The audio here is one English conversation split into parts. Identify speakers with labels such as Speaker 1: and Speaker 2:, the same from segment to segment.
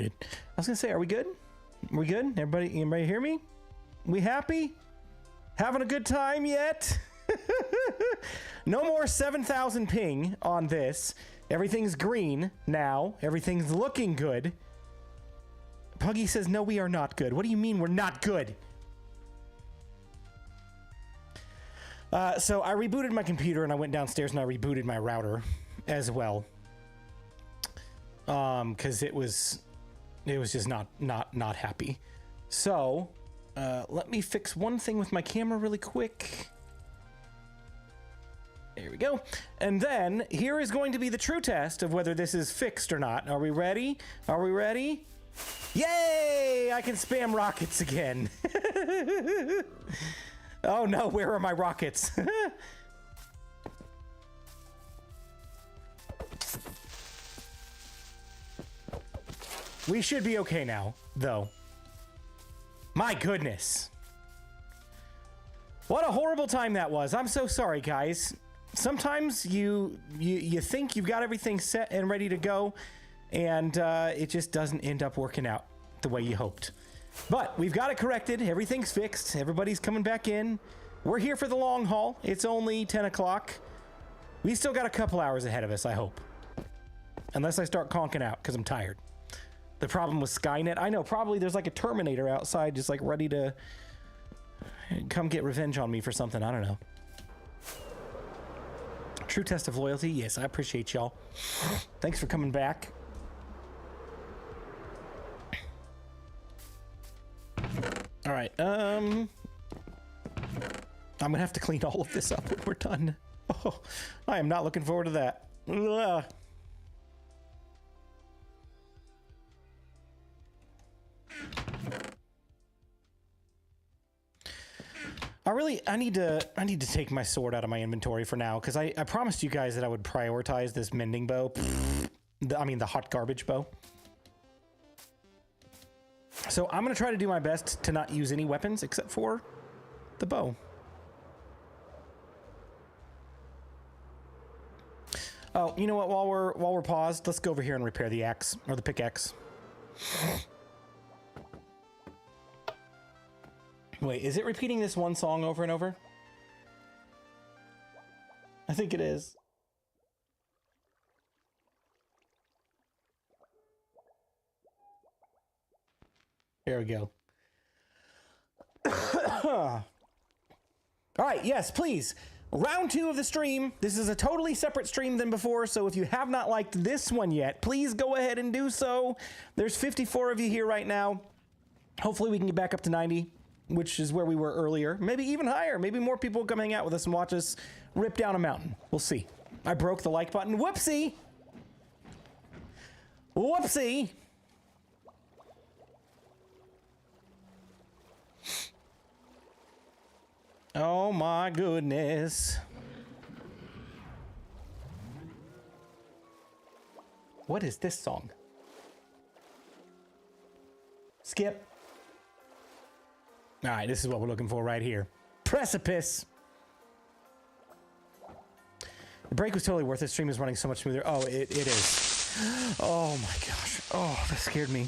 Speaker 1: good. I was gonna say, are we good? We good? Everybody hear me? We happy? Having a good time yet? No more 7,000 ping on this. Everything's green now. Everything's looking good. Puggy says, no, we are not good. What do you mean we're not good? So I rebooted my computer and I went downstairs and I rebooted my router as well. Because it was just not happy. So let me fix one thing with my camera really quick. There we go. And then here is going to be the true test of whether this is fixed or not. Are we ready? Are we ready? Yay! I can spam rockets again. Oh no, where are my rockets? We should be okay now, though. My goodness. What a horrible time that was. I'm so sorry, guys. Sometimes you think you've got everything set and ready to go, and it just doesn't end up working out the way you hoped. But we've got it corrected. Everything's fixed. Everybody's coming back in. We're here for the long haul. It's only 10 o'clock. We still got a couple hours ahead of us, I hope. Unless I start conking out, because I'm tired. The problem with Skynet, I know, probably there's like a Terminator outside just like ready to come get revenge on me for something. I don't know. True test of loyalty. Yes, I appreciate y'all. Thanks for coming back. All right. I'm gonna have to clean all of this up when we're done. Oh, I am not looking forward to that. Ugh. I need to take my sword out of my inventory for now, because I promised you guys that I would prioritize this mending bow. The hot garbage bow. So I'm gonna try to do my best to not use any weapons except for the bow. Oh, you know what? While we're paused, let's go over here and repair the axe or the pickaxe. Wait, is it repeating this one song over and over? I think it is. There we go. All right, yes, please. Round 2 of the stream. This is a totally separate stream than before, so if you have not liked this one yet, please go ahead and do so. There's 54 of you here right now. Hopefully we can get back up to 90, which is where we were earlier. Maybe even higher. Maybe more people will come hang out with us and watch us rip down a mountain. We'll see. I broke the like button. Whoopsie! Whoopsie! Oh my goodness. What is this song? Skip. All right, this is what we're looking for right here. Precipice. The break was totally worth it. Stream is running so much smoother. Oh, it is. Oh my gosh. Oh, that scared me.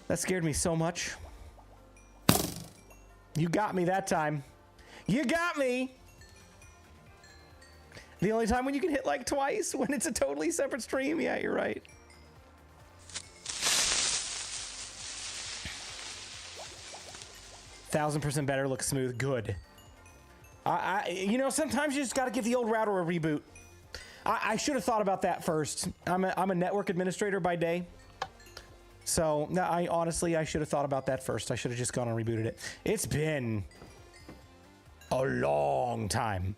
Speaker 1: That scared me so much. You got me that time. You got me! The only time when you can hit like twice when it's a totally separate stream? Yeah, you're right. %1000% better, looks smooth, good. You know, sometimes you just gotta give the old router a reboot. I should have thought about that first. I'm a network administrator by day. So, honestly, I should have thought about that first. I should have just gone and rebooted it. It's been a long time.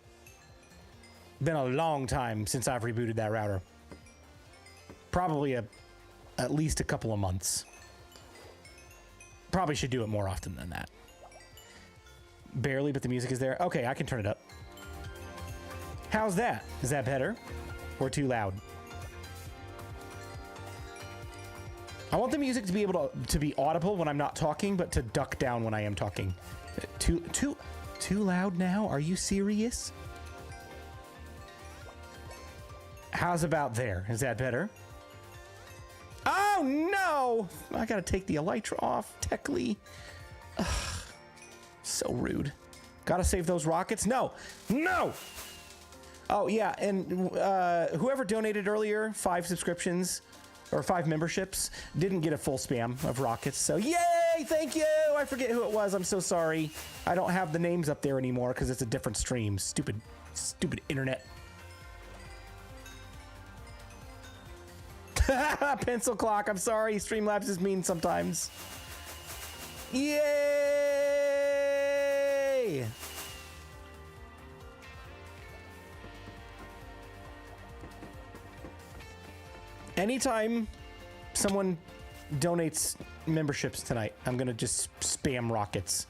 Speaker 1: Been a long time since I've rebooted that router. Probably at least a couple of months. Probably should do it more often than that. Barely, but the music is there. Okay, I can turn it up. How's that? Is that better? Or too loud? I want the music to be able to be audible when I'm not talking, but to duck down when I am talking. Too loud now? Are you serious? How's about there? Is that better? Oh, no! I gotta take the elytra off, techly. Ugh, so rude. Gotta save those rockets. No! No! Oh, yeah, and whoever donated earlier, 5 subscriptions, or 5 memberships, didn't get a full spam of rockets, so yay! Thank you! I forget who it was. I'm so sorry. I don't have the names up there anymore because it's a different stream. Stupid internet. Pencil clock. I'm sorry. Streamlabs is mean sometimes. Yay! Anytime someone donates memberships tonight, I'm gonna just spam rockets.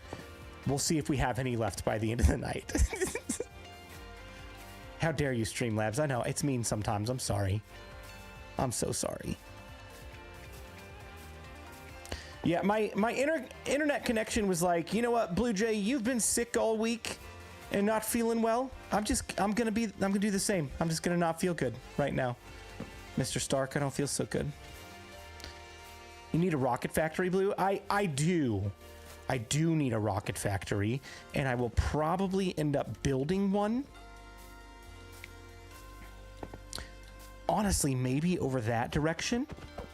Speaker 1: We'll see if we have any left by the end of the night. How dare you, Streamlabs? I know, it's mean sometimes. I'm sorry. I'm so sorry. Yeah, my internet connection was like, you know what, BluJay, you've been sick all week and not feeling well. I'm gonna do the same. I'm just gonna not feel good right now. Mr. Stark, I don't feel so good. You need a rocket factory, Blue? I do. I do need a rocket factory, and I will probably end up building one. Honestly, maybe over that direction,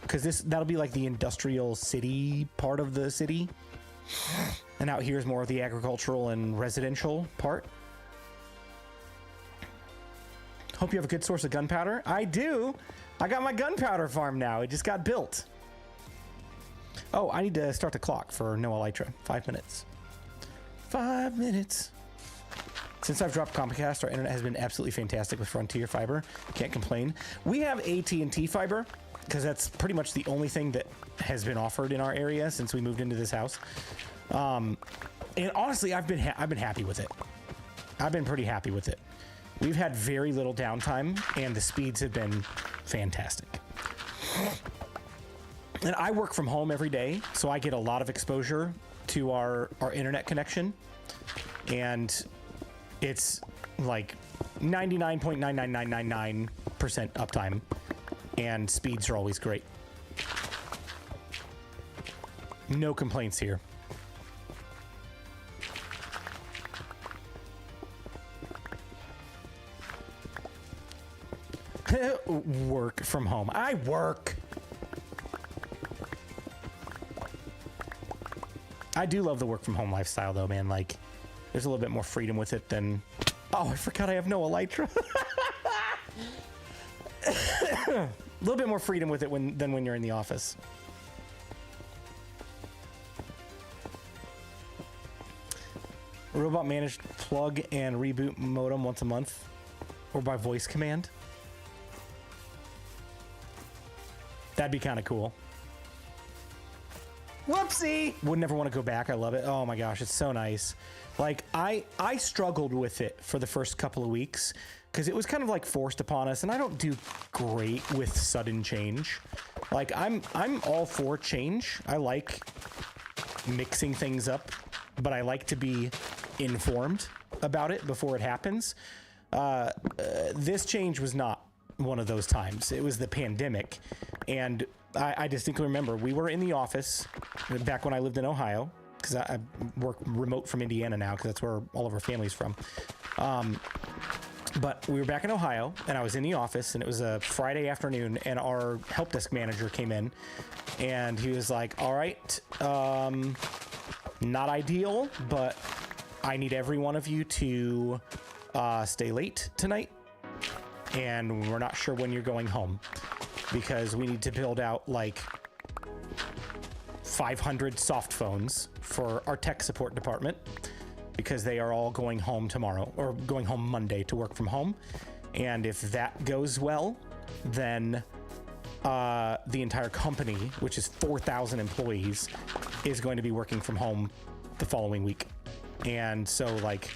Speaker 1: because that'll be like the industrial city part of the city. And out here is more of the agricultural and residential part. Hope you have a good source of gunpowder. I do. I got my gunpowder farm now. It just got built. Oh, I need to start the clock for no elytra. 5 minutes. 5 minutes. Since I've dropped Comcast, our internet has been absolutely fantastic with Frontier Fiber. Can't complain. We have AT&T Fiber because that's pretty much the only thing that has been offered in our area since we moved into this house. And honestly, I've been happy with it. I've been pretty happy with it. We've had very little downtime, and the speeds have been fantastic. And I work from home every day, so I get a lot of exposure to our internet connection. And it's like 99.99999% uptime, and speeds are always great. No complaints here. Work from home. I work. I do love the work from home lifestyle though, man. Like, there's a little bit more freedom with it than... Oh, I forgot I have no elytra. A little bit more freedom with it than when you're in the office. Robot managed plug and reboot modem once a month or by voice command. That'd be kind of cool. Whoopsie! Would never want to go back. I love it. Oh my gosh, it's so nice. Like, I struggled with it for the first couple of weeks because it was kind of like forced upon us, and I don't do great with sudden change. Like, I'm all for change. I like mixing things up, but I like to be informed about it before it happens. This change was not one of those times. It was the pandemic, and I distinctly remember we were in the office back when I lived in Ohio, because I work remote from Indiana now because that's where all of our family's from. But we were back in Ohio, and I was in the office, and it was a Friday afternoon, and our help desk manager came in, and he was like, all right, not ideal, but I need every one of you to stay late tonight, and we're not sure when you're going home, because we need to build out like 500 soft phones for our tech support department, because they are all going home tomorrow, or going home Monday to work from home. And if that goes well, then the entire company, which is 4,000 employees, is going to be working from home the following week. And so like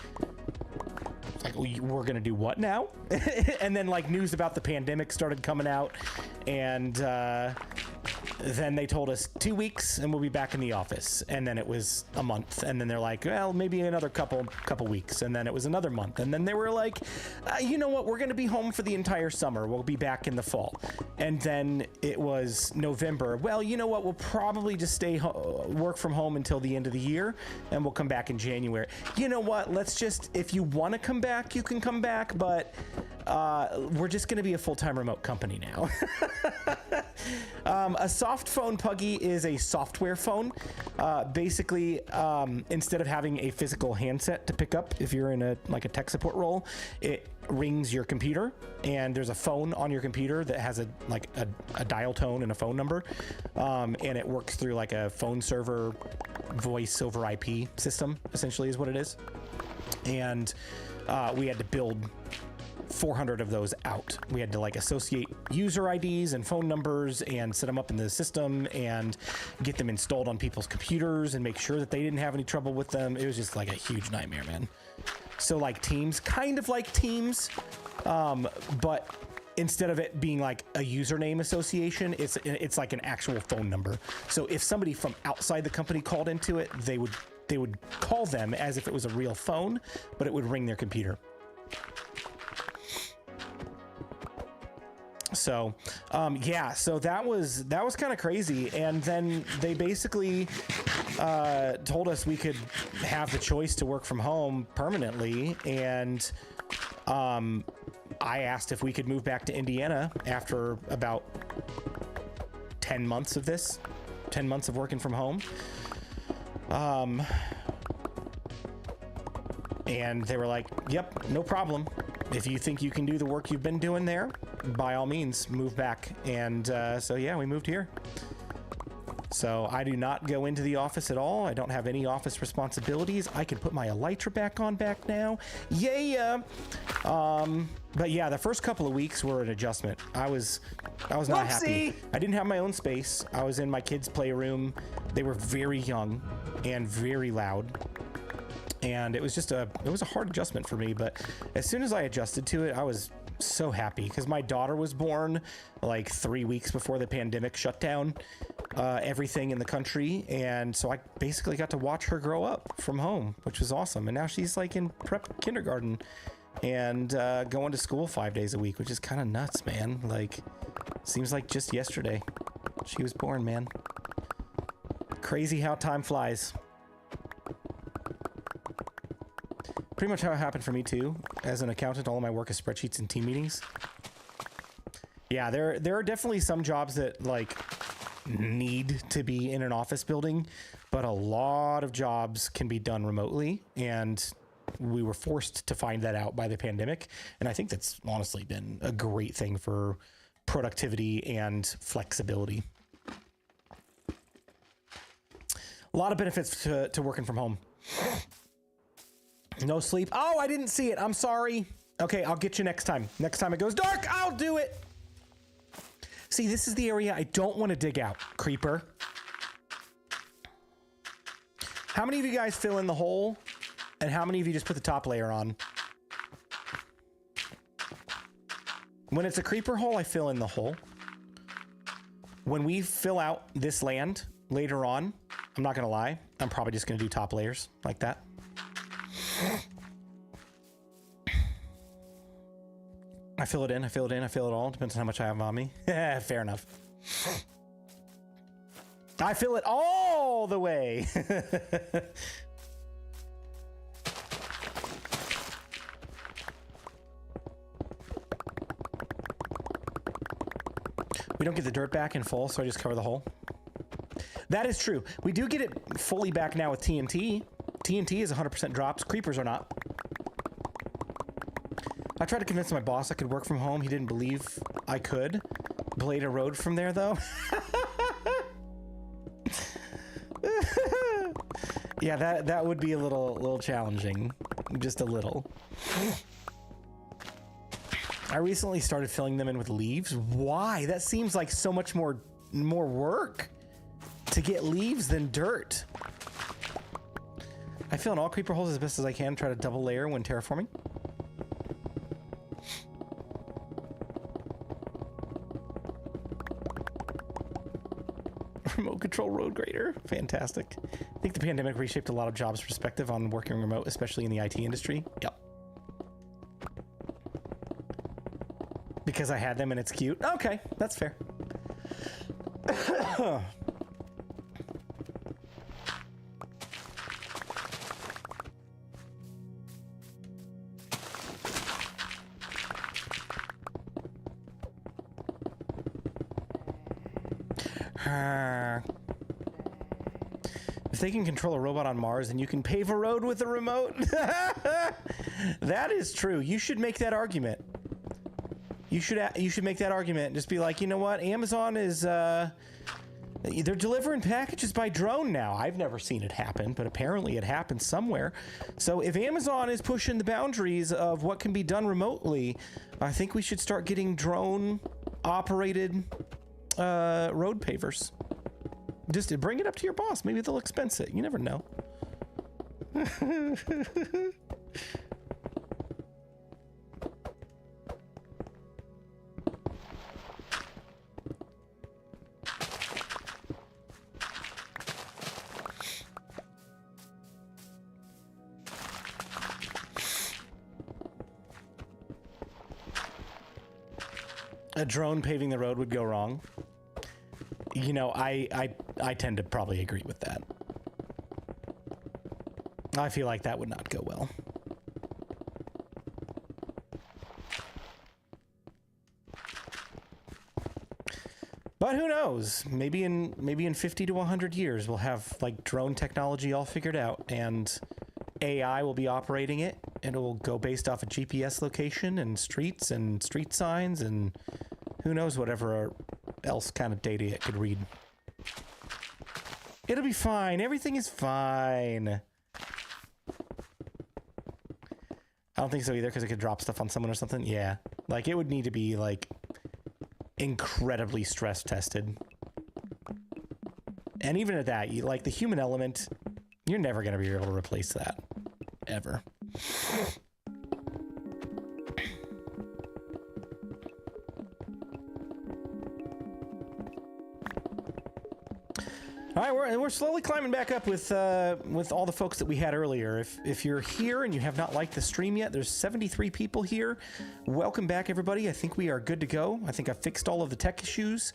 Speaker 1: we're gonna do what now? And then like news about the pandemic started coming out, and then they told us 2 weeks and we'll be back in the office. And then it was a month. And then they're like, well, maybe another couple weeks. And then it was another month. And then they were like, you know what? We're going to be home for the entire summer. We'll be back in the fall. And then it was November. Well, you know what? We'll probably just work from home until the end of the year. And we'll come back in January. You know what? Let's just, if you want to come back, you can come back. But we're just going to be a full-time remote company now. A soft phone Puggy is a software phone. Basically, instead of having a physical handset to pick up, if you're in a tech support role, it rings your computer, and there's a phone on your computer that has a dial tone and a phone number, and it works through like a phone server voice over IP system, essentially is what it is. And we had to build 400 of those out. We had to associate user IDs and phone numbers and set them up in the system and get them installed on people's computers and make sure that they didn't have any trouble with them. It was just like a huge nightmare, man. So Teams, kind of like Teams, but instead of it being like a username association, it's like an actual phone number. So if somebody from outside the company called into it, they would call them as if it was a real phone, but it would ring their computer. So, yeah, so that was kind of crazy. And then they basically told us we could have the choice to work from home permanently. And I asked if we could move back to Indiana after about 10 months of this, 10 months of working from home. And they were like, yep, no problem. If you think you can do the work you've been doing there, by all means, move back. And so, yeah, we moved here. So I do not go into the office at all. I don't have any office responsibilities. I can put my Elytra back on now. Yeah. But yeah, the first couple of weeks were an adjustment. I was not happy. I didn't have my own space. I was in my kids' playroom. They were very young and very loud. And it was just it was a hard adjustment for me, but as soon as I adjusted to it, I was so happy because my daughter was born 3 weeks before the pandemic shut down everything in the country. And so I basically got to watch her grow up from home, which was awesome. And now she's in prep kindergarten and going to school 5 days a week, which is kind of nuts, man. Seems like just yesterday she was born, man. Crazy how time flies. Pretty much how it happened for me too. As an accountant, all of my work is spreadsheets and team meetings. Yeah, there are definitely some jobs that need to be in an office building, but a lot of jobs can be done remotely, and we were forced to find that out by the pandemic. And I think that's honestly been a great thing for productivity and flexibility. A lot of benefits to working from home. No sleep. Oh, I didn't see it. I'm sorry. Okay, I'll get you next time. Next time it goes dark, I'll do it. See, this is the area I don't want to dig out, creeper. How many of you guys fill in the hole? And how many of you just put the top layer on? When it's a creeper hole, I fill in the hole. When we fill out this land later on, I'm not going to lie, I'm probably just going to do top layers like that. I fill it in, I fill it in, I fill it all. Depends on how much I have on me. Fair enough. I fill it all the way. We don't get the dirt back in full, so I just cover the hole. That is true. We do get it fully back now with TNT. TNT is 100% drops. Creepers are not. I tried to convince my boss I could work from home. He didn't believe I could. Blade a road from there, though. Yeah, that would be a little challenging. Just a little. I recently started filling them in with leaves. Why? That seems like so much more work to get leaves than dirt. I fill in all creeper holes as best as I can. Try to double layer when terraforming. Remote control road grader. Fantastic. I think the pandemic reshaped a lot of jobs' perspective on working remote, especially in the IT industry. Yep. Because I had them and it's cute. Okay, that's fair. If they can control a robot on Mars, then you can pave a road with a remote. That is true. You should make that argument. You should make that argument. Just be like, you know what? Amazon is they're delivering packages by drone now. I've never seen it happen, but apparently it happens somewhere. So if Amazon is pushing the boundaries of what can be done remotely, I think we should start getting drone operated road pavers. Just bring it up to your boss. Maybe they'll expense it. You never know. A drone paving the road would go wrong. You know, I tend to probably agree with that. I feel like that would not go well. But who knows? Maybe in 50 to 100 years we'll have like drone technology all figured out, and AI will be operating it, and it will go based off a GPS location and streets and street signs and who knows whatever else kind of data it could read. It'll be fine. Everything is fine. I don't think so either, because it could drop stuff on someone or something. Yeah. Like, it would need to be, like, incredibly stress tested. And even at that, like, the human element, you're never going to be able to replace that. Ever. All right, we're slowly climbing back up with all the folks that we had earlier. If you're here and you have not liked the stream yet, there's 73 people here. Welcome back, everybody. I think we are good to go. I think I fixed all of the tech issues.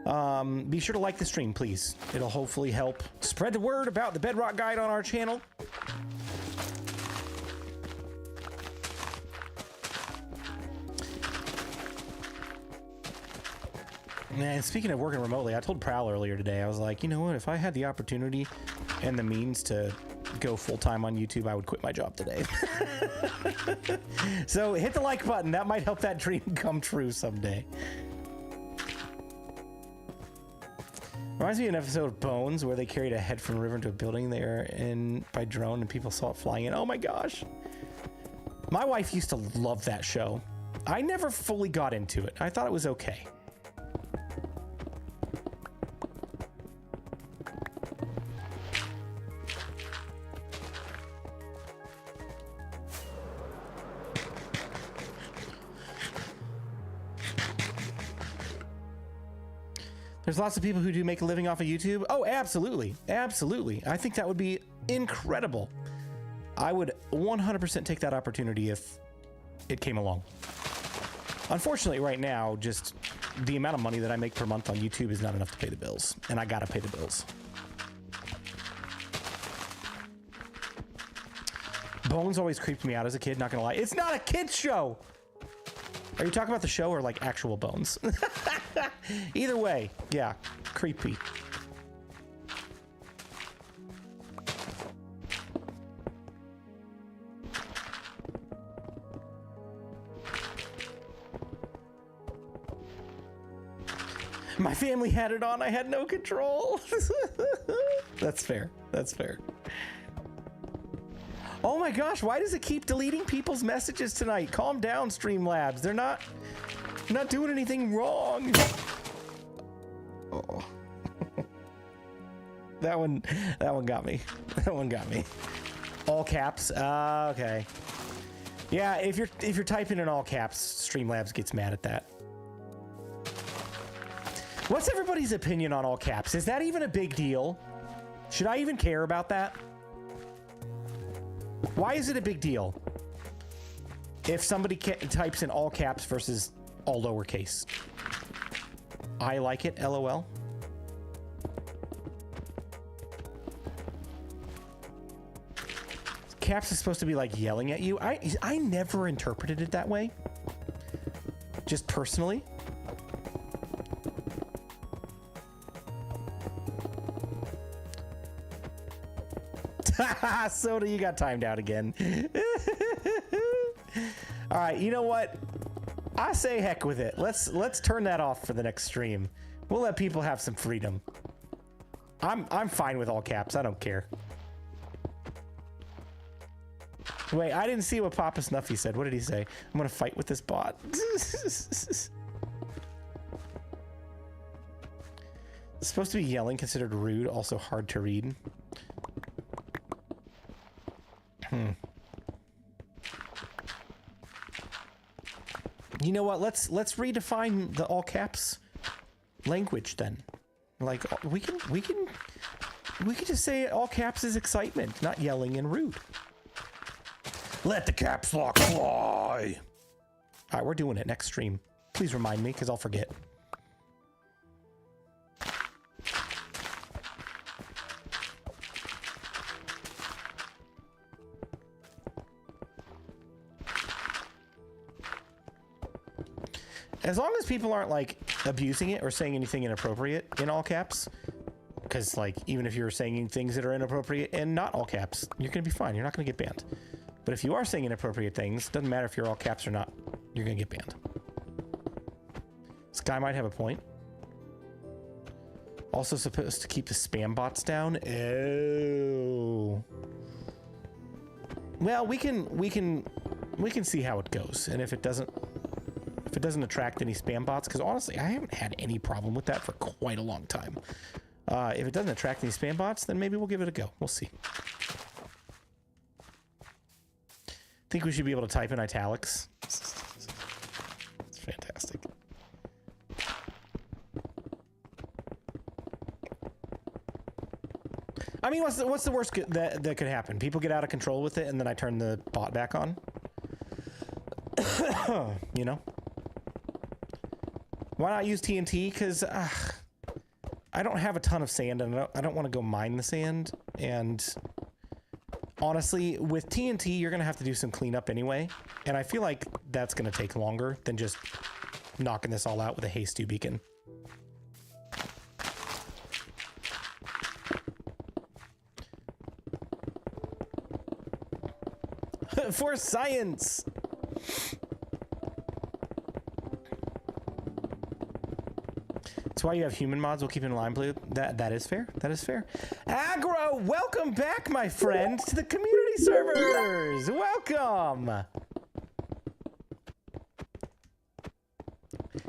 Speaker 1: Be sure to like the stream, please. It'll hopefully help spread the word about the Bedrock Guide on our channel. And speaking of working remotely, I told Prowl earlier today, I was like, you know what, if I had the opportunity and the means to go full-time on YouTube, I would quit my job today. So hit the like button. That might help that dream come true someday. Reminds me of an episode of Bones where they carried a head from a river into a building there and by drone and people saw it flying in. Oh my gosh. My wife used to love that show. I never fully got into it. I thought it was okay. There's lots of people who do make a living off of YouTube. Oh, absolutely. Absolutely. I think that would be incredible. I would 100% take that opportunity if it came along. Unfortunately, right now, just the amount of money that I make per month on YouTube is not enough to pay the bills. And I gotta pay the bills. Bones always creeped me out as a kid, not gonna lie. It's not a kid's show! Are you talking about the show or like actual Bones? Either way, yeah, creepy. My family had it on, I had no control. That's fair, that's fair. Oh my gosh, why does it keep deleting people's messages tonight? Calm down, Streamlabs. They're not doing anything wrong. Oh. That one got me. That one got me. All caps. Okay. Yeah, if you're typing in all caps, Streamlabs gets mad at that. What's everybody's opinion on all caps? Is that even a big deal? Should I even care about that? Why is it a big deal if somebody types in all caps versus all lowercase? I like it, LOL. Caps is supposed to be like yelling at you. I never interpreted it that way. Just personally. Soda, you got timed out again. All right, you know what? I say heck with it. Let's turn that off for the next stream. We'll let people have some freedom. I'm fine with all caps. I don't care. Wait, I didn't see what Papa Snuffy said. What did he say? I'm gonna fight with this bot. It's supposed to be yelling, considered rude, also hard to read. You know what? Let's redefine the all caps language then. Like we can just say all caps is excitement, not yelling and rude. Let the caps lock fly. All right, we're doing it next stream. Please remind me, because I'll forget. As long as people aren't like abusing it or saying anything inappropriate in all caps, because like even if you're saying things that are inappropriate in not all caps, you're gonna be fine. You're not gonna get banned. But if you are saying inappropriate things, doesn't matter if you're all caps or not, you're gonna get banned. This guy might have a point. Also supposed to keep the spam bots down. Oh. Well, we can see how it goes, and if it doesn't attract any spam bots, because honestly, I haven't had any problem with that for quite a long time. If it doesn't attract any spam bots, then maybe we'll give it a go. We'll see. Think we should be able to type in italics. It's fantastic. I mean, what's the worst that could happen? People get out of control with it, and then I turn the bot back on. You know? Why not use TNT? Because I don't have a ton of sand, and I don't want to go mine the sand. And honestly, with TNT, you're going to have to do some cleanup anyway. And I feel like that's going to take longer than just knocking this all out with a hay stew beacon. For science! That's why you have human mods. We'll keep it in line, Blue. That is fair. That is fair. Aggro, welcome back, my friend, to the community servers. Welcome.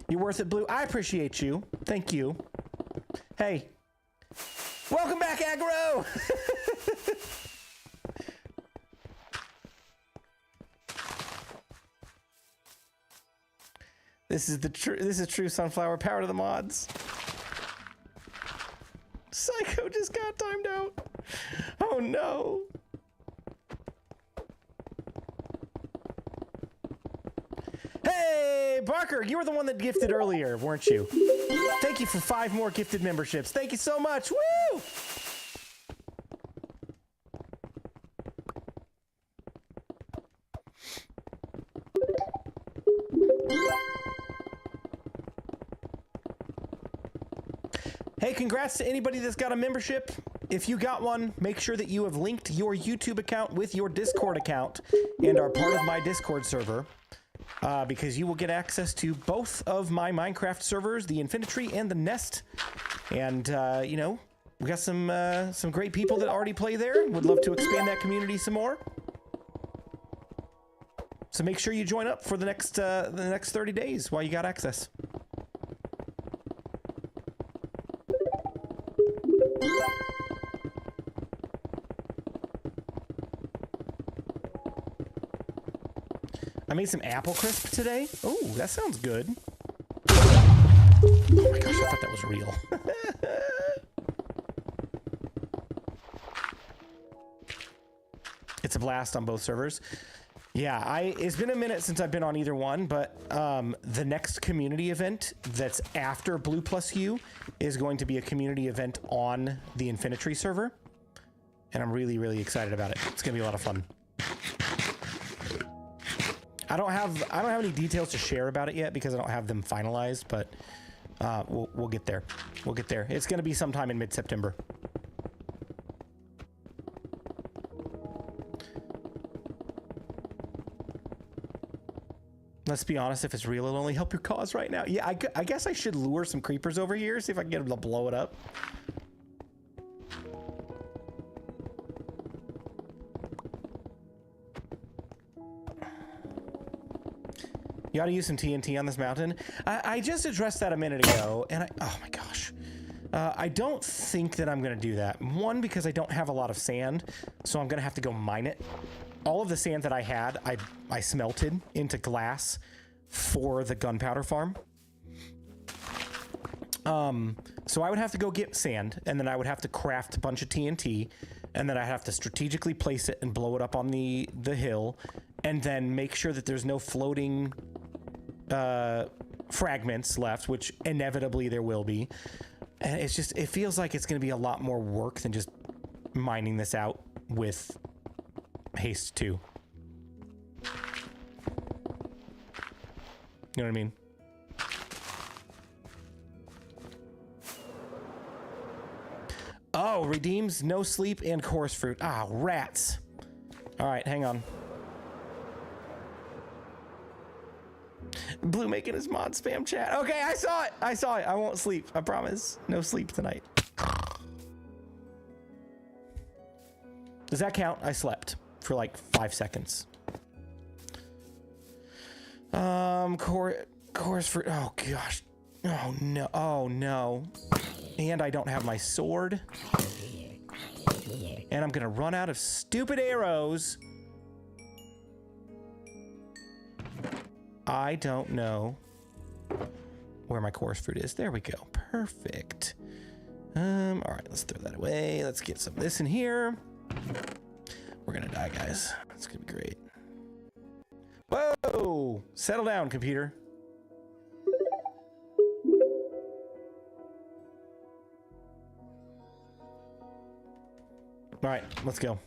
Speaker 1: You're worth it, Blue. I appreciate you. Thank you. Hey, welcome back, Aggro. This is true sunflower power to the mods. Psycho just got timed out. Oh no. Hey, Barker, you were the one that gifted earlier, weren't you? Thank you for 5 more gifted memberships. Thank you so much. Woo! Hey, congrats to anybody that's got a membership. If you got one, make sure that you have linked your YouTube account with your Discord account and are part of my Discord server, because you will get access to both of my Minecraft servers, the Infinity and the Nest. And, you know, we got some great people that already play there. Would love to expand that community some more. So make sure you join up for the next 30 days while you got access. I made some apple crisp today. Oh, that sounds good. Oh my gosh, I thought that was real. It's a blast on both servers. Yeah, it's been a minute since I've been on either one, but the next community event that's after Blue Plus U is going to be a community event on the Infinity server. And I'm really, really excited about it. It's gonna be a lot of fun. I don't have any details to share about it yet because I don't have them finalized, but we'll get there. We'll get there. It's gonna be sometime in mid-September. Let's be honest, if it's real, it'll only help your cause right now. Yeah, I guess I should lure some creepers over here, see if I can get them to blow it up. You ought to use some TNT on this mountain. I just addressed that a minute ago, and oh my gosh. I don't think that I'm gonna do that. One, because I don't have a lot of sand, so I'm gonna have to go mine it. All of the sand that I had, I smelted into glass for the gunpowder farm. So I would have to go get sand, and then I would have to craft a bunch of TNT, and then I have to strategically place it and blow it up on the hill, and then make sure that there's no floating fragments left, which inevitably there will be. And it's just, it feels like it's going to be a lot more work than just mining this out with haste 2. You know what I mean? Oh, redeems no sleep and coarse fruit. Ah, rats. All right, hang on. Blue making his mod spam chat. Okay, I saw it. I saw it. I won't sleep. I promise. No sleep tonight. Does that count? I slept for like 5 seconds. Coarse fruit. Oh gosh. Oh no. Oh no. And I don't have my sword. And I'm gonna run out of stupid arrows. I don't know where my coarse fruit is. There we go. Perfect. All right, let's throw that away. Let's get some of this in here. We're gonna die, guys. It's gonna be great. Whoa! Settle down, computer. All right, let's go.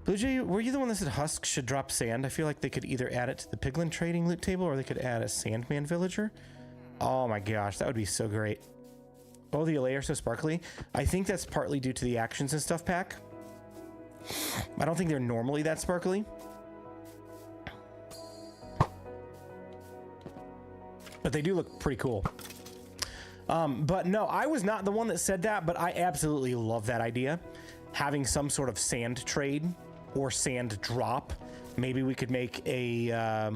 Speaker 1: BluJay, were you the one that said husks should drop sand? I feel like they could either add it to the piglin trading loot table or they could add a sandman villager. Oh my gosh, that would be so great. Oh, the allay are so sparkly. I think that's partly due to the actions and stuff pack. I don't think they're normally that sparkly. But they do look pretty cool. But no, I was not the one that said that, but I absolutely love that idea. Having some sort of sand trade or sand drop. Maybe we could make a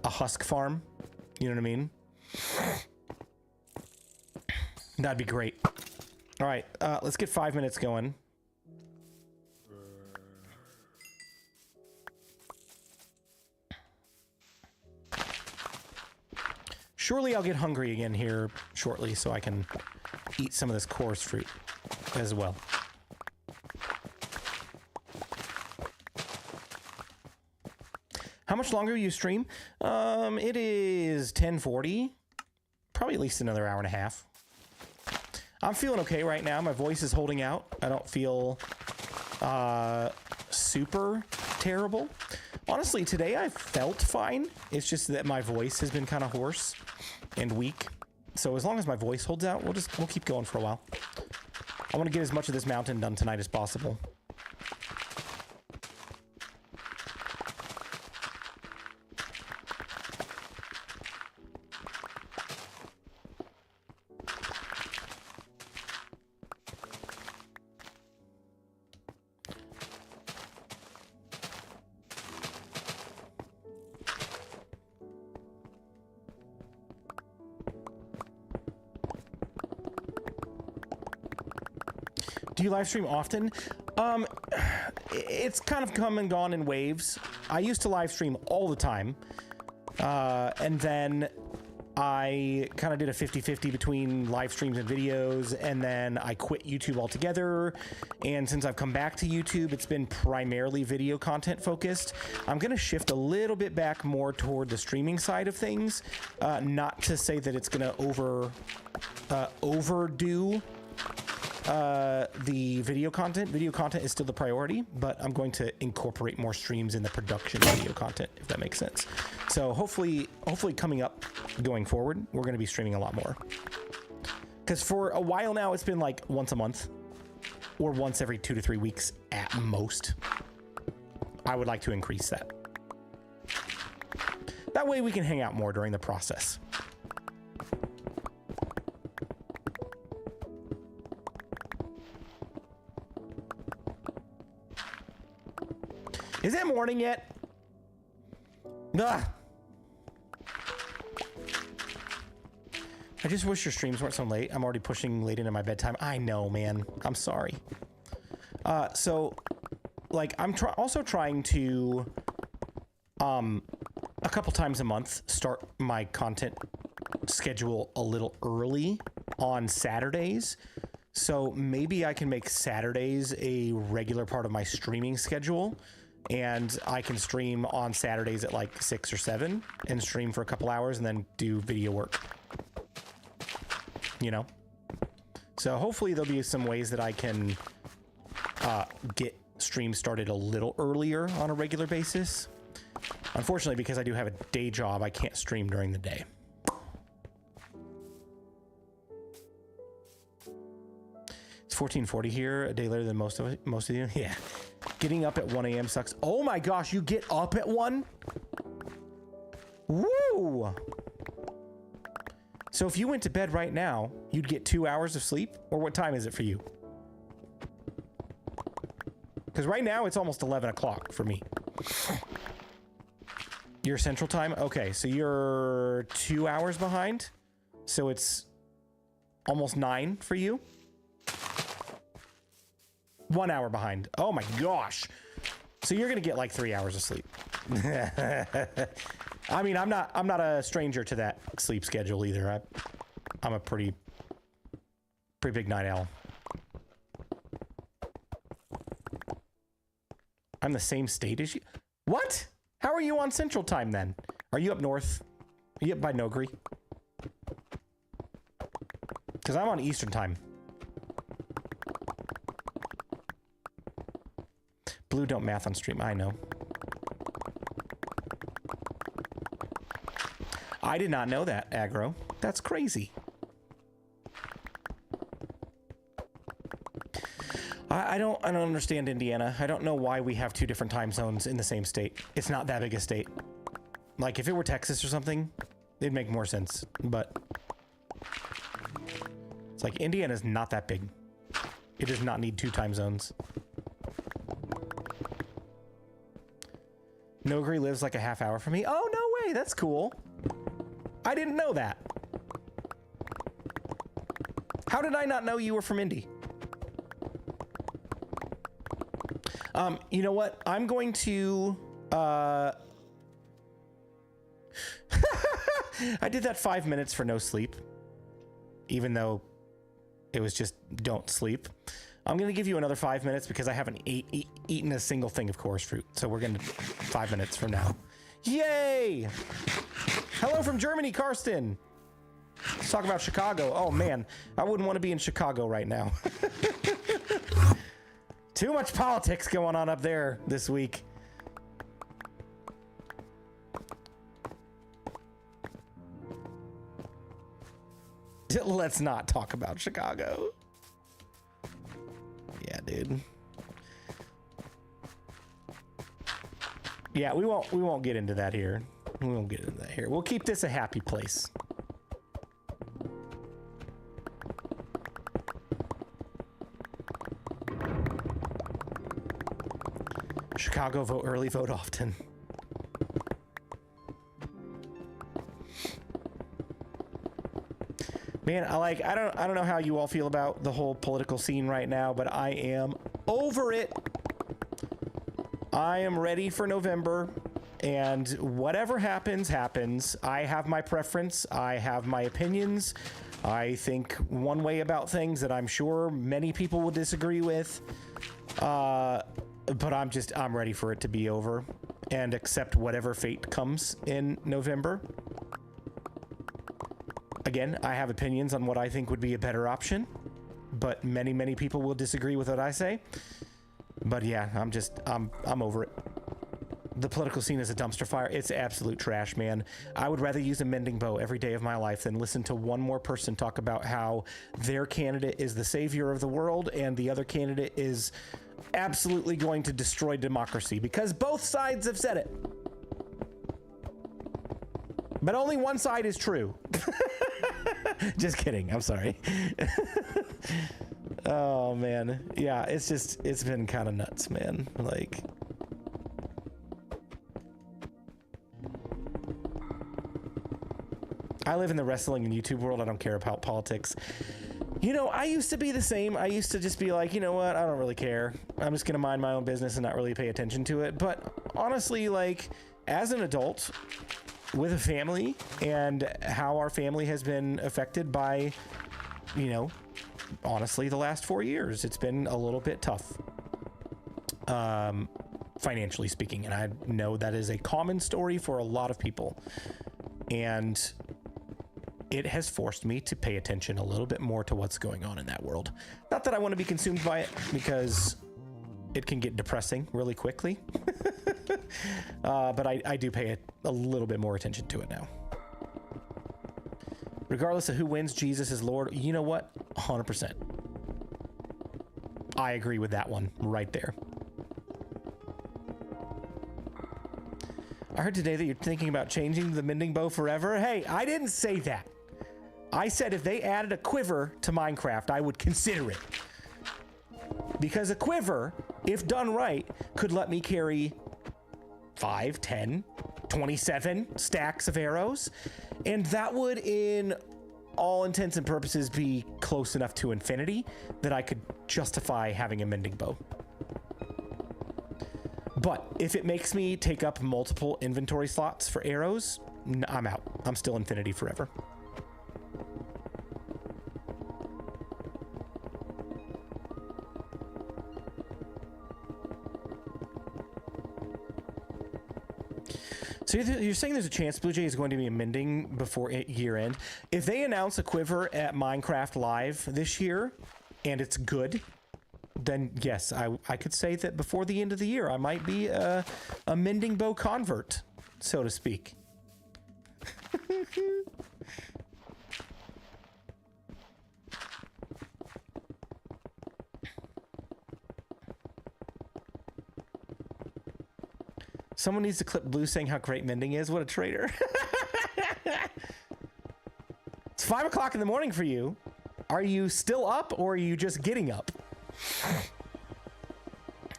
Speaker 1: husk farm. You know what I mean? That'd be great. All right, let's get 5 minutes going. Surely I'll get hungry again here shortly so I can eat some of this coarse fruit as well. How much longer you stream? It is 10:40. Probably at least another hour and a half. I'm feeling okay right now. My voice is holding out. I don't feel super terrible. Honestly, today I felt fine. It's just that my voice has been kind of hoarse and weak. So as long as my voice holds out, we'll keep going for a while. I want to get as much of this mountain done tonight as possible. Do you live stream often? It's kind of come and gone in waves. I used to live stream all the time. And then I kind of did a 50-50 between live streams and videos, and then I quit YouTube altogether. And since I've come back to YouTube, it's been primarily video content focused. I'm going to shift a little bit back more toward the streaming side of things. Not to say that it's going to overdo the video content. Video content is still the priority, but I'm going to incorporate more streams in the production of video content, if that makes sense. So hopefully coming up going forward, we're going to be streaming a lot more. Because for a while now, it's been like once a month or once every 2 to 3 weeks at most. I would like to increase that. That way we can hang out more during the process. Is it morning yet? Ugh. I just wish your streams weren't so late. I'm already pushing late into my bedtime. I know, man. I'm sorry. So, like, I'm also trying to, a couple times a month, start my content schedule a little early on Saturdays. So maybe I can make Saturdays a regular part of my streaming schedule. And I can stream on Saturdays at like 6 or 7 and stream for a couple hours and then do video work. You know? So hopefully there'll be some ways that I can get streams started a little earlier on a regular basis. Unfortunately, because I do have a day job, I can't stream during the day. It's 14:40 here, a day later than most of you. Yeah. Getting up at 1 a.m. sucks. Oh my gosh, you get up at 1? Woo! So if you went to bed right now, you'd get 2 hours of sleep? Or what time is it for you? Because right now it's almost 11 o'clock for me. Your central time? Okay, so you're 2 hours behind. So it's almost 9 for you. 1 hour behind. Oh my gosh. So you're gonna get like 3 hours of sleep. I mean, I'm not a stranger to that sleep schedule either. I'm a pretty big night owl. I'm the same state as you. What? How are you on Central Time then? Are you up north? Are you up by Nogri? Because I'm on Eastern Time. Blue don't math on stream, I know. I did not know that, Aggro. That's crazy. I don't understand Indiana. I don't know why we have 2 different time zones in the same state. It's not that big a state. Like, if it were Texas or something, it'd make more sense. But it's like, Indiana's not that big. It does not need 2 time zones. Nogri lives like a half hour from me. Oh, no way. That's cool. I didn't know that. How did I not know you were from Indy? You know what? I'm going to, I did that 5 minutes for no sleep, even though it was just don't sleep. I'm going to give you another 5 minutes because I haven't eaten a single thing of course fruit. So we're going to 5 minutes from now. Yay! Hello from Germany, Karsten. Let's talk about Chicago. Oh man, I wouldn't want to be in Chicago right now. Too much politics going on up there this week. Let's not talk about Chicago. Yeah, dude. Yeah, we won't get into that here. We won't get into that here. We'll keep this a happy place. Chicago, vote early, vote often. Man, I don't know how you all feel about the whole political scene right now, but I am over it. I am ready for November. And whatever happens, happens. I have my preference. I have my opinions. I think one way about things that I'm sure many people will disagree with. But I'm ready for it to be over and accept whatever fate comes in November. Again, I have opinions on what I think would be a better option, but many people will disagree with what I say. But yeah, I'm over it. The political scene is a dumpster fire. It's absolute trash, man. I would rather use a mending bow every day of my life than listen to one more person talk about how their candidate is the savior of the world and the other candidate is absolutely going to destroy democracy, because both sides have said it. But only one side is true. Just kidding. I'm sorry. Oh, man. Yeah, it's been kind of nuts, man. Like... I live in the wrestling and YouTube world. I don't care about politics. You know, I used to be the same. I used to just be like, you know what? I don't really care. I'm just going to mind my own business and not really pay attention to it. But honestly, like, as an adult with a family and how our family has been affected by, you know, honestly, the last 4 years, it's been a little bit tough. Financially speaking. And I know that is a common story for a lot of people. And it has forced me to pay attention a little bit more to what's going on in that world. Not that I want to be consumed by it, because it can get depressing really quickly. But I do pay a little bit more attention to it now. Regardless of who wins, Jesus is Lord. You know what? 100%. I agree with that one right there. I heard today that you're thinking about changing the mending bow forever. Hey, I didn't say that. I said if they added a quiver to Minecraft, I would consider it. Because a quiver, if done right, could let me carry 5, 10, 27 stacks of arrows. And that would, in all intents and purposes, be close enough to infinity that I could justify having a mending bow. But if it makes me take up multiple inventory slots for arrows, I'm out. I'm still infinity forever. So you're saying there's a chance BluJay is going to be amending before year end. If they announce a quiver at Minecraft Live this year and it's good, then yes, I could say that before the end of the year, I might be a mending bow convert, so to speak. Someone needs to clip Blue saying how great mending is. What a traitor. It's 5 o'clock in the morning for you. Are you still up or are you just getting up?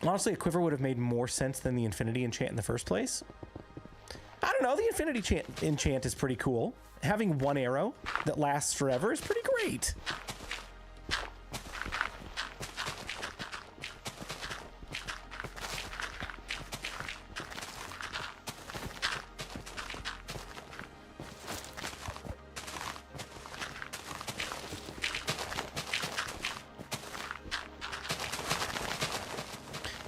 Speaker 1: Honestly, a quiver would have made more sense than the infinity enchant in the first place. I don't know. The infinity enchant is pretty cool. Having one arrow that lasts forever is pretty great.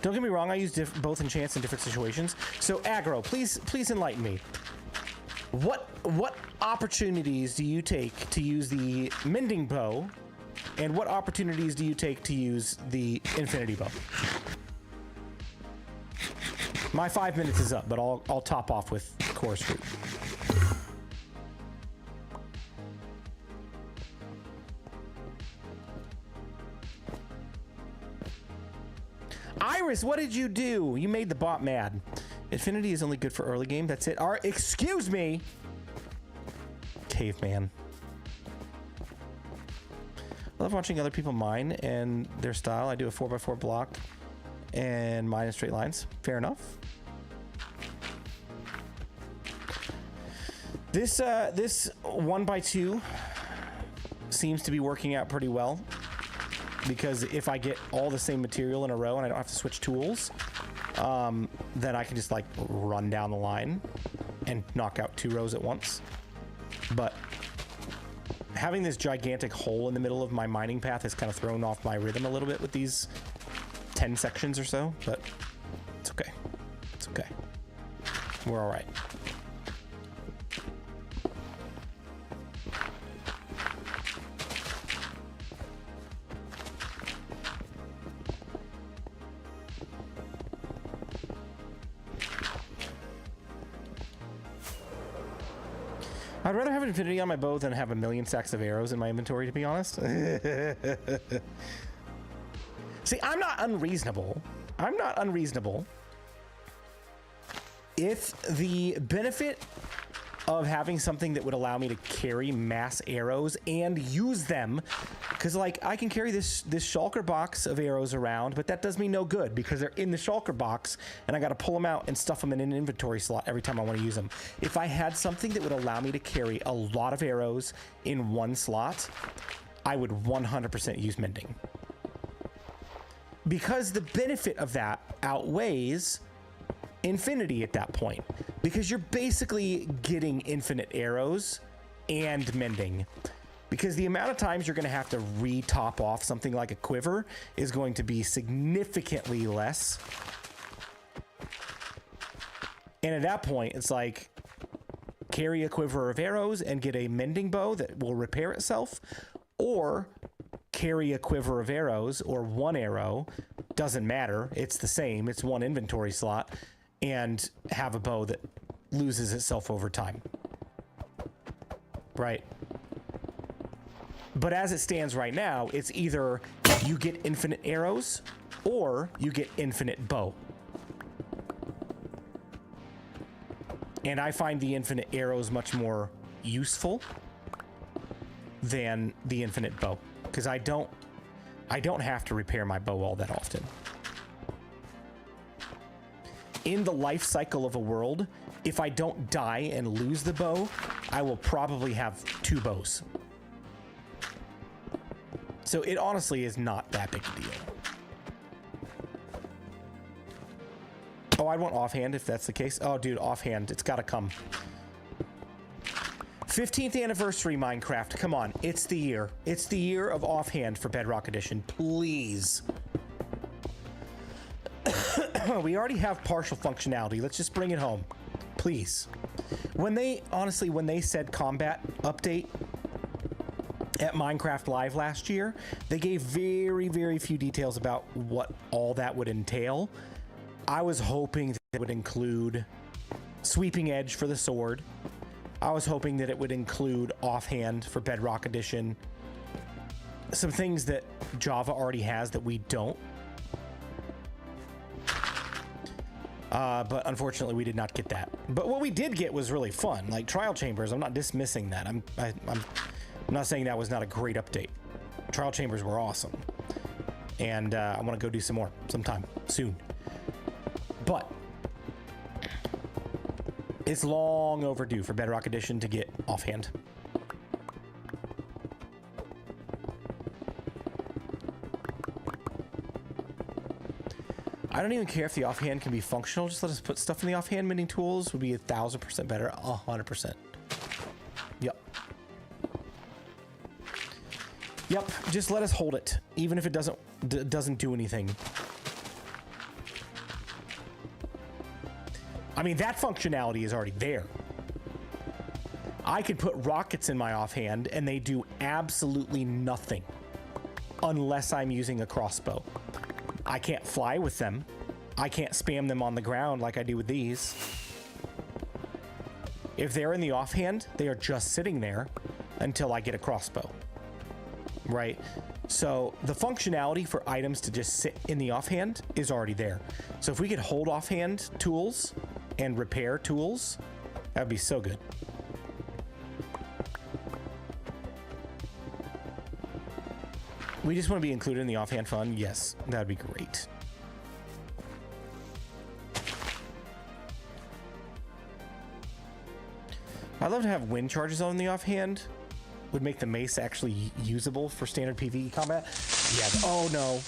Speaker 1: Don't get me wrong, I use both enchants in different situations. So aggro, please enlighten me. What opportunities do you take to use the mending bow, and what opportunities do you take to use the infinity bow? My 5 minutes is up, but I'll top off with chorus fruit. Iris, what did you do? You made the bot mad. Infinity is only good for early game. That's it. Excuse me. Caveman. I love watching other people mine and their style. I do a 4x4 block and mine in straight lines. Fair enough. This 1x2 seems to be working out pretty well. Because if I get all the same material in a row and I don't have to switch tools, then I can just like run down the line and knock out 2 rows at once. But having this gigantic hole in the middle of my mining path has kind of thrown off my rhythm a little bit with these 10 sections or so, but it's okay. It's okay. We're all right. I'd rather have infinity on my bow than have a million stacks of arrows in my inventory, to be honest. See, I'm not unreasonable. I'm not unreasonable. If the benefit of having something that would allow me to carry mass arrows and use them, because like I can carry this shulker box of arrows around, but that does me no good because they're in the shulker box and I got to pull them out and stuff them in an inventory slot every time I want to use them. If I had something that would allow me to carry a lot of arrows in one slot, I would 100% use mending, because the benefit of that outweighs infinity at that point, because you're basically getting infinite arrows and mending, because the amount of times you're going to have to re-top off something like a quiver is going to be significantly less. And at that point, it's like carry a quiver of arrows and get a mending bow that will repair itself, or carry a quiver of arrows or 1 arrow, doesn't matter, it's the same, it's 1 inventory slot, and have a bow that loses itself over time. Right? But as it stands right now, it's either you get infinite arrows or you get infinite bow. And I find the infinite arrows much more useful than the infinite bow, because I don't have to repair my bow all that often. In the life cycle of a world, if I don't die and lose the bow, I will probably have 2 bows. So it honestly is not that big a deal. Oh, I'd want offhand if that's the case. Oh, dude, offhand, it's gotta come. 15th anniversary Minecraft, come on, it's the year. It's the year of offhand for Bedrock Edition, please. We already have partial functionality. Let's just bring it home, please. When they said combat update at Minecraft Live last year, they gave very, very few details about what all that would entail. I was hoping that it would include sweeping edge for the sword. I was hoping that it would include offhand for Bedrock Edition. Some things that Java already has that we don't. But unfortunately, we did not get that. But what we did get was really fun, like trial chambers. I'm not dismissing that. I'm not saying that was not a great update. Trial chambers were awesome, and I want to go do some more sometime soon. But it's long overdue for Bedrock Edition to get offhand. I don't even care if the offhand can be functional. Just let us put stuff in the offhand mending tools. Would be 1,000% better. 100%. Yep. Yep. Just let us hold it, even if it doesn't do anything. I mean, that functionality is already there. I could put rockets in my offhand and they do absolutely nothing unless I'm using a crossbow. I can't fly with them. I can't spam them on the ground like I do with these. If they're in the offhand, they are just sitting there until I get a crossbow. Right? So the functionality for items to just sit in the offhand is already there. So if we could hold offhand tools and repair tools, that would be so good. We just want to be included in the offhand fun. Yes, that'd be great. I'd love to have wind charges on the offhand. Would make the mace actually usable for standard PvE combat. Yeah. Oh no.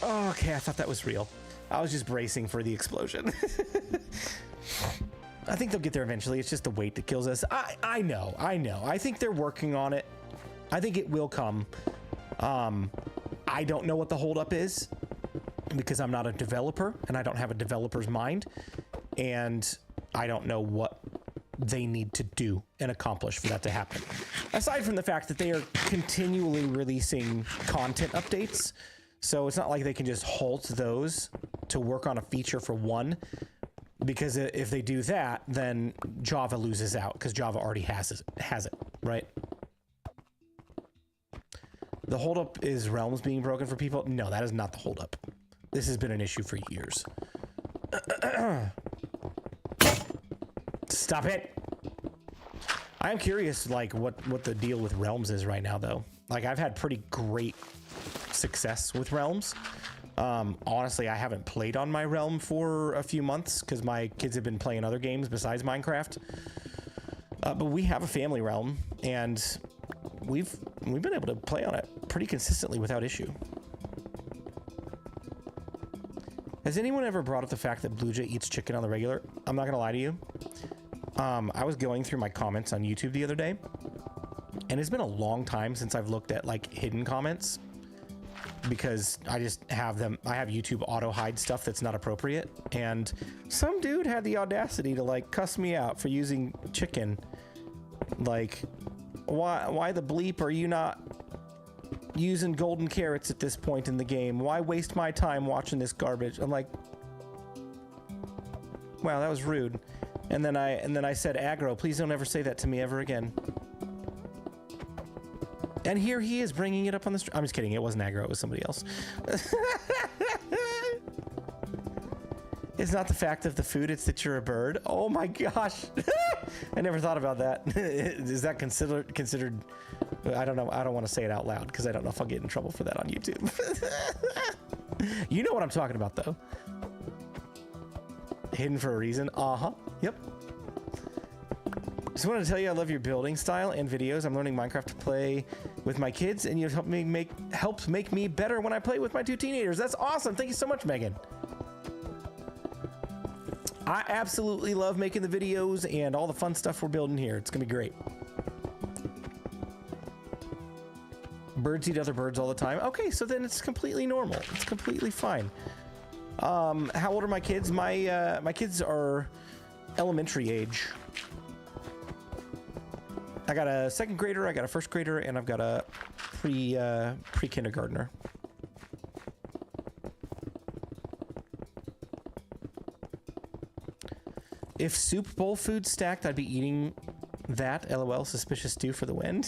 Speaker 1: Oh, okay, I thought that was real. I was just bracing for the explosion. I think they'll get there eventually. It's just the weight that kills us. I know. I think they're working on it. I think it will come. I don't know what the holdup is because I'm not a developer and I don't have a developer's mind. And I don't know what they need to do and accomplish for that to happen. Aside from the fact that they are continually releasing content updates. So it's not like they can just halt those to work on a feature for one, because if they do that, then Java loses out because Java already has it, right? The holdup is realms being broken for people. No, that is not the holdup. This has been an issue for years. Stop it. I'm curious, like, what the deal with realms is right now, though. Like, I've had pretty great success with realms. Honestly, I haven't played on my realm for a few months because my kids have been playing other games besides Minecraft. But we have a family realm, and we've been able to play on it pretty consistently without issue. Has anyone ever brought up the fact that BluJay eats chicken on the regular? I'm not gonna lie to you. I was going through my comments on YouTube the other day, and it's been a long time since I've looked at like hidden comments because I just have them. I have YouTube auto hide stuff that's not appropriate, and some dude had the audacity to like cuss me out for using chicken. Like, why the bleep are you not using golden carrots at this point in the game? Why waste my time watching this garbage? I'm like, wow, that was rude. And then I said, aggro, please don't ever say that to me ever again. And here he is bringing it up on the stream. I'm just kidding. It wasn't aggro. It was somebody else. It's not the fact of the food. It's that you're a bird. Oh my gosh. I never thought about that. Is that considered? I don't know. I don't want to say it out loud because I don't know if I'll get in trouble for that on YouTube. You know what I'm talking about, though. Hidden for a reason. Uh-huh. Yep. Just wanted to tell you I love your building style and videos. I'm learning Minecraft to play with my kids, and you've helped make me better when I play with my 2 teenagers. That's awesome. Thank you so much, Megan. I absolutely love making the videos and all the fun stuff we're building here. It's gonna be great. Birds eat other birds all the time. Okay, so then it's completely normal. It's completely fine. How old are my kids? My kids are elementary age. I got a 2nd grader, I got a 1st grader, and I've got a pre-kindergartner. If soup bowl food stacked, I'd be eating that. LOL, suspicious stew for the win.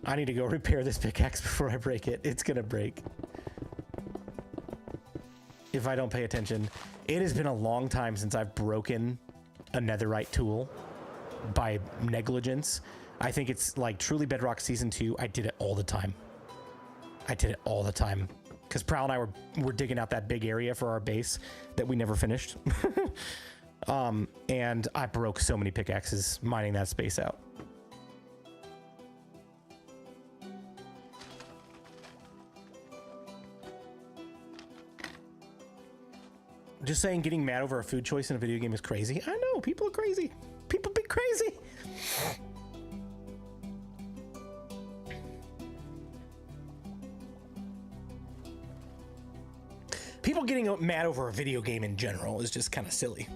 Speaker 1: I need to go repair this pickaxe before I break it. It's gonna break if I don't pay attention. It has been a long time since I've broken a netherite tool by negligence. I think it's like truly Bedrock Season 2. I did it all the time. Because Prowl and I were digging out that big area for our base that we never finished. And I broke so many pickaxes mining that space out. Just saying getting mad over a food choice in a video game is crazy. I know, people are crazy. People be crazy. People getting mad over a video game in general is just kind of silly.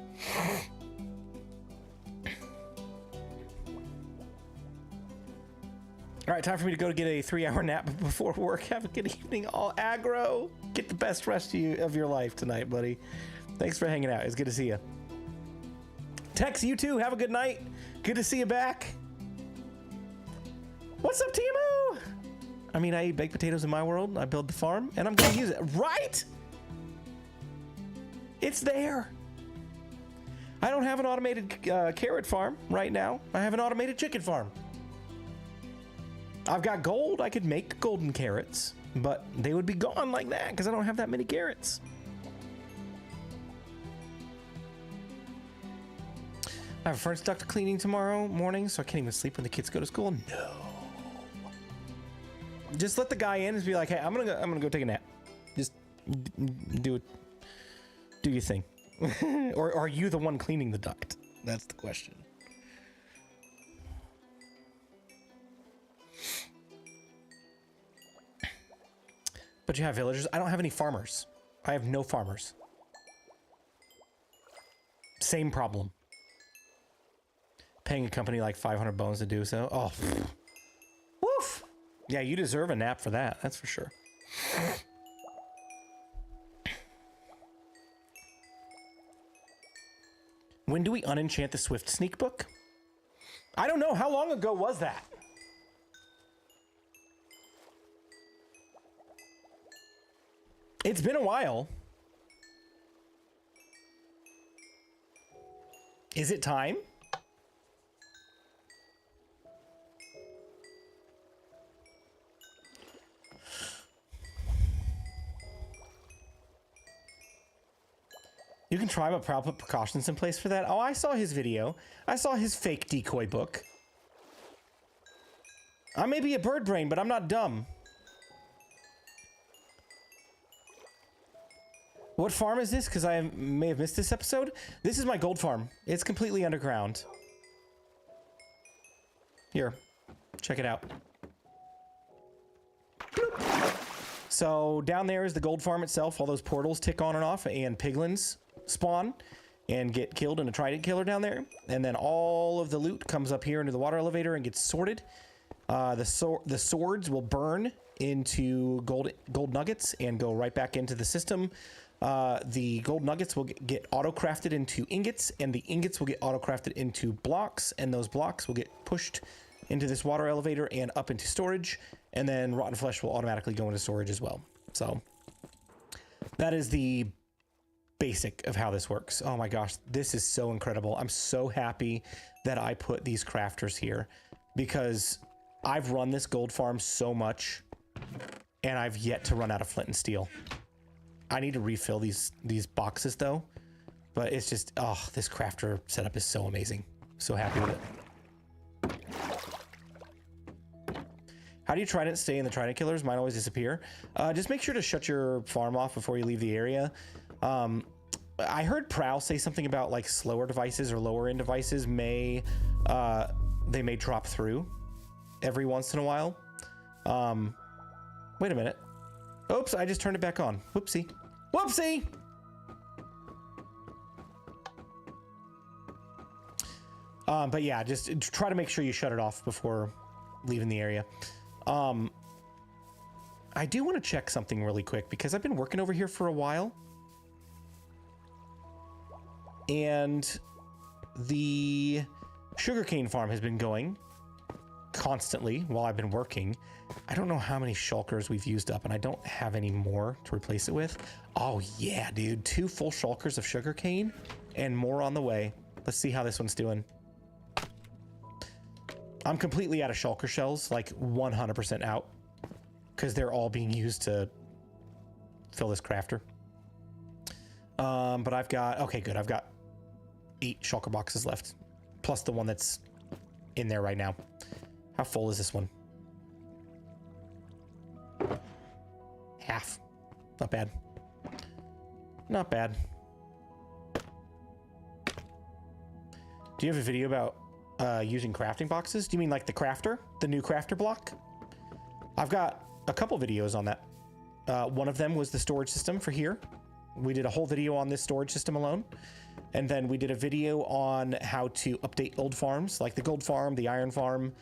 Speaker 1: All right, time for me to go to get a 3-hour nap before work. Have a good evening, all aggro. Get the best rest of your life tonight, buddy. Thanks for hanging out. It's good to see you. Tex, you too. Have a good night. Good to see you back. What's up, Timu? I mean, I eat baked potatoes in my world. I build the farm, and I'm going to use it. Right? It's there. I don't have an automated carrot farm right now. I have an automated chicken farm. I've got gold. I could make golden carrots, but they would be gone like that because I don't have that many carrots. I have a furnace duct cleaning tomorrow morning, so I can't even sleep when the kids go to school. No. Just let the guy in and be like, hey, I'm gonna go take a nap. Just do it. Do your thing. Or are you the one cleaning the duct? That's the question. But you have villagers. I don't have any farmers. I have no farmers. Same problem. Paying a company like 500 bones to do so. Oh, woof. Yeah, you deserve a nap for that. That's for sure. When do we unenchant the Swift Sneak book? I don't know. How long ago was that? It's been a while. Is it time? You can try, but probably put precautions in place for that. Oh, I saw his video. I saw his fake decoy book. I may be a bird brain, but I'm not dumb. What farm is this? Because I may have missed this episode. This is my gold farm. It's completely underground. Here, check it out. Bloop. So down there is the gold farm itself. All those portals tick on and off, and piglins spawn and get killed in a trident killer down there. And then all of the loot comes up here into the water elevator and gets sorted. The swords will burn into gold nuggets and go right back into the system. The gold nuggets will get auto-crafted into ingots, and the ingots will get auto-crafted into blocks, and those blocks will get pushed into this water elevator and up into storage, and then rotten flesh will automatically go into storage as well. So that is the basic of how this works. Oh my gosh, this is so incredible. I'm so happy that I put these crafters here, because I've run this gold farm so much and I've yet to run out of flint and steel. I need to refill these boxes though, but it's just, oh, this crafter setup is so amazing. So happy with it. How do you trident stay in the trident killers? Mine always disappear. Just make sure to shut your farm off before you leave the area. I heard Prowl say something about like slower devices or lower end devices may drop through every once in a while. Wait a minute. Oops, I just turned it back on. Whoopsie. Whoopsie! But yeah, just try to make sure you shut it off before leaving the area. I do want to check something really quick because I've been working over here for a while. And the sugarcane farm has been going constantly while I've been working. I don't know how many shulkers we've used up, and I don't have any more to replace it with. Oh yeah, dude, 2 full shulkers of sugarcane and more on the way. Let's see how this one's doing. I'm completely out of shulker shells, like 100% out, because they're all being used to fill this crafter. But I've got, okay, good. I've got 8 shulker boxes left, plus the one that's in there right now. How full is this one? Half. Not bad. Not bad. Do you have a video about using crafting boxes? Do you mean like the crafter? The new crafter block? I've got a couple videos on that. One of them was the storage system for here. We did a whole video on this storage system alone. And then we did a video on how to update old farms, like the gold farm, the iron farm.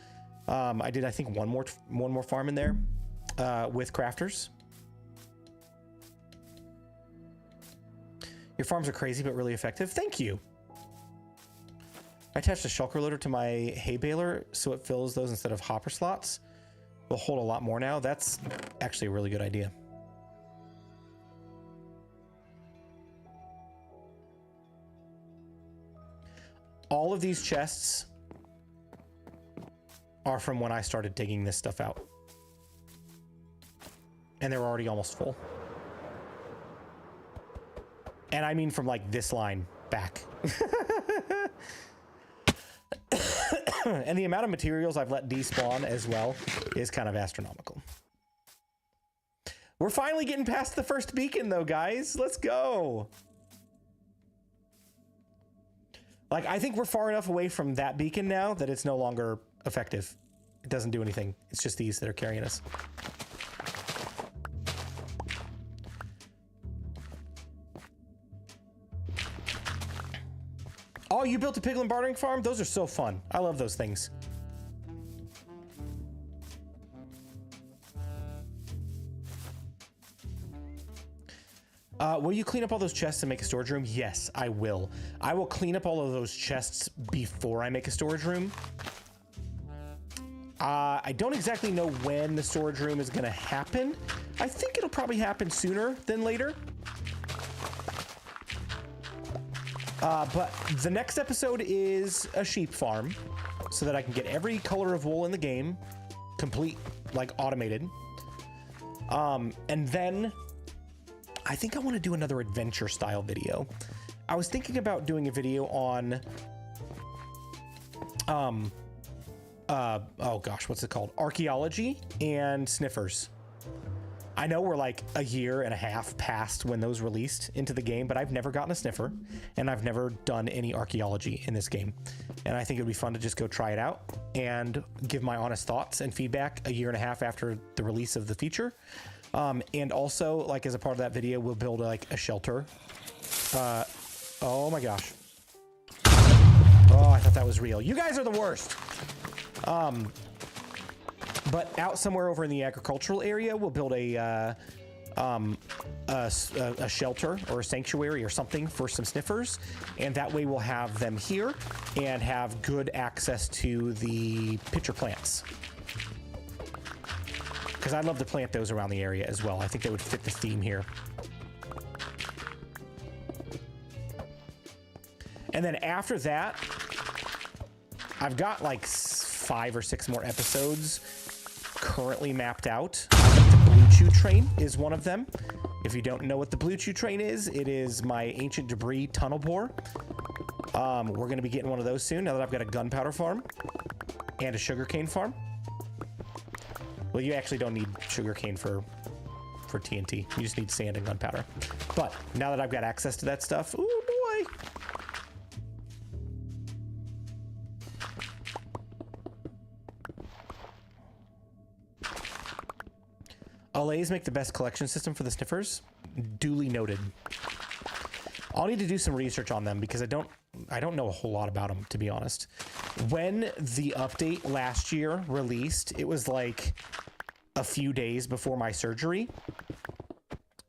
Speaker 1: I did, I think, one more farm in there with crafters. Your farms are crazy, but really effective. Thank you. I attached a shulker loader to my hay baler so it fills those instead of hopper slots. We'll hold a lot more now. That's actually a really good idea. All of these chests are from when I started digging this stuff out. And they're already almost full. And I mean from like this line back. And the amount of materials I've let despawn as well is kind of astronomical. We're finally getting past the first beacon though, guys. Let's go. Like, I think we're far enough away from that beacon now that it's no longer effective. It doesn't do anything. It's just these that are carrying us. Oh, you built a piglin bartering farm? Those are so fun. I love those things. Will you clean up all those chests and make a storage room? Yes, I will. I will clean up all of those chests before I make a storage room. I don't exactly know when the storage room is going to happen. I think it'll probably happen sooner than later. But the next episode is a sheep farm so that I can get every color of wool in the game complete, like automated. And then I think I want to do another adventure style video. I was thinking about doing a video on, oh gosh, what's it called? Archaeology and sniffers. I know we're like a year and a half past when those released into the game, but I've never gotten a sniffer and I've never done any archaeology in this game. And I think it'd be fun to just go try it out and give my honest thoughts and feedback a year and a half after the release of the feature. And also, like, as a part of that video, we'll build like a shelter. Oh my gosh. Oh, I thought that was real. You guys are the worst. But out somewhere over in the agricultural area, we'll build a shelter or a sanctuary or something for some sniffers. And that way we'll have them here and have good access to the pitcher plants. Because I'd love to plant those around the area as well. I think they would fit the theme here. And then after that, I've got like 5 or 6 more episodes currently mapped out. I think the BluJay train is one of them. If you don't know what the BluJay train is, it is my ancient debris tunnel bore. We're going to be getting one of those soon now that I've got a gunpowder farm and a sugarcane farm. Well, you actually don't need sugarcane for TNT. You just need sand and gunpowder. But now that I've got access to that stuff, ooh boy. Allays make the best collection system for the sniffers. Duly noted. I'll need to do some research on them because I don't know a whole lot about them, to be honest. When the update last year released, it was like a few days before my surgery.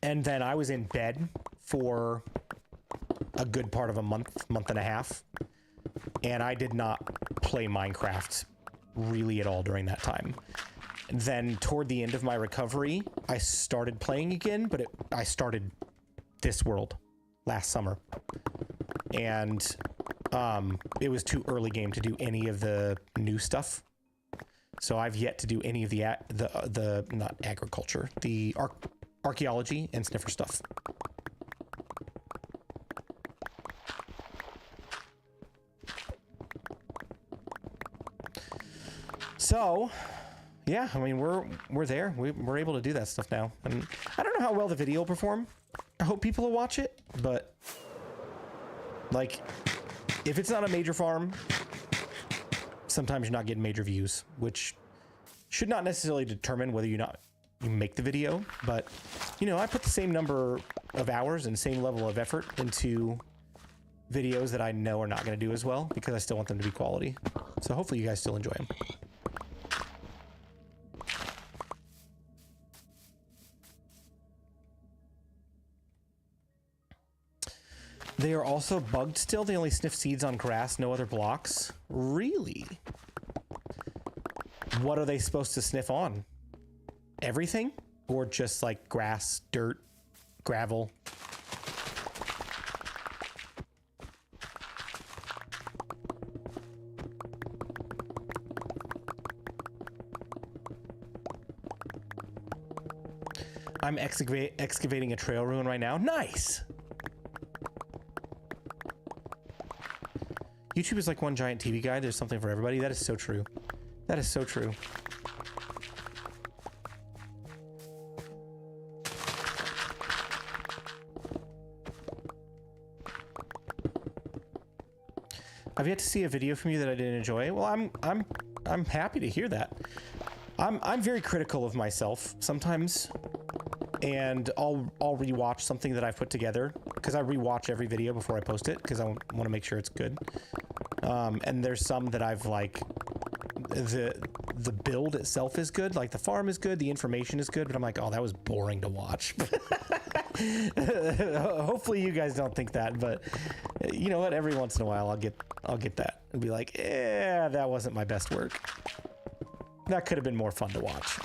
Speaker 1: And then I was in bed for a good part of a month and a half. And I did not play Minecraft really at all during that time. Then toward the end of my recovery, I started playing again, but I started this world last summer. And it was too early game to do any of the new stuff. So I've yet to do any of the not agriculture, the archaeology and sniffer stuff. So, yeah, I mean, we're there. We're able to do that stuff now. And I don't know how well the video will perform. I hope people will watch it, but like, if it's not a major farm, sometimes you're not getting major views, which should not necessarily determine whether you make the video. But, you know, I put the same number of hours and same level of effort into videos that I know are not going to do as well because I still want them to be quality. So hopefully you guys still enjoy them. They are also bugged still. They only sniff seeds on grass, no other blocks. Really? What are they supposed to sniff on? Everything? Or just like grass, dirt, gravel? I'm excavating a trail ruin right now. Nice! YouTube is like one giant TV guide. There's something for everybody. That is so true. That is so true. I've yet to see a video from you that I didn't enjoy. Well, I'm happy to hear that. I'm very critical of myself sometimes, and I'll rewatch something that I've put together because I rewatch every video before I post it because I want to make sure it's good. And there's some that I've like the build itself is good, like the farm is good, the information is good, but I'm like, oh, that was boring to watch. Hopefully you guys don't think that, but you know what? Every once in a while, I'll get that and be like, yeah, that wasn't my best work. That could have been more fun to watch.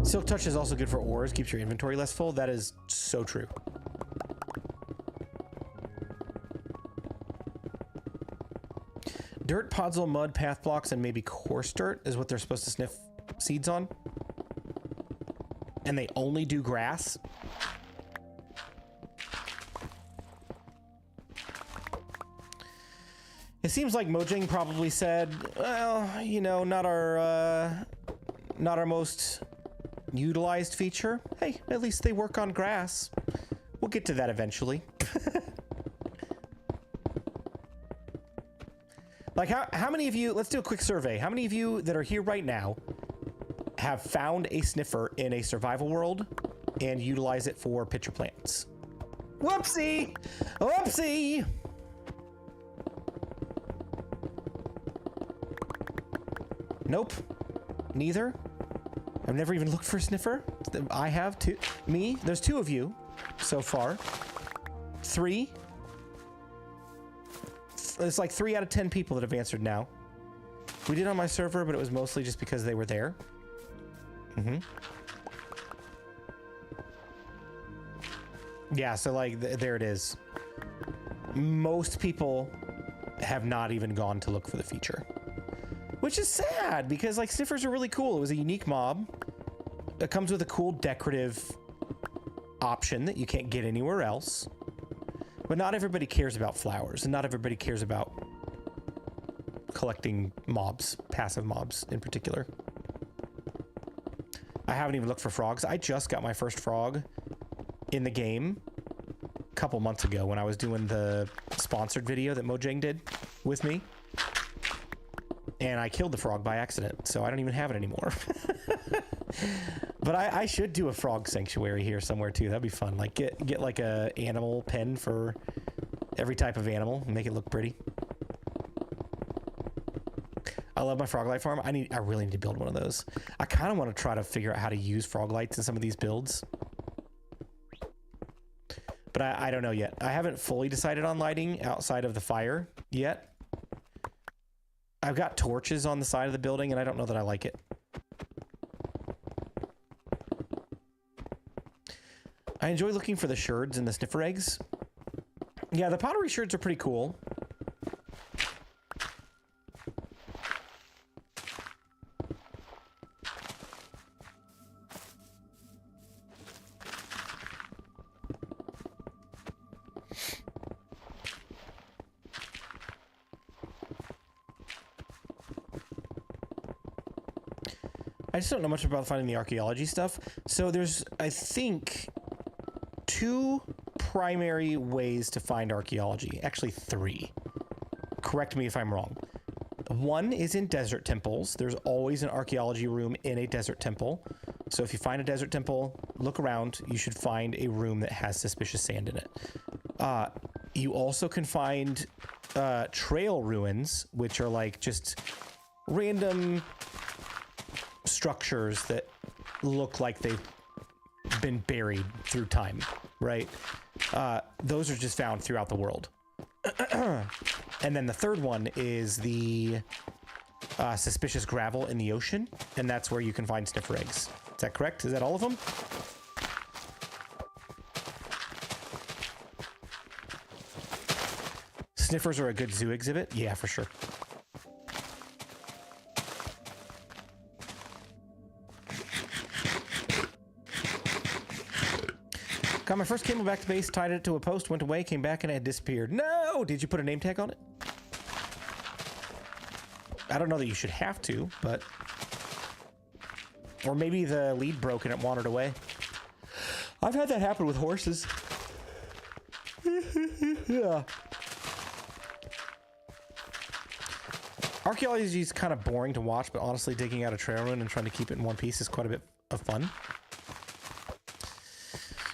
Speaker 1: Silk Touch is also good for ores, keeps your inventory less full. That is so true. Dirt, podzol, mud, path blocks, and maybe coarse dirt is what they're supposed to sniff seeds on. And they only do grass. It seems like Mojang probably said, well, you know, not our most utilized feature. Hey, at least they work on grass. We'll get to that eventually. Like, how many of you, let's do a quick survey. How many of you that are here right now have found a sniffer in a survival world and utilize it for pitcher plants? Whoopsie! Whoopsie! Nope. Neither. I've never even looked for a sniffer. I have two. Me. There's two of you so far. 3. It's like 3 out of 10 people that have answered now. We did on my server, but it was mostly just because they were there. Yeah, so like there it is. Most people have not even gone to look for the feature, which is sad because like sniffers are really cool. It was a unique mob. It comes with a cool decorative option that you can't get anywhere else. But not everybody cares about flowers, and not everybody cares about collecting mobs, passive mobs in particular. I haven't even looked for frogs. I just got my first frog in the game a couple months ago when I was doing the sponsored video that Mojang did with me. And I killed the frog by accident, so I don't even have it anymore. But I should do a frog sanctuary here somewhere too. That'd be fun. Like get like a animal pen for every type of animal and make it look pretty. I love my frog light farm. I really need to build one of those. I kind of want to try to figure out how to use frog lights in some of these builds. But I don't know yet. I haven't fully decided on lighting outside of the fire yet. I've got torches on the side of the building and I don't know that I like it. I enjoy looking for the sherds and the sniffer eggs. Yeah, the pottery sherds are pretty cool. I just don't know much about finding the archaeology stuff. So there's, I think, 2 primary ways to find archaeology. Actually 3. Correct me if I'm wrong. One is in desert temples. There's always an archaeology room in a desert temple. So if you find a desert temple, look around. You should find a room that has suspicious sand in it. You also can find trail ruins, which are like just random structures that look like they've been buried through time, right? Those are just found throughout the world. And then the third one is the suspicious gravel in the ocean, and that's where you can find sniffer eggs. Is that correct? Is that all of them? Sniffers are a good zoo exhibit? Yeah, for sure. Got my first cable back to base, tied it to a post, went away, came back, and it had disappeared. No! Did you put a name tag on it? I don't know that you should have to, but... Or maybe the lead broke and it wandered away. I've had that happen with horses. Yeah. Archaeology is kind of boring to watch, but honestly, digging out a trail run and trying to keep it in one piece is quite a bit of fun.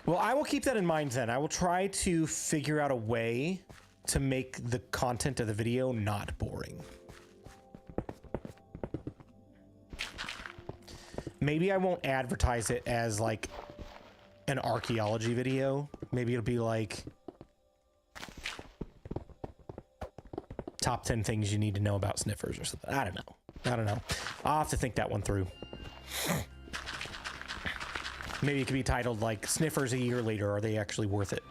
Speaker 1: Well, I will keep that in mind then. I will try to figure out a way to make the content of the video not boring. Maybe I won't advertise it as like an archaeology video. Maybe it'll be like top 10 things you need to know about sniffers or something. I don't know. I'll have to think that one through. Maybe it could be titled like Sniffers a Year Later. Are they actually worth it?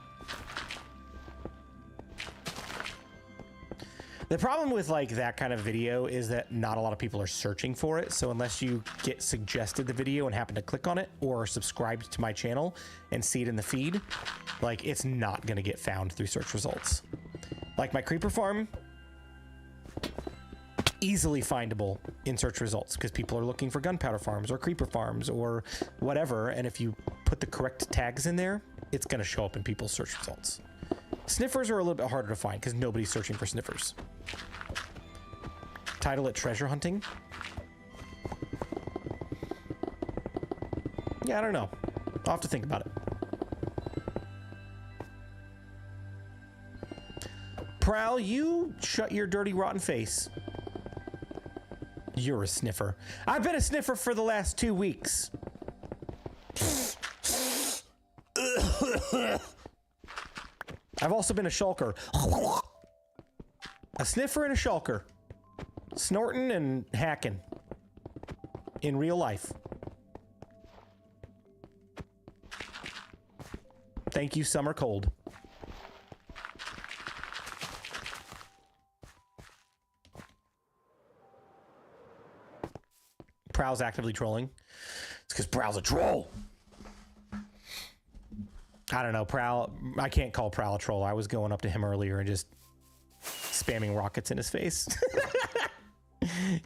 Speaker 1: The problem with like that kind of video is that not a lot of people are searching for it. So unless you get suggested the video and happen to click on it or subscribe to my channel and see it in the feed, like it's not going to get found through search results. Like my creeper farm, easily findable in search results because people are looking for gunpowder farms or creeper farms or whatever. And if you put the correct tags in there, it's going to show up in people's search results. Sniffers are a little bit harder to find because nobody's searching for sniffers. Title it treasure hunting. Yeah, I don't know. I'll have to think about it. Prowl, you shut your dirty, rotten face. You're a sniffer. I've been a sniffer for the last 2 weeks. I've also been a shulker. A sniffer and a shulker. Snorting and hacking. In real life. Thank you, Summer Cold. Prowl's actively trolling. It's because Prowl's a troll. I don't know, Prowl. I can't call Prowl a troll. I was going up to him earlier and just spamming rockets in his face.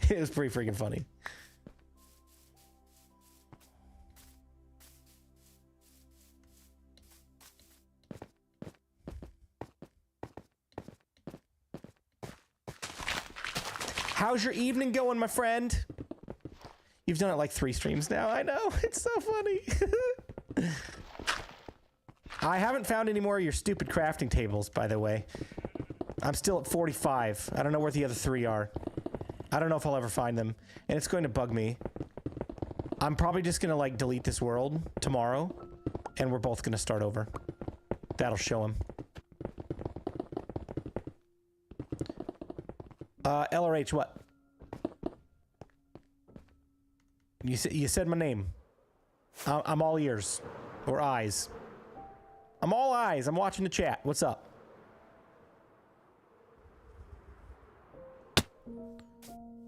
Speaker 1: It was pretty freaking funny. How's your evening going, my friend? You've done it like 3 streams now. I know. It's so funny. I haven't found any more of your stupid crafting tables, by the way. I'm still at 45. I don't know where the other 3 are. I don't know if I'll ever find them. And it's going to bug me. I'm probably just going to like delete this world tomorrow. And we're both going to start over. That'll show him. LRH, what? You said my name. I'm all ears. Or eyes. I'm all eyes. I'm watching the chat. What's up?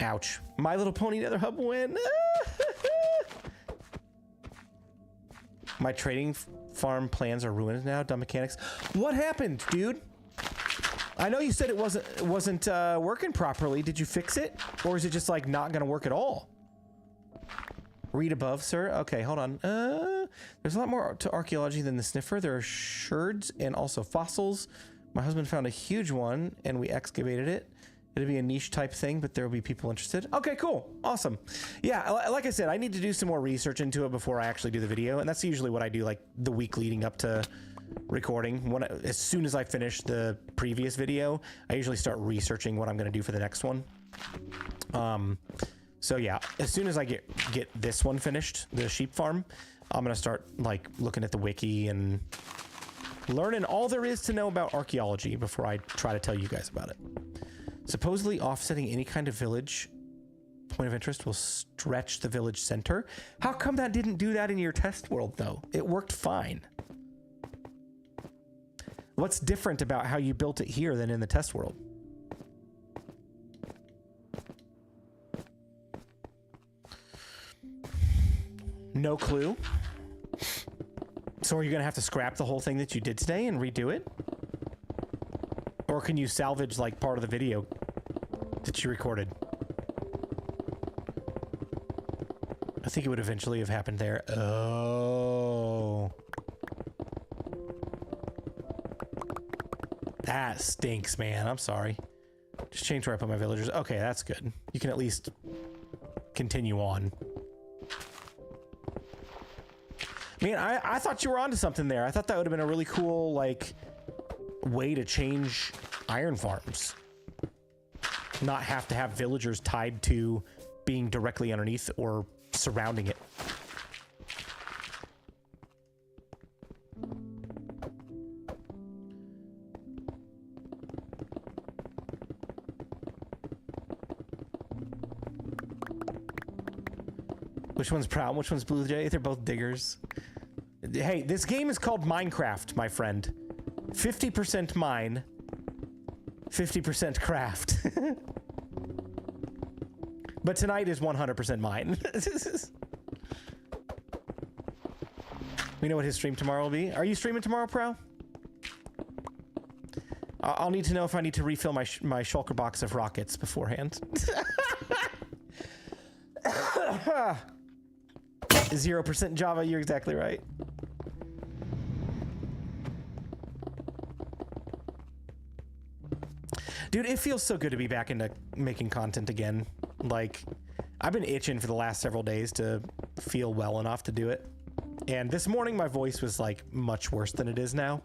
Speaker 1: Ouch. My Little Pony Nether Hub win. My trading farm plans are ruined now. Dumb mechanics. What happened, dude? I know you said it wasn't working properly. Did you fix it? Or is it just like not gonna work at all? Read above, sir. Okay, hold on. There's a lot more to archaeology than the sniffer. There are sherds and also fossils. My husband found a huge one and we excavated it. It'll be a niche type thing, but there will be people interested. Okay, cool. Awesome. Yeah, like I said, I need to do some more research into it before I actually do the video. And that's usually what I do like the week leading up to recording. As soon as I finish the previous video, I usually start researching what I'm going to do for the next one. So yeah, as soon as I get this one finished, the sheep farm, I'm going to start like looking at the wiki and learning all there is to know about archaeology before I try to tell you guys about it. Supposedly offsetting any kind of village point of interest will stretch the village center. How come that didn't do that in your test world though? It worked fine. What's different about how you built it here than in the test world? No clue. So are you gonna have to scrap the whole thing that you did today and redo it? Or can you salvage like part of the video that you recorded? I think it would eventually have happened there. Oh. That stinks, man. I'm sorry. Just change where I put my villagers. Okay, that's good. You can at least continue on. I mean, I thought you were onto something there. I thought that would have been a really cool, like, way to change iron farms. Not have to have villagers tied to being directly underneath or surrounding it. Which one's Proud? Which one's BluJay? They're both diggers. Hey, this game is called Minecraft, my friend. 50% mine, 50% craft. But tonight is 100% mine. We know what his stream tomorrow will be. Are you streaming tomorrow, Prow? I'll need to know if I need to refill my shulker box of rockets beforehand. 0% Java, you're exactly right. Dude, it feels so good to be back into making content again. Like, I've been itching for the last several days to feel well enough to do it. And this morning my voice was like much worse than it is now.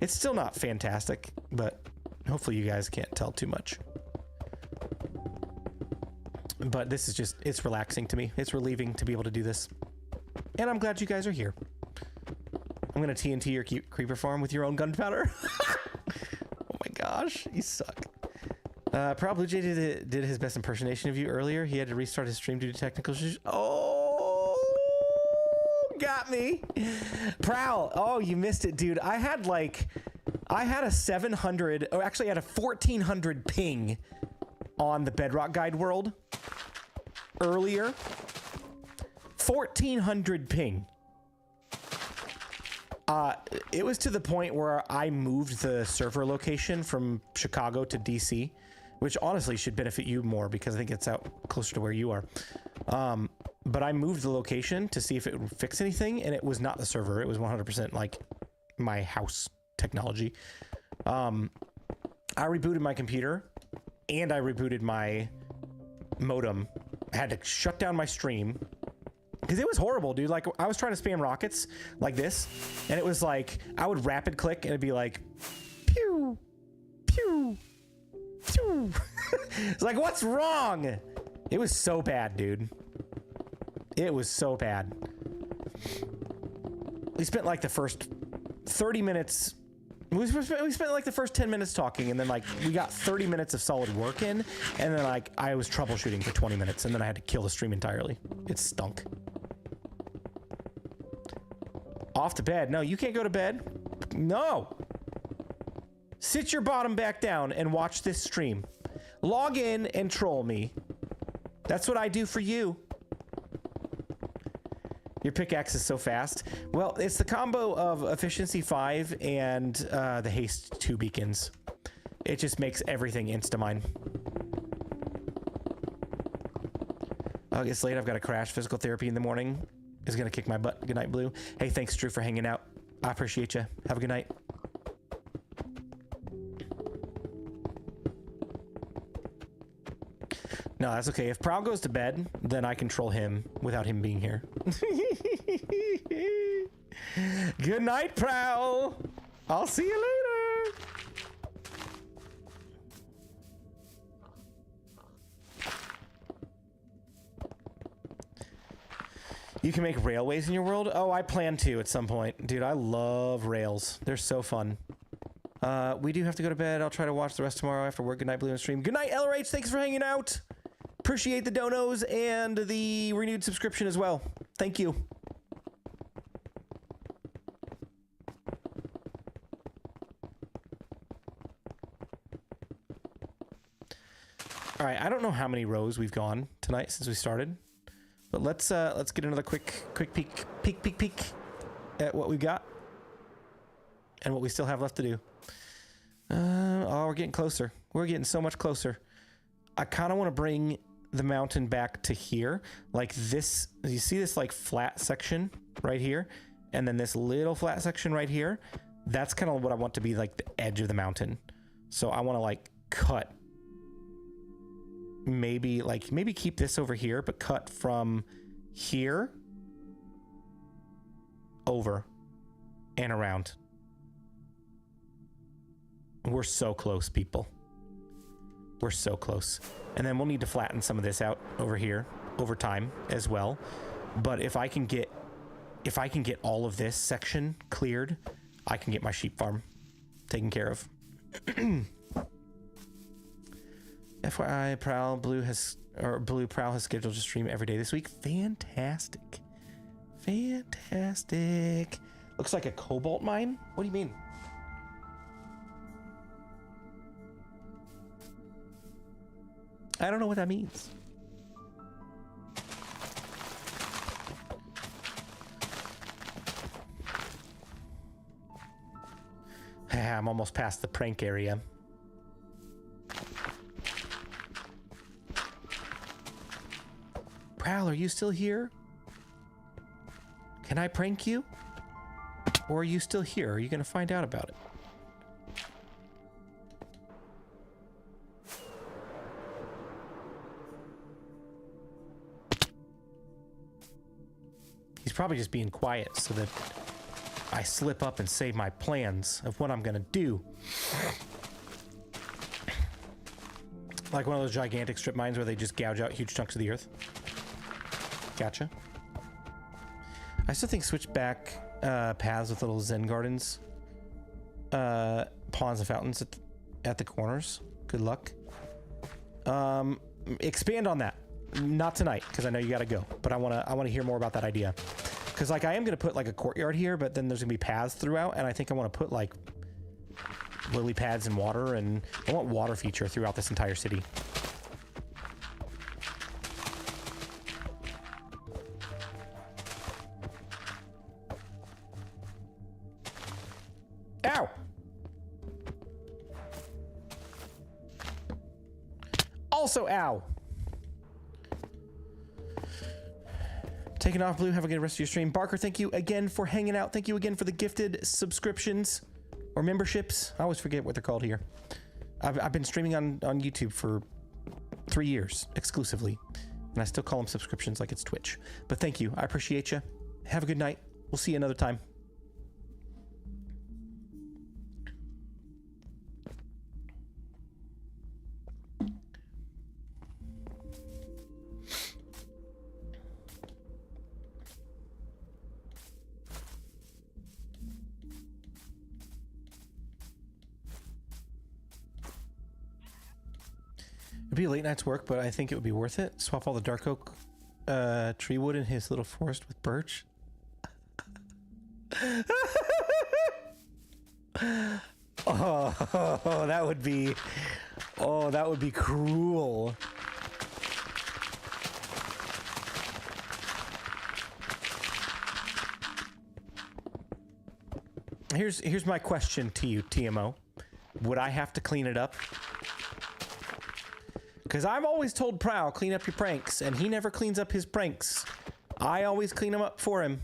Speaker 1: It's still not fantastic, but hopefully you guys can't tell too much. But this is just, it's relaxing to me. It's relieving to be able to do this. And I'm glad you guys are here. I'm gonna TNT your creeper farm with your own gunpowder. Oh my gosh, you suck. Proud BluJay did his best impersonation of you earlier. He had to restart his stream due to technical issues. Oh, got me. Prowl. Oh, you missed it, dude. I had a 700, or actually I had a 1400 ping on the Bedrock Guide world earlier. 1400 ping. It was to the point where I moved the server location from Chicago to DC, which honestly should benefit you more because I think it's out closer to where you are. But I moved the location to see if it would fix anything, and it was not the server. It was 100% like my house technology. I rebooted my computer and I rebooted my modem. I had to shut down my stream because it was horrible, dude. Like, I was trying to spam rockets like this, and it was like, I would rapid click and it'd be like, pew, pew, pew. It's like, what's wrong? It was so bad, dude. It was so bad. We spent like the first 30 minutes. We spent like the first 10 minutes talking, and then like we got 30 minutes of solid work in, and then like I was troubleshooting for 20 minutes, and then I had to kill the stream entirely. It stunk. Off to bed. No, you can't go to bed. No. Sit your bottom back down and watch this stream. Log in and troll me. That's what I do for you. Your pickaxe is so fast. Well, it's the combo of efficiency 5 and the haste 2 beacons. It just makes everything insta-mine. Oh, it's late. I've got to crash. Physical therapy in the morning is going to kick my butt. Good night, Blue. Hey, thanks, Drew, for hanging out. I appreciate you. Have a good night. No, that's okay. If Prowl goes to bed, then I control him without him being here. Good night, Prowl. I'll see you later. You can make railways in your world? Oh, I plan to at some point. Dude, I love rails. They're so fun. We do have to go to bed. I'll try to watch the rest tomorrow after work. Good night, Blue, and stream. Good night, LRH. Thanks for hanging out. Appreciate the donos and the renewed subscription as well. Thank you. All right, I don't know how many rows we've gone tonight since we started, but let's get another quick peek at what we've got and what we still have left to do. Oh, we're getting closer. We're getting so much closer. I kind of want to bring the mountain back to here, like this. You see this like flat section right here, and then this little flat section right here. That's kind of what I want to be like the edge of the mountain. So I want to like cut. Maybe keep this over here, but cut from here over and around. We're so close, people. We're so close. And then we'll need to flatten some of this out over here over time as well. But if I can get all of this section cleared, I can get my sheep farm taken care of. FYI, Blue Prowl has scheduled to stream every day this week. Fantastic. Fantastic. Looks like a cobalt mine? What do you mean? I don't know what that means. I'm almost past the prank area. Prowl, are you still here? Can I prank you? Or are you still here? Are you going to find out about it? He's probably just being quiet so that I slip up and say my plans of what I'm going to do. Like one of those gigantic strip mines where they just gouge out huge chunks of the earth. Gotcha. I still think switchback paths with little zen gardens, ponds and fountains at the corners. Good luck. Expand on that. Not tonight, because I know you got to go. But I want to hear more about that idea. Because like I am going to put like a courtyard here, but then there's going to be paths throughout, and I think I want to put like lily pads and water, and I want water feature throughout this entire city. Ow! Also, ow! Taking off, Blue. Have a good rest of your stream. Barker, thank you again for hanging out. Thank you again for the gifted subscriptions or memberships. I always forget what they're called here. I've been streaming on YouTube for 3 years exclusively, and I still call them subscriptions like it's Twitch. But thank you. I appreciate you. Have a good night. We'll see you another time. It'd be a late night's work, but I think it would be worth it. Swap all the dark oak tree wood in his little forest with birch. Oh, that would be... Oh, that would be cruel. Here's my question to you, TMO. Would I have to clean it up? Because I've always told Prowl, clean up your pranks, and he never cleans up his pranks. I always clean them up for him.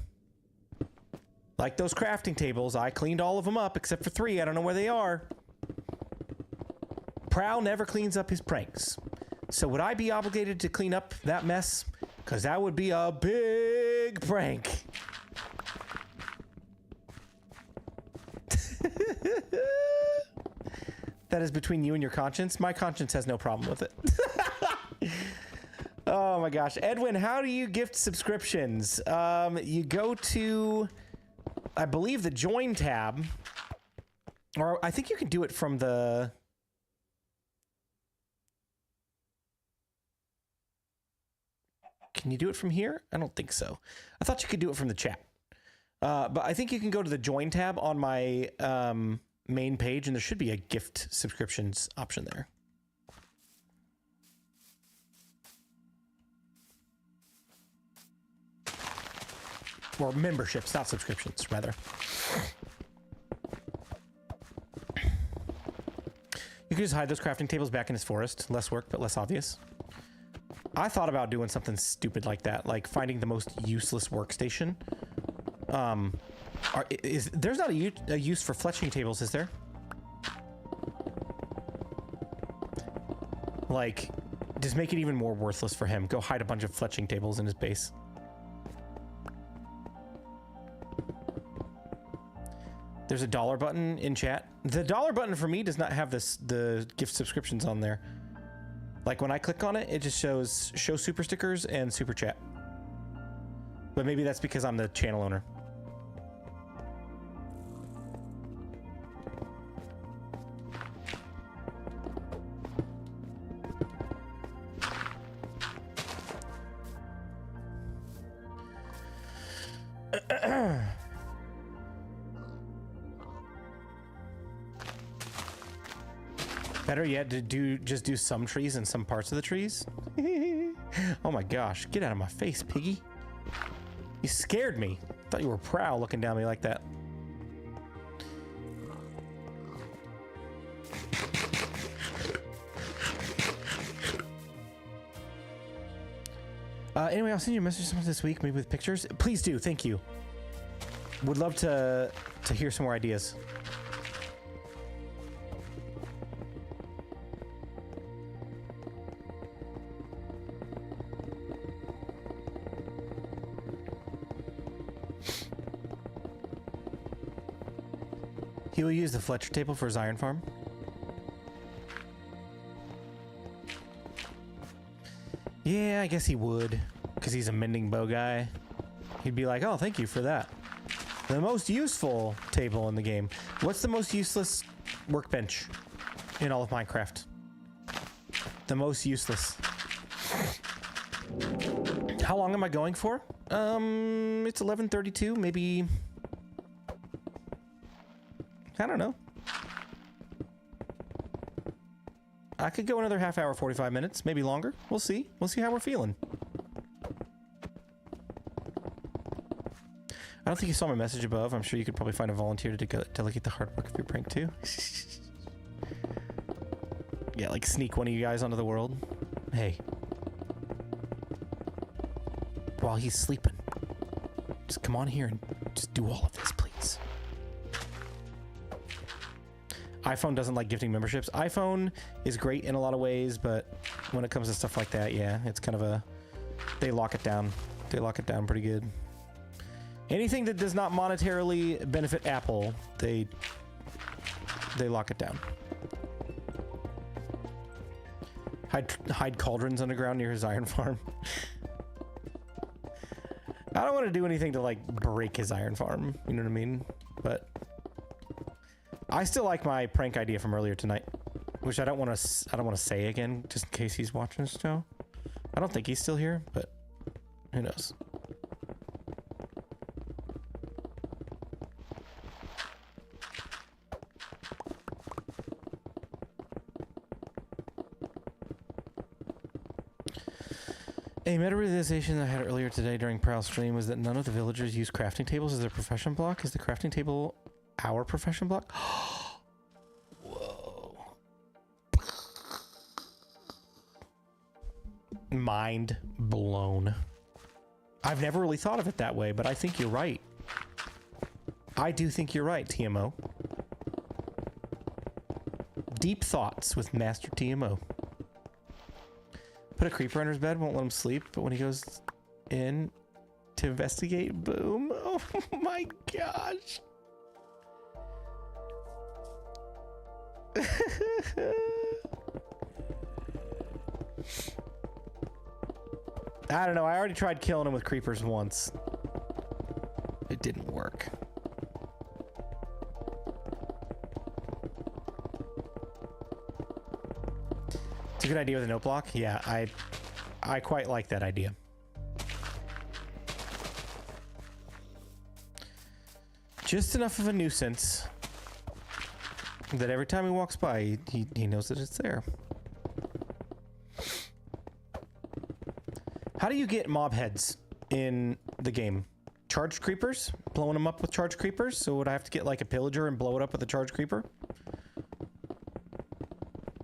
Speaker 1: Like those crafting tables, I cleaned all of them up except for 3. I don't know where they are. Prowl never cleans up his pranks. So would I be obligated to clean up that mess? Because that would be a big prank. That is between you and your conscience. My conscience has no problem with it. Oh my gosh. Edwin, how do you gift subscriptions? You go to, I believe, the Join tab. Or I think you can do it from the... Can you do it from here? I don't think so. I thought you could do it from the chat. But I think you can go to the Join tab on my... main page, and there should be a gift subscriptions option there. Or memberships, not subscriptions, rather. You could just hide those crafting tables back in his forest. Less work, but less obvious. I thought about doing something stupid like that, like finding the most useless workstation. There's not a use for fletching tables, is there? Like, just make it even more worthless for him. Go hide a bunch of fletching tables in his base. There's a dollar button in chat. The dollar button for me does not have the gift subscriptions on there. Like when I click on it, it just shows show super stickers and super chat. But maybe that's because I'm the channel owner. Better yet, to just do some trees and some parts of the trees. Oh my gosh, get out of my face, piggy. You scared me. Thought you were proud looking down at me like that. Anyway, I'll send you a message sometime this week, maybe with pictures. Please do, thank you. Would love to hear some more ideas. He will use the Fletcher table for his iron farm. Yeah, I guess he would, because he's a mending bow guy. He'd be like, oh, thank you for that. The most useful table in the game. What's the most useless workbench in all of Minecraft? The most useless. How long am I going for? It's 11:32, maybe... I don't know. I could go another half hour, 45 minutes, maybe longer. We'll see. We'll see how we're feeling. I don't think you saw my message above. I'm sure you could probably find a volunteer to delegate the hard work of your prank too. Yeah, like sneak one of you guys onto the world. Hey. While he's sleeping, just come on here and just do all of this, please. iPhone doesn't like gifting memberships. iPhone is great in a lot of ways, but when it comes to stuff like that, yeah, it's kind of a... They lock it down. They lock it down pretty good. Anything that does not monetarily benefit Apple, they lock it down. Hide cauldrons underground near his iron farm. I don't want to do anything to like break his iron farm, you know what I mean? But I still like my prank idea from earlier tonight, which I don't want to say again, just in case he's watching this show. I don't think he's still here, but who knows? A meta realization I had earlier today during Prowl's stream was that none of the villagers use crafting tables as their profession block. Is the crafting table our profession block? Whoa. Mind blown. I've never really thought of it that way, but I think you're right. I do think you're right, TMO. Deep thoughts with Master TMO. Put a creeper under his bed, won't let him sleep, but when he goes in to investigate, boom. Oh my gosh. I don't know, I already tried killing him with creepers once. It didn't work. It's a good idea with a note block. Yeah, I quite like that idea. Just enough of a nuisance that every time he walks by, he knows that it's there. How do you get mob heads in the game? charged creepers, blowing them up with charged creepers. So would I have to get like a pillager and blow it up with a charged creeper?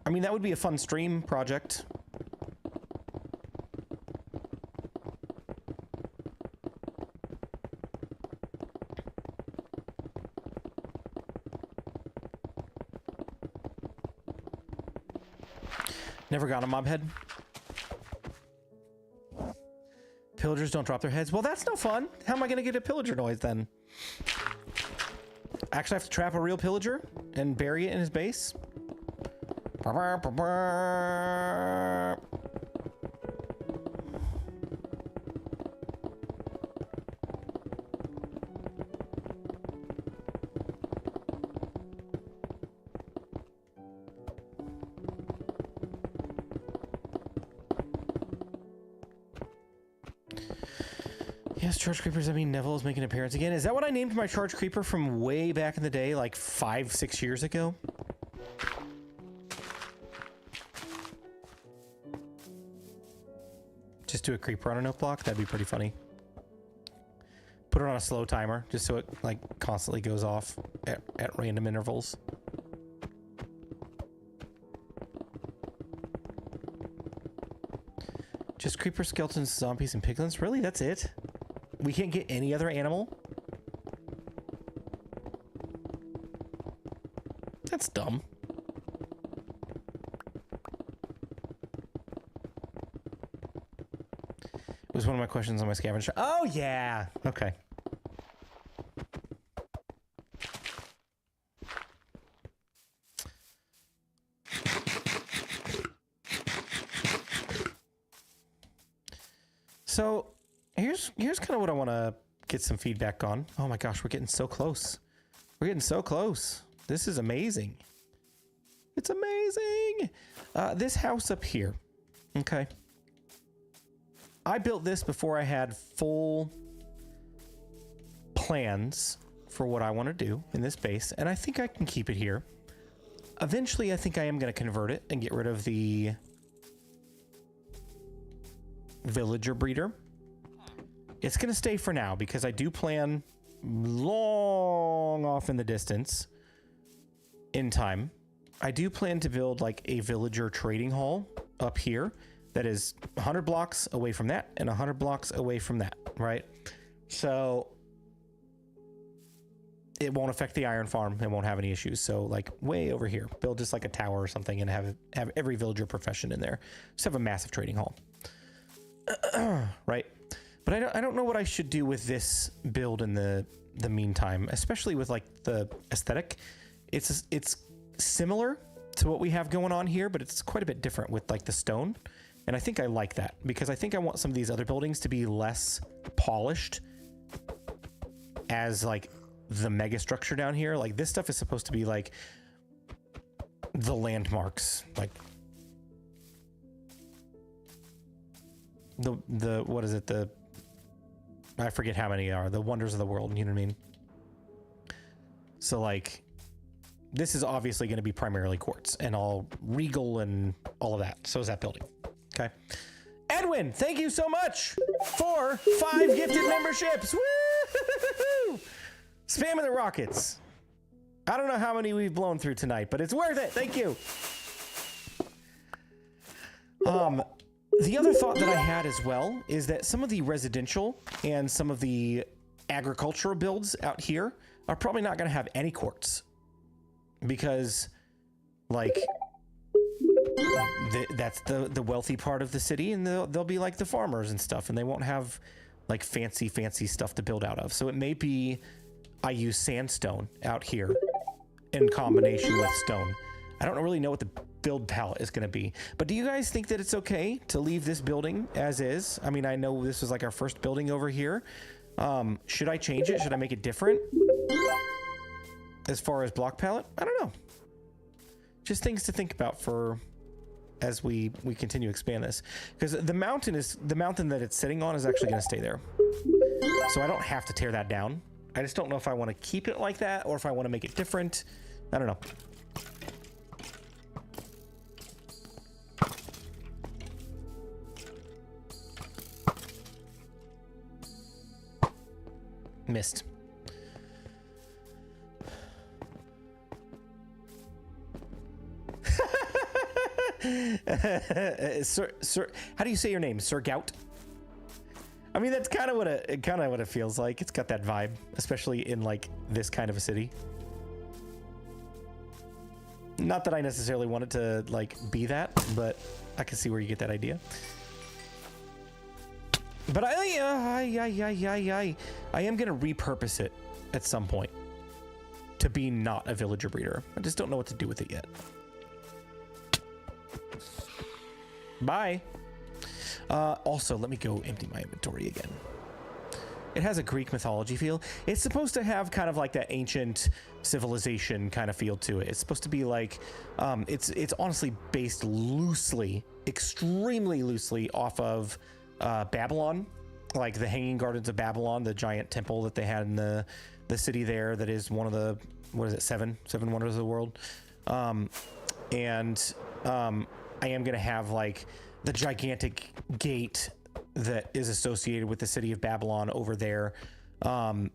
Speaker 1: I mean, that would be a fun stream project. Never got a mob head. Pillagers don't drop their heads. Well, that's no fun. How am I going to get a pillager noise then? Actually, I have to trap a real pillager and bury it in his base. Yes, charge creepers. I mean, Neville is making an appearance again. Is that what I named my charge creeper from way back in the day, like 5-6 years ago? Just do a creeper on an oak block? That'd be pretty funny. Put it on a slow timer, just so it like constantly goes off at random intervals. Just creeper, skeletons, zombies, and piglins? Really? That's it? We can't get any other animal? That's dumb. It was one of my questions on my scavenger. Oh, yeah. Okay. So here's kind of what I want to get some feedback on. Oh my gosh, we're getting so close. We're getting so close. This is amazing. It's amazing. This house up here. Okay. I built this before I had full plans for what I want to do in this base, and I think I can keep it here. Eventually, I think I am going to convert it and get rid of the villager breeder. It's going to stay for now because I do plan long off in the distance in time. I do plan to build like a villager trading hall up here that is 100 blocks away from that and 100 blocks away from that, right? So it won't affect the iron farm. It won't have any issues. So like way over here, build just like a tower or something and have every villager profession in there. Just have a massive trading hall. Right? But I don't know what I should do with this build in the meantime, especially with like the aesthetic. It's similar to what we have going on here, but it's quite a bit different with like the stone. And I think I like that because I think I want some of these other buildings to be less polished as like the mega structure down here. Like this stuff is supposed to be like the landmarks, like the what is it, I forget how many are the wonders of the world, you know what I mean? So like this is obviously going to be primarily quartz and all regal and all of that. So is that building. Okay. Edwin, thank you so much for 5 gifted memberships. Woo! Spamming the rockets. I don't know how many we've blown through tonight, but it's worth it. Thank you. The other thought that I had as well is that some of the residential and some of the agricultural builds out here are probably not going to have any quartz because like that's the wealthy part of the city, and they'll be like the farmers and stuff, and they won't have like fancy stuff to build out of. So it may be I use sandstone out here in combination with stone. I don't really know what the build palette is going to be, but do you guys think that it's okay to leave this building as is? I mean, I know this was like our first building over here. Should I change it? Should I make it different as far as block palette? I don't know. Just things to think about for as we continue to expand this, because the mountain that it's sitting on is actually going to stay there, so I don't have to tear that down. I just don't know if I want to keep it like that or if I want to make it different. I don't know. Missed. Sir, how do you say your name? Sir Gout? I mean, that's kind of what it feels like. It's got that vibe, especially in like this kind of a city. Not that I necessarily want it to like be that, but I can see where you get that idea. But I am gonna repurpose it at some point to be not a villager breeder. I just don't know what to do with it yet. Bye. Also, let me go empty my inventory again. It has a Greek mythology feel. It's supposed to have kind of like that ancient civilization kind of feel to it. It's supposed to be like, it's honestly based loosely, extremely loosely off of Babylon, like the Hanging Gardens of Babylon, the giant temple that they had in the city there. That is one of the, what is it, seven wonders of the world. I am going to have like the gigantic gate that is associated with the city of Babylon over there, and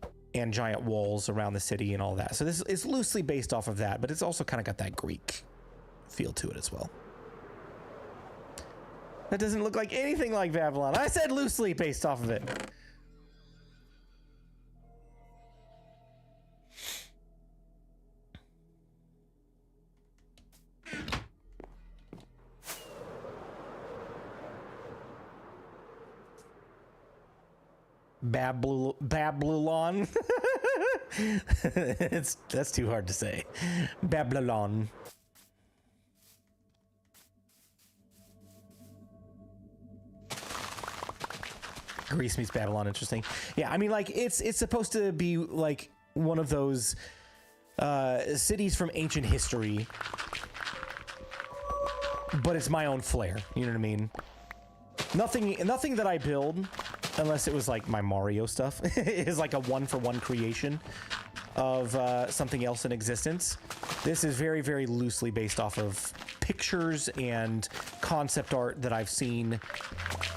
Speaker 1: giant walls around the city and all that. So this is loosely based off of that, but it's also kind of got that Greek feel to it as well. That doesn't look like anything like Babylon. I said loosely based off of it. Babylon. That's too hard to say. Babylon. Greece meets Babylon. Interesting. Yeah, I mean, like it's supposed to be like one of those cities from ancient history, but it's my own flair. You know what I mean? Nothing that I build, unless it was like my Mario stuff, is like a one-for-one creation of something else in existence. This is very, very loosely based off of pictures and concept art that I've seen,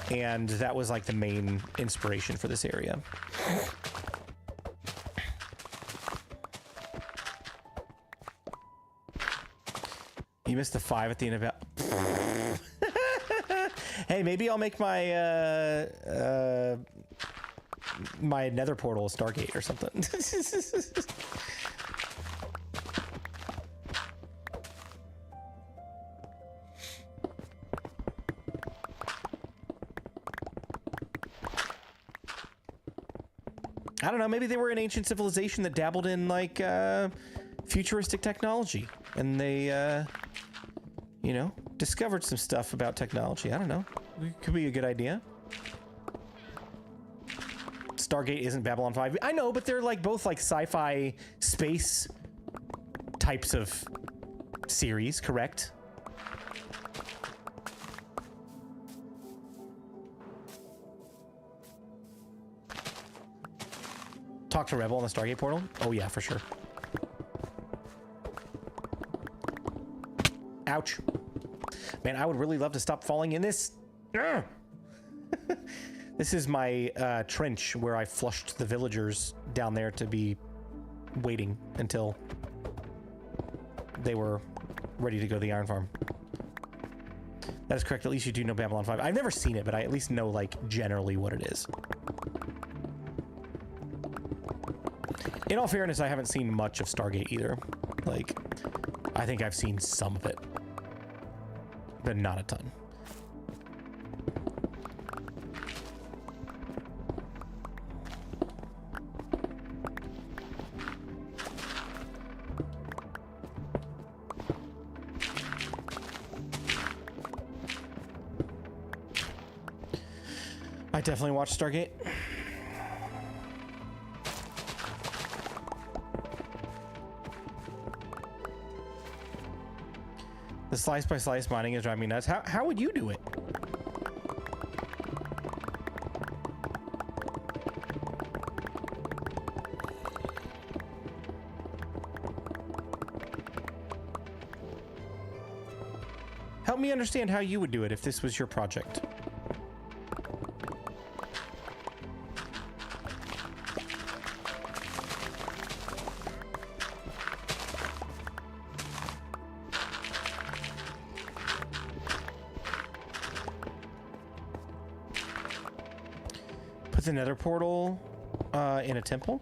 Speaker 1: and that was like the main inspiration for this area. You missed the 5 at the end of it. Hey, maybe I'll make my my nether portal a Stargate or something. I don't know, maybe they were an ancient civilization that dabbled in like futuristic technology, and they you know, discovered some stuff about technology. I don't know. It could be a good idea. Stargate isn't Babylon 5. I know, but they're like both like sci-fi space types of series, correct? Talk to Rebel on the Stargate portal? Oh yeah, for sure. Ouch. Man, I would really love to stop falling in this. This is my trench where I flushed the villagers down there to be waiting until they were ready to go to the iron farm. That is correct. At least you do know Babylon 5. I've never seen it, but I at least know like generally what it is. In all fairness, I haven't seen much of Stargate either. Like, I think I've seen some of it, but not a ton. I definitely watched Stargate. The slice by slice mining is driving me nuts. How would you do it? Help me understand how you would do it if this was your project. Put the nether portal in a temple.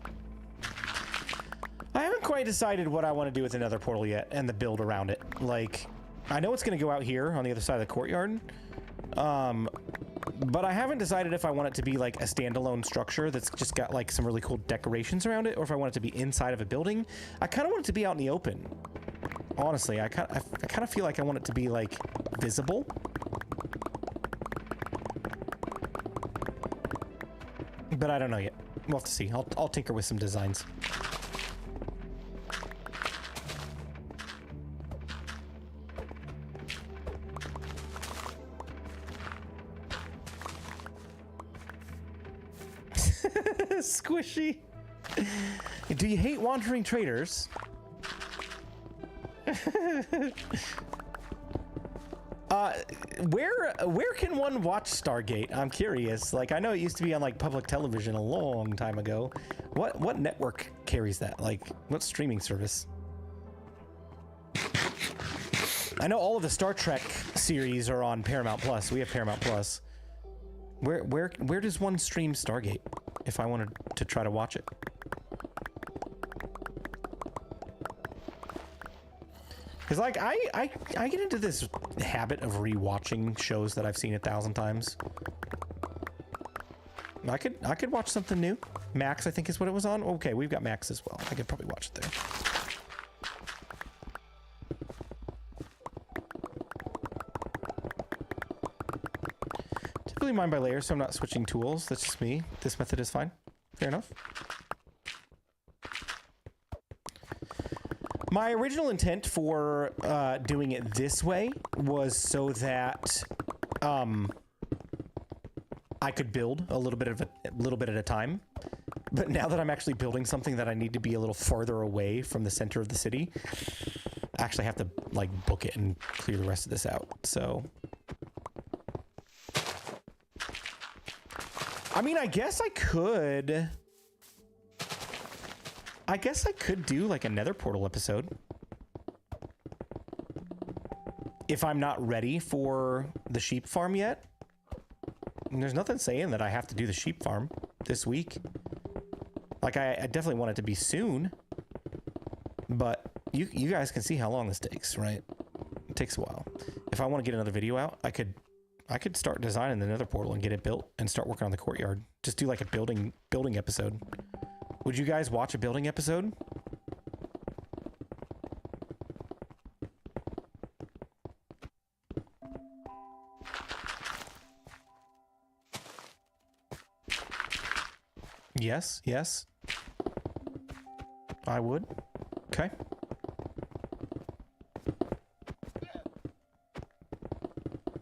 Speaker 1: I haven't quite decided what I want to do with the nether portal yet and the build around it. Like, I know it's going to go out here on the other side of the courtyard. But I haven't decided if I want it to be like a standalone structure that's just got like some really cool decorations around it, or if I want it to be inside of a building. I kind of want it to be out in the open. Honestly, I kind of feel like I want it to be like visible. But I don't know yet. We'll have to see. I'll tinker with some designs. Squishy. Do you hate wandering traders? Where can one watch Stargate? I'm curious. Like, I know it used to be on like public television a long time ago. What network carries that? Like, what streaming service? I know all of the Star Trek series are on Paramount Plus. We have Paramount Plus. Where does one stream Stargate if I wanted to try to watch it? Because like I get into this habit of rewatching shows that I've seen 1,000 times. I could watch something new. Max, I think is what it was on. Okay, we've got Max as well. I could probably watch it there. Typically mine by layers, so I'm not switching tools. That's just me. This method is fine. Fair enough. My original intent for doing it this way was so that I could build a little bit at a time. But now that I'm actually building something that I need to be a little farther away from the center of the city, I actually have to like book it and clear the rest of this out. So, I mean, I guess I could do like a nether portal episode. If I'm not ready for the sheep farm yet. And there's nothing saying that I have to do the sheep farm this week. Like, I definitely want it to be soon. But you guys can see how long this takes, right? It takes a while. If I want to get another video out, I could start designing the nether portal and get it built and start working on the courtyard. Just do like a building episode. Would you guys watch a building episode? Yes, yes. I would. Okay.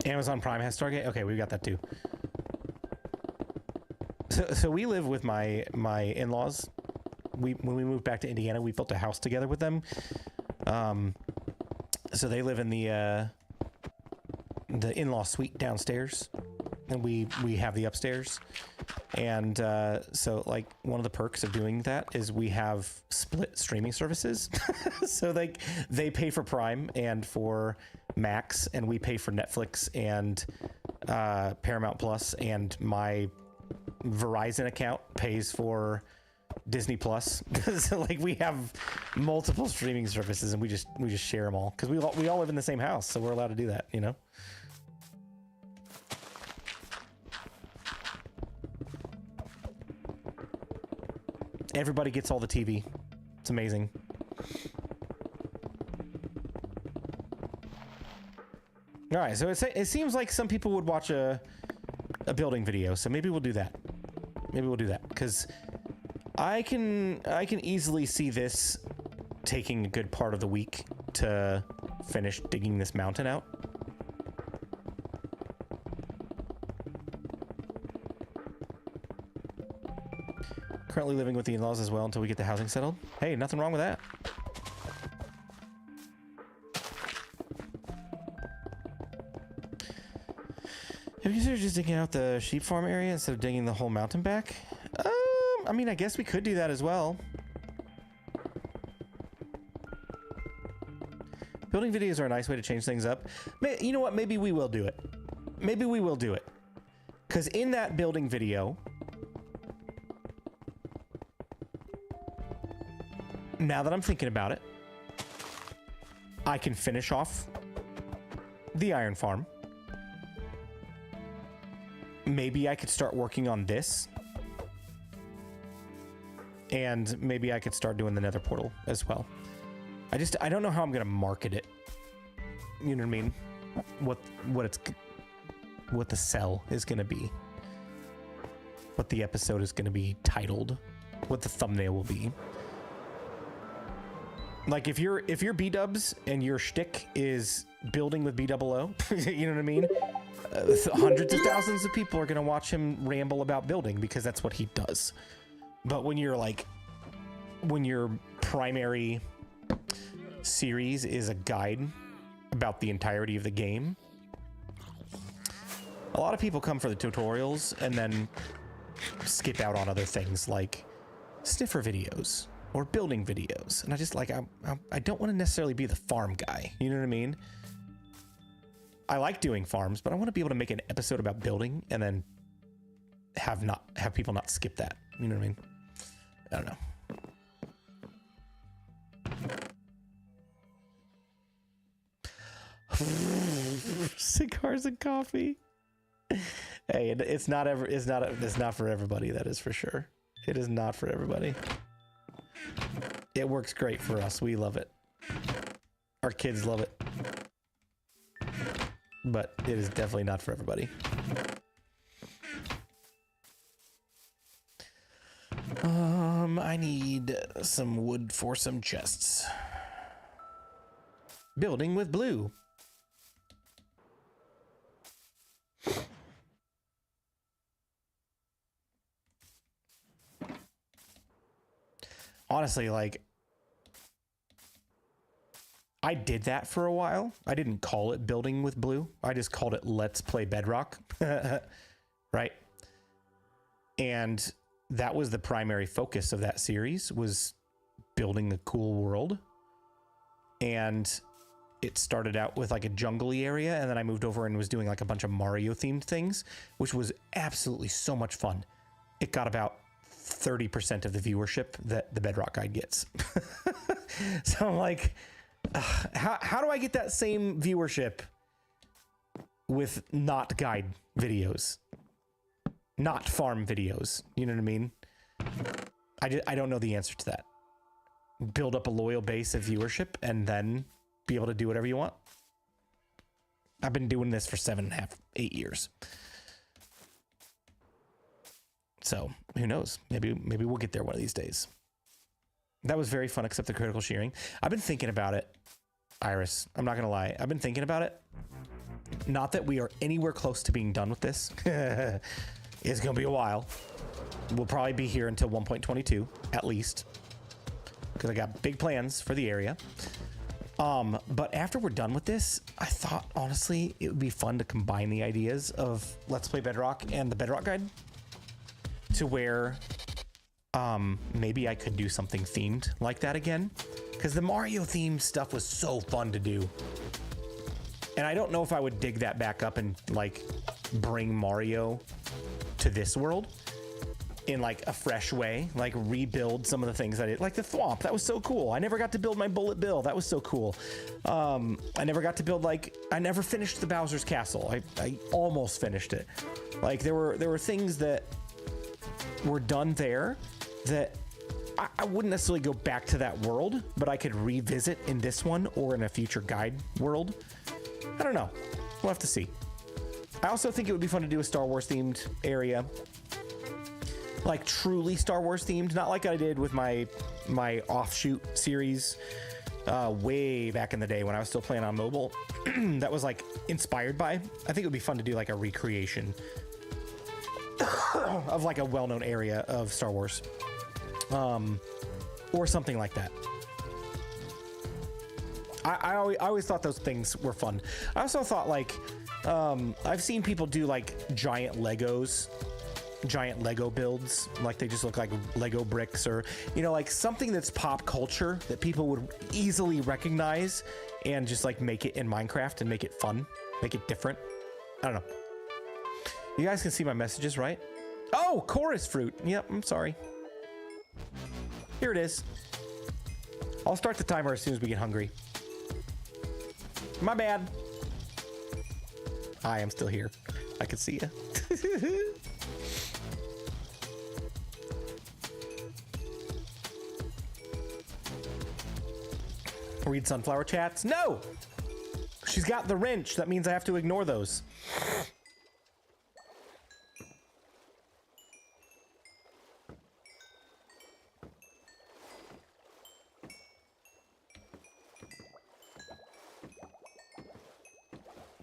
Speaker 1: Amazon Prime has Stargate? Okay, we've got that too. So we live with my in-laws. When we moved back to Indiana, we built a house together with them. So they live in the in-law suite downstairs, and we have the upstairs. And so like one of the perks of doing that is we have split streaming services. So like they pay for Prime and for Max, and we pay for Netflix and Paramount Plus, and my Verizon account pays for Disney Plus. So like we have multiple streaming services, and we just share them all because we all live in the same house, so we're allowed to do that, you know. Everybody gets all the TV. It's amazing. All right, so it seems like some people would watch a building video, so maybe we'll do that. Maybe we'll do that, because I can easily see this taking a good part of the week to finish digging this mountain out. Currently living with the in-laws as well until we get the housing settled. Hey, nothing wrong with that. Have you considered just digging out the sheep farm area instead of digging the whole mountain back? I mean, I guess we could do that as well. Building videos are a nice way to change things up. You know what? Maybe we will do it. Maybe we will do it. Because in that building video, now that I'm thinking about it, I can finish off the iron farm. Maybe I could start working on this. And maybe I could start doing the nether portal as well. I don't know how I'm going to market it. You know what I mean? What the sell is going to be. What the episode is going to be titled. What the thumbnail will be. Like if you're B-dubs and your shtick is building with B-double-O, you know what I mean? Hundreds of thousands of people are going to watch him ramble about building because that's what he does. But when you're like, when your primary series is a guide about the entirety of the game, a lot of people come for the tutorials and then skip out on other things like sniffer videos or building videos. And I just like, I don't want to necessarily be the farm guy. You know what I mean? I like doing farms, but I want to be able to make an episode about building and then have people not skip that. You know what I mean? I don't know. Cigars and coffee. Hey, it's not for everybody, that is for sure. It is not for everybody. It works great for us. We love it. Our kids love it. But it is definitely not for everybody. I need some wood for some chests. Building with blue. Honestly, like, I did that for a while. I didn't call it building with blue. I just called it Let's Play Bedrock. Right? And that was the primary focus of that series, was building a cool world. And it started out with like a jungly area, and then I moved over and was doing like a bunch of Mario themed things, which was absolutely so much fun. It got about 30% of the viewership that the Bedrock Guide gets. So I'm like, how do I get that same viewership with not guide videos? Not farm videos. You know what I mean? I don't know the answer to that. Build up a loyal base of viewership and then be able to do whatever you want. I've been doing this for 7.5, 8 years. So who knows? Maybe we'll get there one of these days. That was very fun, except the critical shearing. I've been thinking about it, Iris. I'm not going to lie. I've been thinking about it. Not that we are anywhere close to being done with this. It's going to be a while. We'll probably be here until 1.22, at least. Because I got big plans for the area. But after we're done with this, I thought, honestly, it would be fun to combine the ideas of Let's Play Bedrock and the Bedrock Guide to where maybe I could do something themed like that again. Because the Mario themed stuff was so fun to do. And I don't know if I would dig that back up and like bring Mario to this world in like a fresh way, like rebuild some of the things that like the Thwomp, that was so cool. I never got to build my Bullet Bill, that was so cool. I never got to build, like, I never finished the Bowser's Castle. I almost finished it. Like there were things that were done there that I wouldn't necessarily go back to that world, but I could revisit in this one or in a future guide world. I don't know, we'll have to see. I also think it would be fun to do a Star Wars themed area. Like truly Star Wars themed, not like I did with my offshoot series way back in the day when I was still playing on mobile. That was like inspired by. I think it would be fun to do like a recreation of like a well-known area of Star Wars, or something like that. I always thought those things were fun. I also thought like I've seen people do like giant Lego builds, like they just look like Lego bricks, or you know, like something that's pop culture that people would easily recognize and just like make it in Minecraft and make it fun, make it different. I don't know. You guys can see my messages, right? Oh, chorus fruit. Yep, I'm sorry. Here it is. I'll start the timer as soon as we get hungry. My bad. I am still here. I can see you. Read sunflower chats? No! She's got the wrench. That means I have to ignore those.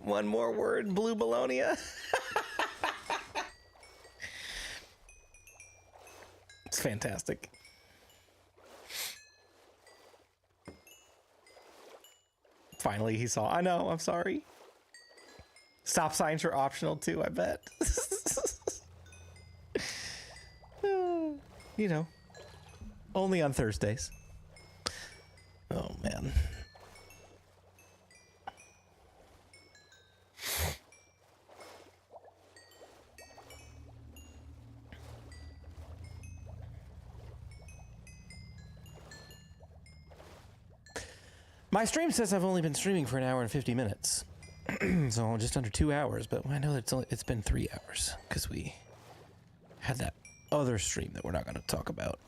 Speaker 1: One more word, blue Bologna. It's fantastic. Finally, he saw. I know, I'm sorry. Stop signs are optional too, I bet. You know, only on Thursdays. Oh, man. My stream says I've only been streaming for 1 hour and 50 minutes. So just under 2 hours, but I know that it's been 3 hours because we had that other stream that we're not going to talk about.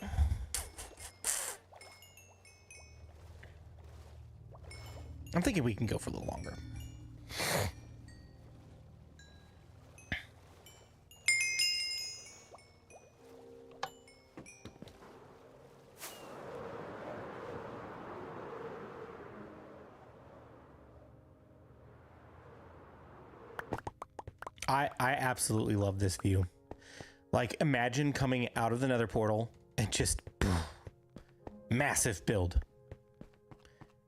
Speaker 1: I'm thinking we can go for a little longer. I absolutely love this view. Like, imagine coming out of the nether portal and just massive build.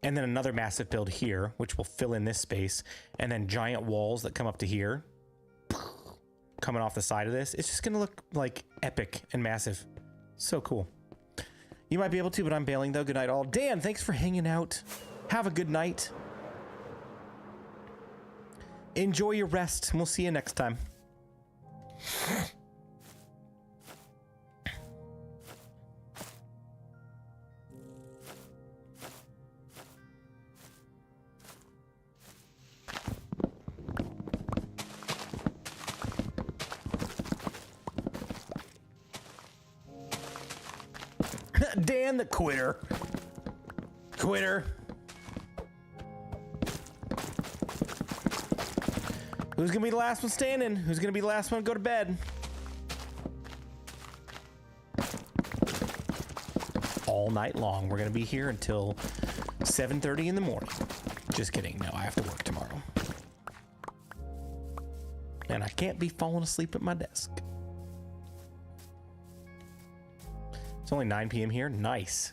Speaker 1: And then another massive build here, which will fill in this space. And then giant walls that come up to here. Coming off the side of this. It's just going to look like epic and massive. So cool. You might be able to, but I'm bailing though. Good night all. Dan, thanks for hanging out. Have a good night. Enjoy your rest, and we'll see you next time. Dan the quitter. Quitter. Who's gonna be the last one standing? Who's gonna be the last one to go to bed? All night long. We're gonna be here until 7:30 in the morning. Just kidding. No, I have to work tomorrow. And I can't be falling asleep at my desk. It's only 9 p.m. here. Nice.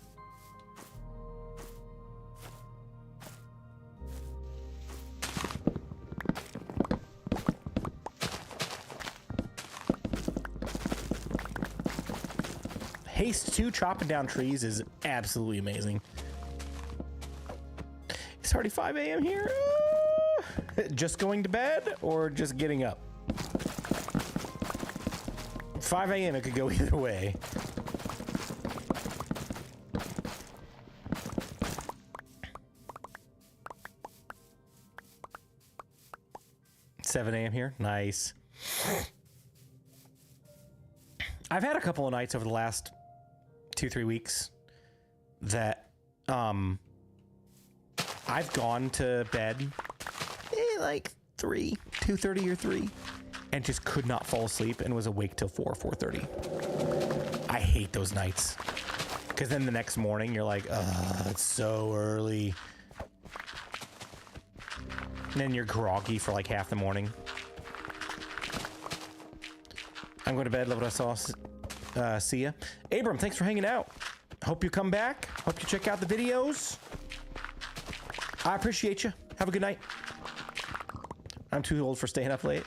Speaker 1: Haste 2 chopping down trees is absolutely amazing. It's already 5 a.m. here. Just going to bed or just getting up? 5 a.m. it could go either way. It's 7 a.m. here. Nice. I've had a couple of nights over the last 2-3 weeks that I've gone to bed like 2:30 or 3 and just could not fall asleep and was awake till 4:30. I hate those nights because then the next morning you're like, it's so early, and then you're groggy for like half the morning. I'm going to bed. Love what I saw. See ya. Abram, thanks for hanging out. Hope you come back. Hope you check out the videos. I appreciate you. Have a good night. I'm too old for staying up late.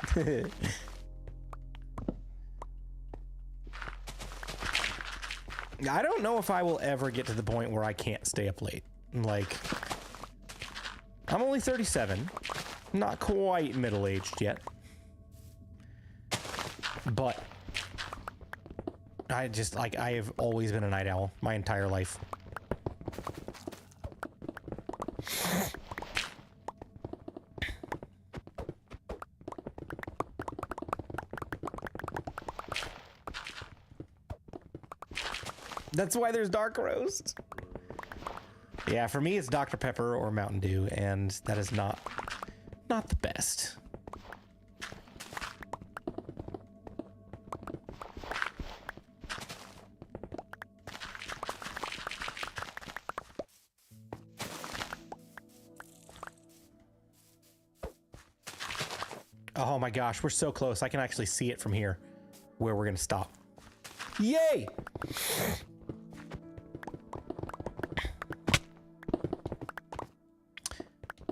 Speaker 1: I don't know if I will ever get to the point where I can't stay up late. Like, I'm only 37. Not quite middle-aged yet. But I have always been a night owl my entire life. That's why there's dark roast. Yeah, for me it's Dr. Pepper or Mountain Dew, and that is not the best. Oh my gosh, we're so close. I can actually see it from here where we're gonna stop. Yay!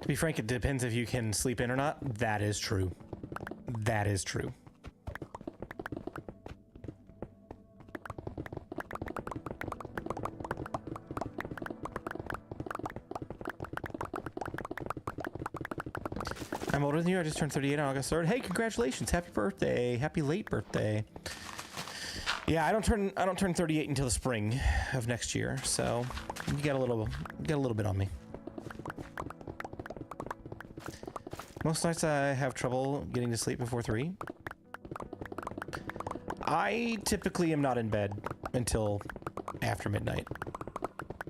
Speaker 1: To be frank, it depends if you can sleep in or not. That is true. That is true. I'm older than you. I just turned 38 on August 3rd. Hey, congratulations. Happy birthday. Happy late birthday. Yeah, I don't turn 38 until the spring of next year, so you got a little bit on me. Most nights I have trouble getting to sleep before 3. I typically am not in bed until after midnight.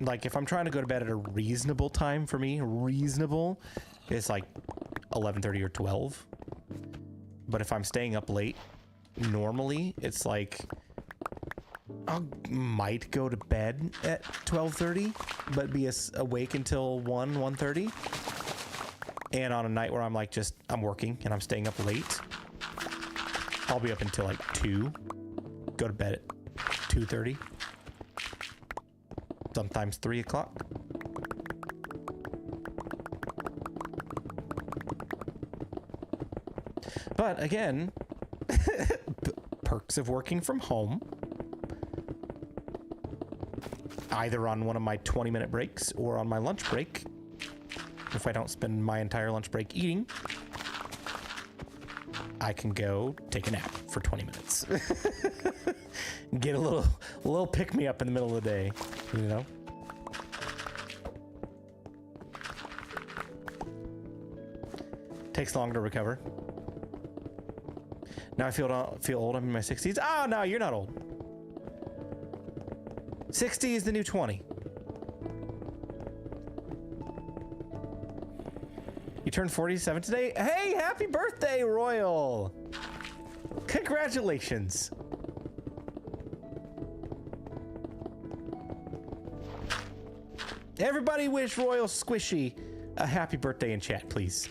Speaker 1: Like, if I'm trying to go to bed at a reasonable time for me, reasonable, it's like 11:30 or 12. But if I'm staying up late, normally it's like I might go to bed at 12:30, but be awake until 1:30. And on a night where I'm like I'm working and I'm staying up late, I'll be up until like 2, go to bed at 2:30, sometimes 3 o'clock. But again, perks of working from home, either on one of my 20-minute breaks or on my lunch break. If I don't spend my entire lunch break eating, I can go take a nap for 20 minutes. Get a little pick-me-up in the middle of the day, you know? Takes long to recover. Now I feel old. I'm in my 60s. Oh, no, you're not old. 60 is the new 20. You turned 47 today? Hey, happy birthday, Royal! Congratulations. Everybody wish Royal Squishy a happy birthday in chat, please.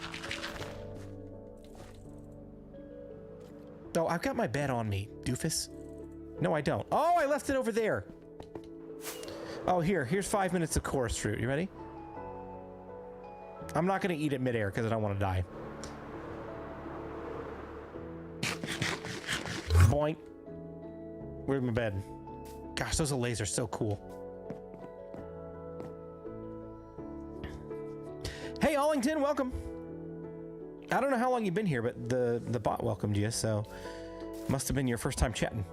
Speaker 1: Oh, I've got my bed on me, doofus. No, I don't. Oh, I left it over there. Oh, here's 5 minutes of chorus fruit. You ready? I'm not gonna eat it midair because I don't want to die. Boink. Where's my bed? Gosh, those lasers are so cool. Hey, Allington, welcome. I don't know how long you've been here, but the bot welcomed you, so must have been your first time chatting.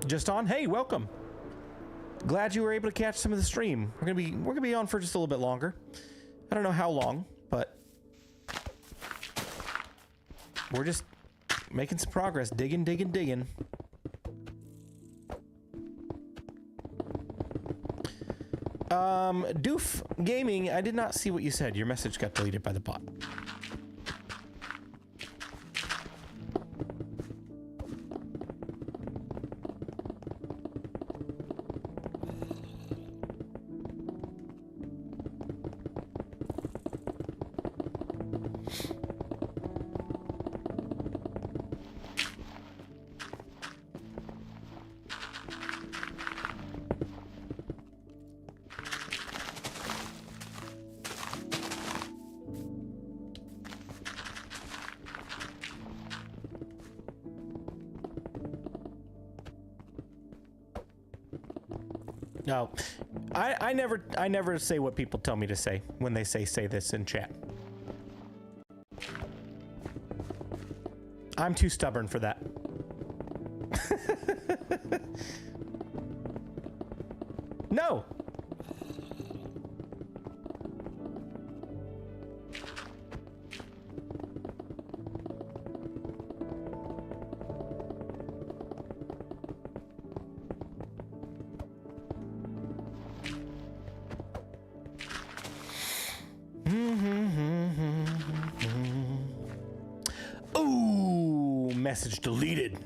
Speaker 1: Just on? Hey, welcome. Glad you were able to catch some of the stream. We're gonna be on for just a little bit longer. I don't know how long, but we're just making some progress. Digging. Doof Gaming, I did not see what you said. Your message got deleted by the bot. No, I never say what people tell me to say when they say this in chat. I'm too stubborn for that. No. Message deleted.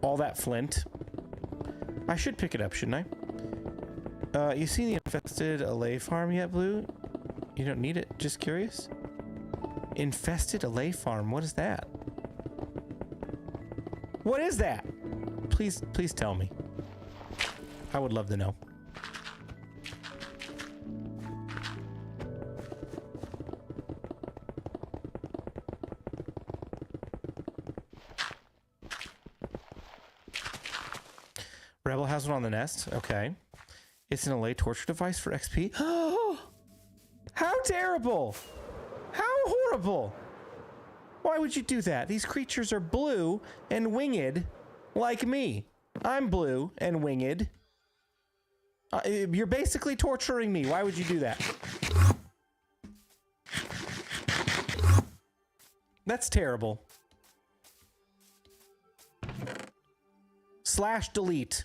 Speaker 1: All that flint. I should pick it up, shouldn't I? You seen the infested allay farm yet, Blue? You don't need it. Just curious. Infested allay farm. What is that? What is that? Please tell me. I would love to know. Rebel has one on the nest. Okay. It's an allay torture device for XP. How terrible! How horrible! Why would you do that? These creatures are blue and winged like me. I'm blue and winged. You're basically torturing me. Why would you do that? That's terrible. Slash delete.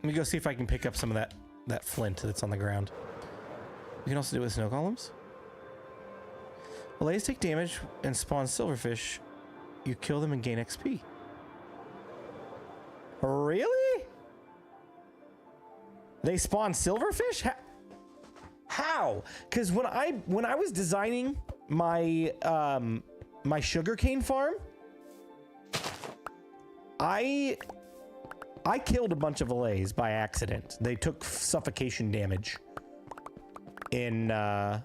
Speaker 1: Let me go see if I can pick up some of that flint that's on the ground. You can also do it with snow columns. Allays take damage and spawn silverfish. You kill them and gain XP. Really? They spawn silverfish? How? Because when I was designing my my sugarcane farm, I killed a bunch of allays by accident. They took suffocation damage in the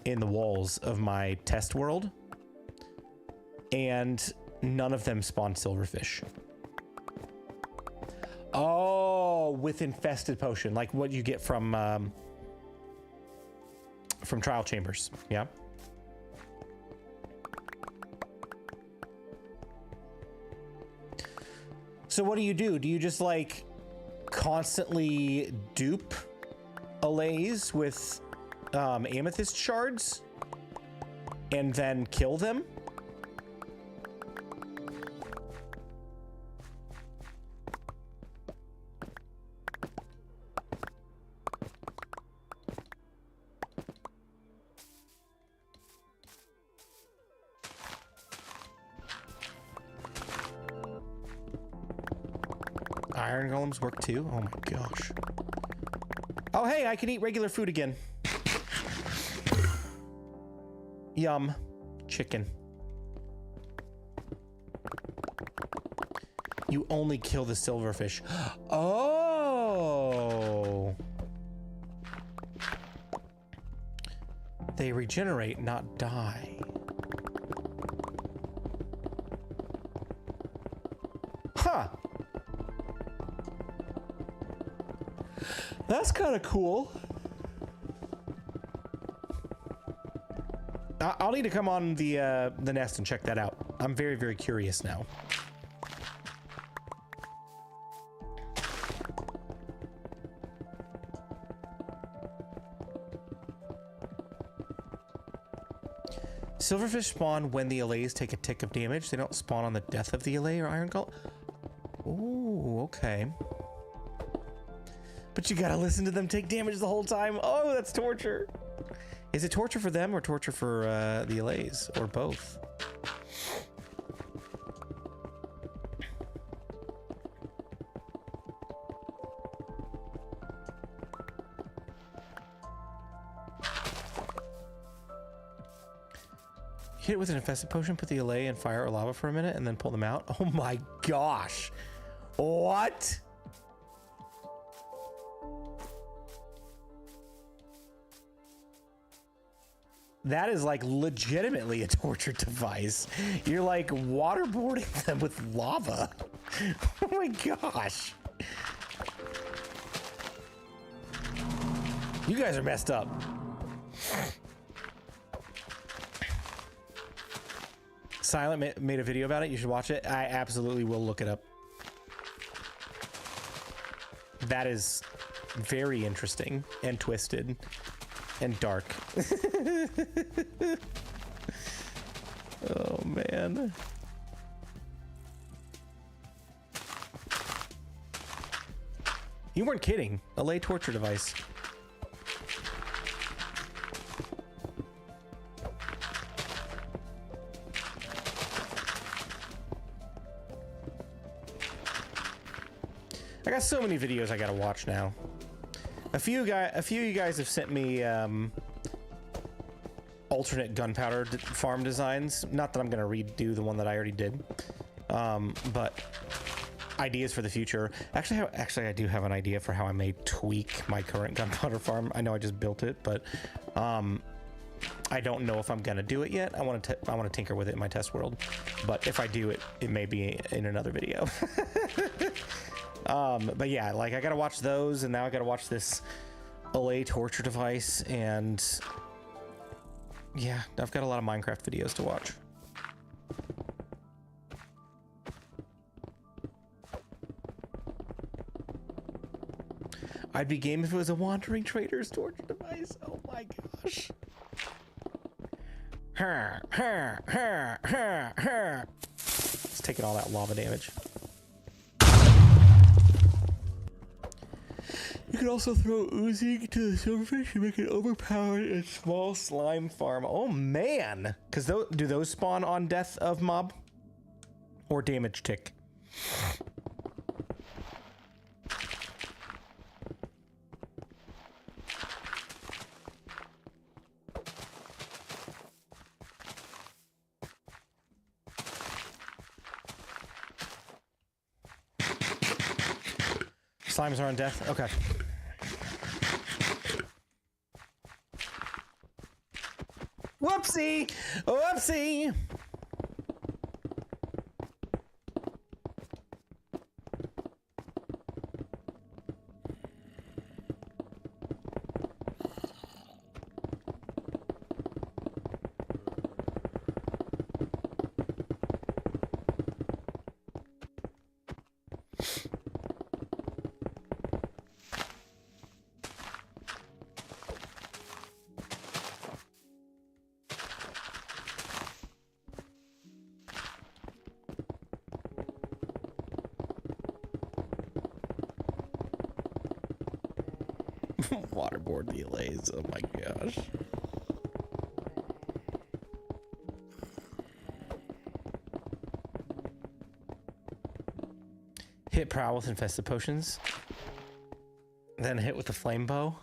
Speaker 1: walls of my test world, and none of them spawned silverfish. Oh, with infested potion, like what you get from trial chambers. Yeah. So what do? Do you just like constantly dupe allays with amethyst shards and then kill them? Iron golems work too? Oh my gosh. Oh hey, I can eat regular food again. Yum. Chicken. You only kill the silverfish. Oh! They regenerate, not die. Huh! That's kind of cool. I'll need to come on the nest and check that out. I'm very, very curious now. Silverfish spawn when the allays take a tick of damage. They don't spawn on the death of the allay or iron golem. Ooh, okay. But you gotta listen to them take damage the whole time. Oh, that's torture. Is it torture for them or torture for the allays, or both? Hit it with an infested potion, put the allay in fire or lava for a minute, and then pull them out. Oh my gosh. What? That is like legitimately a torture device. You're like waterboarding them with lava. Oh my gosh. You guys are messed up. Silent made a video about it. You should watch it. I absolutely will look it up. That is very interesting and twisted and dark. Oh man. You weren't kidding. A lay torture device. I got so many videos I gotta watch now. A few of you guys have sent me alternate gunpowder farm designs. Not that I'm gonna redo the one that I already did, but ideas for the future. Actually, I do have an idea for how I may tweak my current gunpowder farm. I know I just built it, but I don't know if I'm gonna do it yet. I want to tinker with it in my test world, but if I do it, it may be in another video. But yeah, like I gotta watch those, and now I gotta watch this LA torture device, and yeah, I've got a lot of Minecraft videos to watch. I'd be game if it was a wandering trader's torture device. Oh my gosh. It's taking all that lava damage. You can also throw oozing to the silverfish and make an overpowered and small slime farm. Oh man! Because do those spawn on death of mob? Or damage tick? Slimes are on death? Okay. Whoopsie! Whoopsie! Waterboard delays. Oh my gosh. Hit prowl with infested potions. Then hit with the flame bow.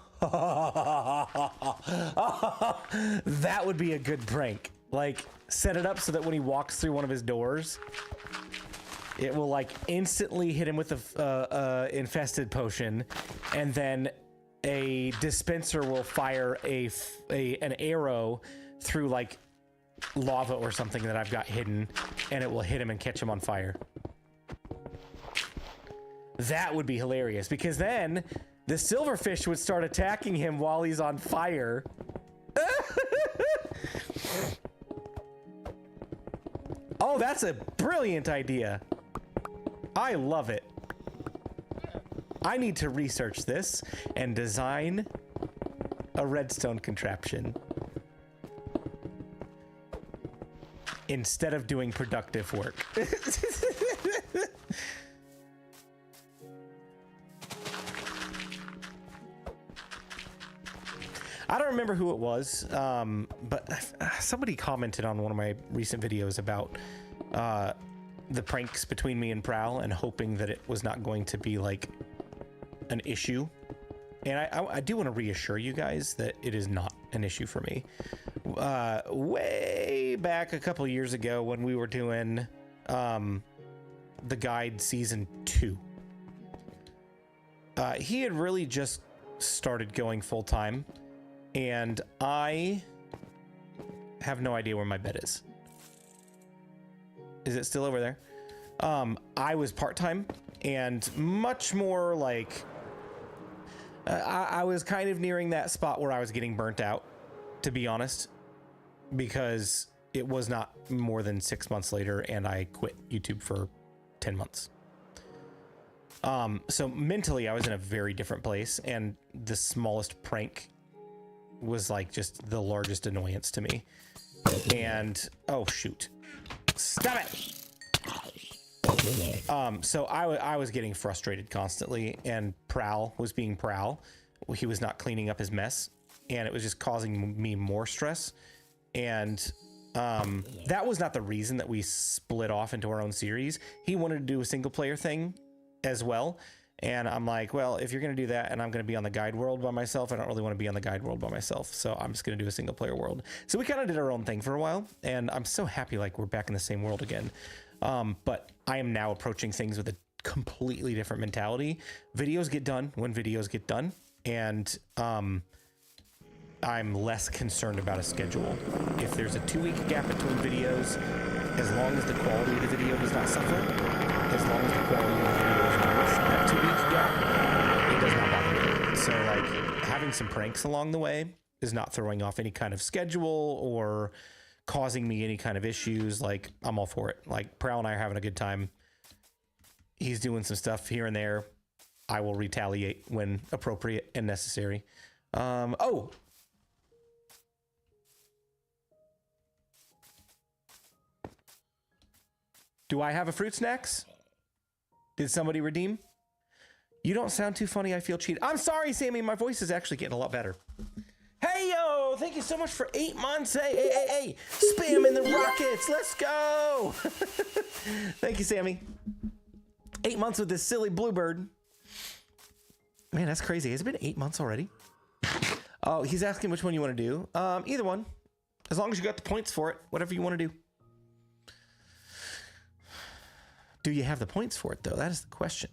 Speaker 1: That would be a good prank. Like, set it up so that when he walks through one of his doors, it will like instantly hit him with the infested potion, and then a dispenser will fire an arrow through like lava or something that I've got hidden, and it will hit him and catch him on fire. That would be hilarious, because then the silverfish would start attacking him while he's on fire. Oh, that's a brilliant idea. I love it. I need to research this and design a redstone contraption instead of doing productive work. I don't remember who it was, but somebody commented on one of my recent videos about the pranks between me and Prowl, and hoping that it was not going to be like an issue. And I do want to reassure you guys that it is not an issue for me. Way back a couple years ago when we were doing the guide season 2, he had really just started going full time, and I have no idea where my bed is. Is it still over there? I was part-time and much more like I was kind of nearing that spot where I was getting burnt out, to be honest, because it was not more than 6 months later and I quit YouTube for 10 months. So mentally I was in a very different place, and the smallest prank was like just the largest annoyance to me. And oh shoot, stop it. So I was getting frustrated constantly, and Prowl was being Prowl. He was not cleaning up his mess, and it was just causing me more stress. And that was not the reason that we split off into our own series. He wanted to do a single player thing as well, And I'm like, well, if you're going to do that and I'm going to be on the guide world by myself, I don't really want to be on the guide world by myself. So I'm just going to do a single player world. So we kind of did our own thing for a while, and I'm so happy like we're back in the same world again. But I am now approaching things with a completely different mentality. Videos get done when videos get done. And I'm less concerned about a schedule. If there's a 2-week gap between videos, as long as the quality of the video does not suffer, as long as the quality of the video is worth that 2-week gap, it does not bother me. So like having some pranks along the way is not throwing off any kind of schedule or causing me any kind of issues. Like I'm all for it. Like Prowl and I are having a good time. He's doing some stuff here and there. I will retaliate when appropriate and necessary. Oh, do I have a fruit snacks? Did somebody redeem? You don't sound too funny. I feel cheated. I'm sorry, Sammy. My voice is actually getting a lot better. Hey, yo, thank you so much for 8 months. Hey. Spamming the rockets. Let's go. Thank you, Sammy. 8 months with this silly bluebird. Man, that's crazy. Has it been 8 months already? Oh, he's asking which one you want to do. Either one. As long as you got the points for it. Whatever you want to do. Do you have the points for it, though? That is the question.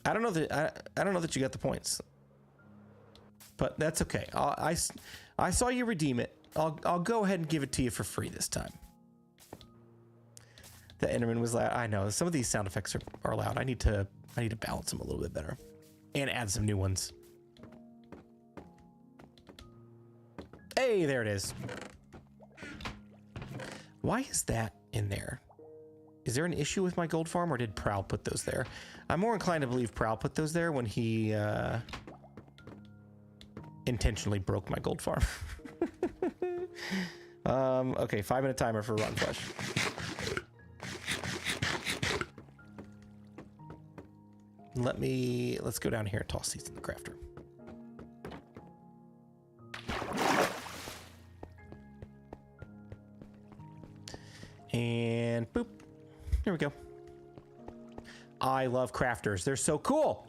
Speaker 1: I don't know that you got the points, but that's okay. I saw you redeem it. I'll go ahead and give it to you for free this time. The Enderman was loud. I know some of these sound effects are loud. I need to balance them a little bit better and add some new ones. Hey, there it is. Why is that in there? Is there an issue with my gold farm, or did Prowl put those there? I'm more inclined to believe Prowl put those there when he intentionally broke my gold farm. Okay, 5-minute timer for rotten flesh. Let's go down here and toss these in the crafter. And boop. There we go. I love crafters. They're so cool.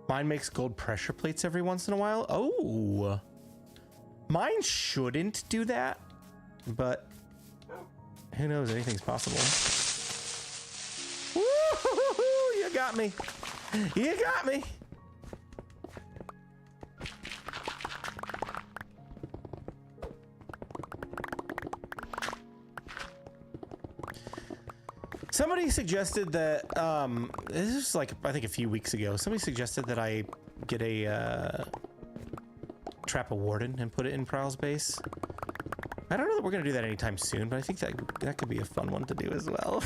Speaker 1: Mine makes gold pressure plates every once in a while. Oh, mine shouldn't do that, but who knows? Anything's possible. Woo-hoo-hoo-hoo, you got me. You got me. Somebody suggested that, this is like, I think a few weeks ago, somebody suggested that I get a, trap a warden and put it in Prowl's base. I don't know that we're going to do that anytime soon, but I think that could be a fun one to do as well.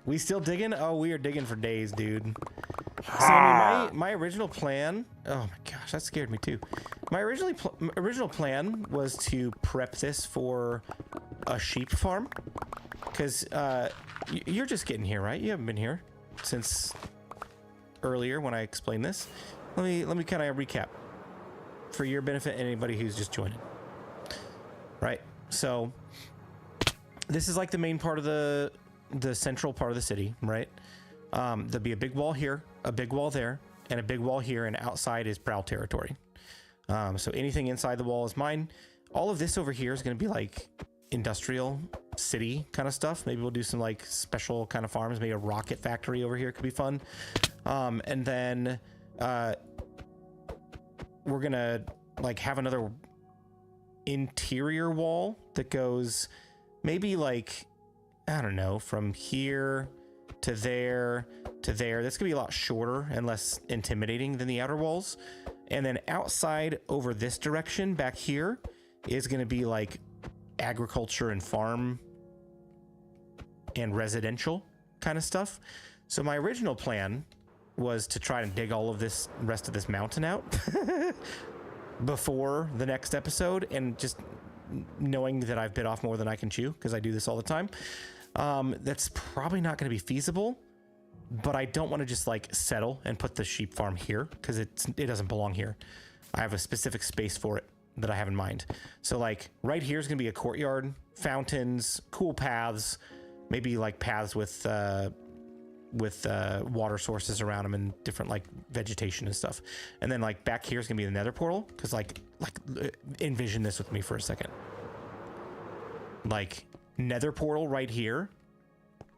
Speaker 1: We still digging? Oh, we are digging for days, dude. Sammy, my original plan, oh my gosh, that scared me too. My original plan was to prep this for a sheep farm, because you're just getting here, right? You haven't been here since earlier when I explained this. Let me kind of recap for your benefit and anybody who's just joining. Right. So this is like the main part of the central part of the city, right? There'll be a big wall here, a big wall there, and a big wall here, and outside is Prowl territory. So anything inside the wall is mine. All of this over here is going to be like industrial city kind of stuff. Maybe we'll do some like special kind of farms. Maybe a rocket factory over here could be fun. And then we're gonna like have another interior wall that goes maybe like, I don't know, from here to there to there. That's gonna be a lot shorter and less intimidating than the outer walls. And then outside over this direction back here is gonna be like agriculture and farm and residential kind of stuff. So my original plan was to try and dig all of this rest of this mountain out before the next episode, and just knowing that I've bit off more than I can chew because I do this all the time. That's probably not going to be feasible, but I don't want to just like settle and put the sheep farm here because it doesn't belong here. I have a specific space for it that I have in mind. So like right here is going to be a courtyard, fountains, cool paths, maybe like paths with water sources around them and different like vegetation and stuff. And then like back here is gonna be the nether portal, because like envision this with me for a second. Like nether portal right here,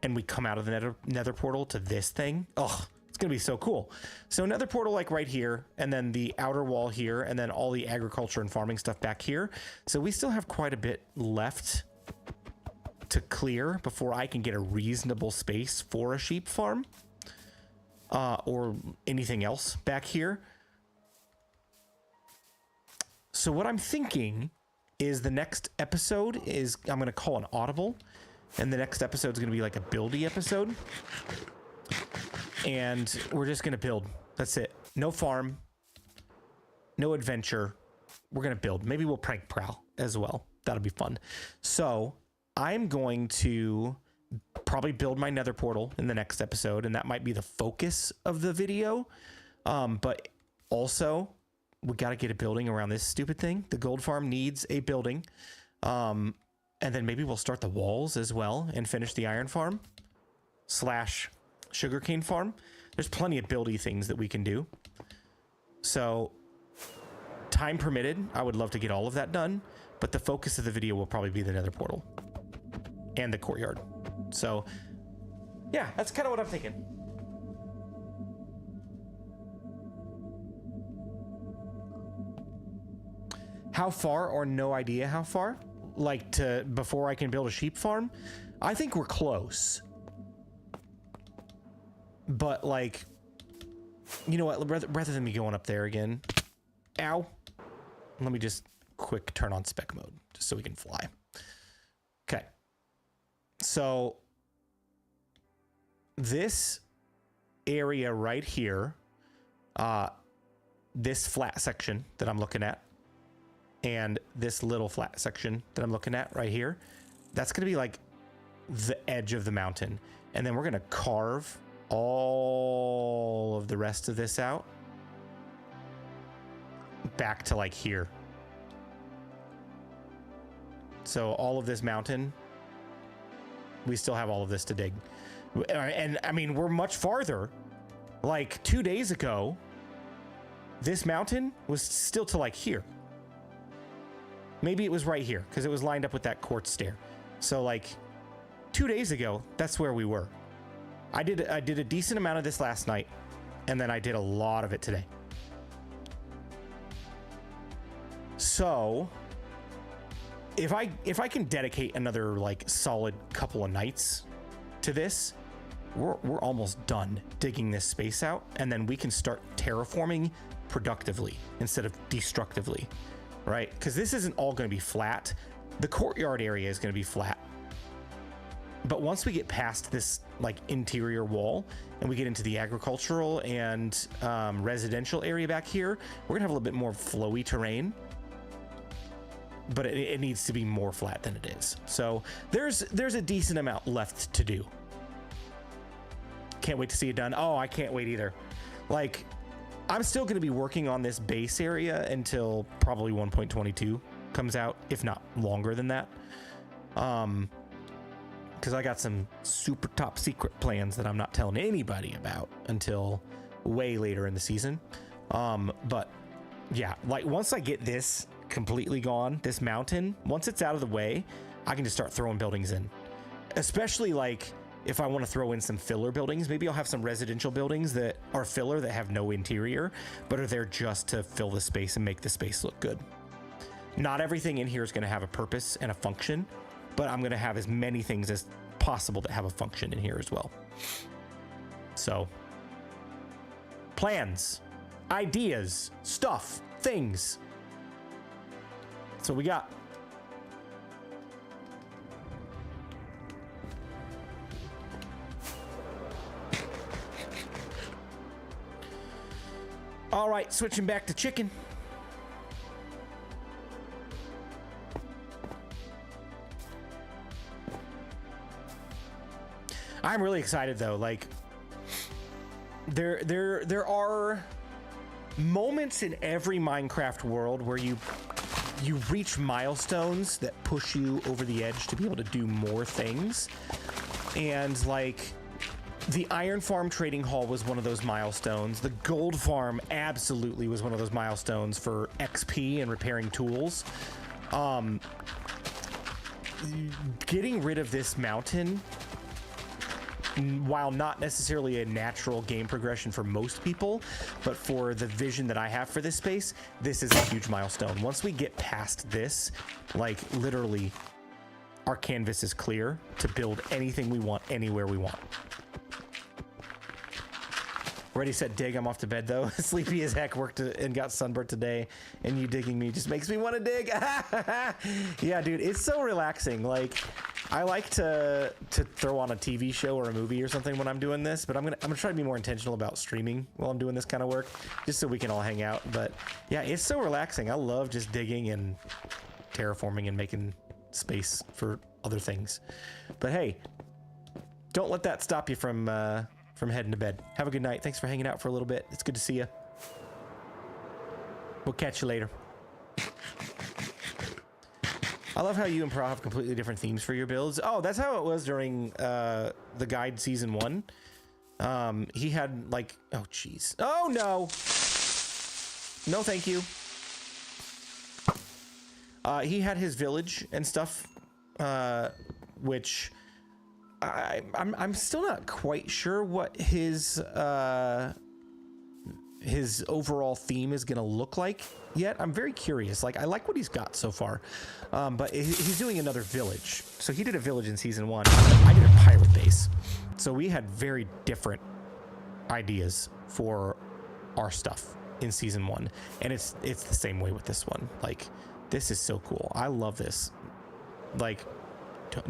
Speaker 1: and we come out of the nether portal to this thing. Oh, it's gonna be so cool. So nether portal like right here, and then the outer wall here, and then all the agriculture and farming stuff back here. So we still have quite a bit left to clear before I can get a reasonable space for a sheep farm or anything else back here. So what I'm thinking is the next episode is I'm going to call an audible, and the next episode is going to be like a buildy episode, and we're just going to build. That's it. No farm, no adventure. We're going to build. Maybe we'll prank prowl as well. That'll be fun. So I'm going to probably build my nether portal in the next episode, and that might be the focus of the video. But also, we got to get a building around this stupid thing. The gold farm needs a building. And then maybe we'll start the walls as well and finish the iron farm / sugarcane farm. There's plenty of buildy things that we can do. So time permitted, I would love to get all of that done, but the focus of the video will probably be the nether portal and the courtyard. So yeah, that's kind of what I'm thinking. How far, or no idea how far, like to before I can build a sheep farm? I think we're close, but like, you know what, rather than me going up there again, ow, let me just quick turn on spec mode just so we can fly. Okay. So this area right here, this flat section that I'm looking at, and this little flat section that I'm looking at right here, that's going to be like the edge of the mountain. And then we're going to carve all of the rest of this out back to like here. So all of this mountain, we still have all of this to dig. And I mean, we're much farther. Like 2 days ago, this mountain was still to like here. Maybe it was right here because it was lined up with that quartz stair. So like 2 days ago, that's where we were. I did a decent amount of this last night, and then I did a lot of it today. So if I can dedicate another like solid couple of nights to this, we're almost done digging this space out, and then we can start terraforming productively instead of destructively, right? Because this isn't all going to be flat. The courtyard area is going to be flat, but once we get past this like interior wall and we get into the agricultural and residential area back here, we're gonna have a little bit more flowy terrain, but it needs to be more flat than it is. So there's a decent amount left to do. Can't wait to see it done. Oh, I can't wait either. Like, I'm still going to be working on this base area until probably 1.22 comes out, if not longer than that. Because I got some super top secret plans that I'm not telling anybody about until way later in the season. But yeah, like once I get this completely gone, this mountain, once it's out of the way, I can just start throwing buildings in. Especially like if I want to throw in some filler buildings, maybe I'll have some residential buildings that are filler that have no interior, but are there just to fill the space and make the space look good. Not everything in here is going to have a purpose and a function, but I'm going to have as many things as possible that have a function in here as well. So, plans, ideas, stuff, things. That's what we got. All right, switching back to chicken. I'm really excited though. Like, there are moments in every Minecraft world where you reach milestones that push you over the edge to be able to do more things. And like, the Iron Farm Trading Hall was one of those milestones. The Gold Farm absolutely was one of those milestones for XP and repairing tools. Getting rid of this mountain, while not necessarily a natural game progression for most people, but for the vision that I have for this space, this is a huge milestone. Once we get past this, like literally our canvas is clear to build anything we want, anywhere we want. Ready, set, dig. I'm off to bed though. Sleepy as heck, worked and got sunburned today, and you digging me just makes me want to dig. Yeah, dude, it's so relaxing. Like, I like to throw on a TV show or a movie or something when I'm doing this, but I'm gonna try to be more intentional about streaming while I'm doing this kind of work, just so we can all hang out. But yeah, it's so relaxing. I love just digging and terraforming and making space for other things. But hey, don't let that stop you from heading to bed. Have a good night. Thanks for hanging out for a little bit. It's good to see you. We'll catch you later. I love how you and Pro have completely different themes for your builds. Oh, that's how it was during the guide season 1. He had like, oh jeez. Oh no. No, thank you. He had his village and stuff, which I'm still not quite sure what his overall theme is gonna look like yet. I'm very curious. Like, I like what he's got so far, but he's doing another village. So he did a village in season 1. I did a pirate base. So we had very different ideas for our stuff in season 1, and it's the same way with this one. Like, this is so cool. I love this. Like,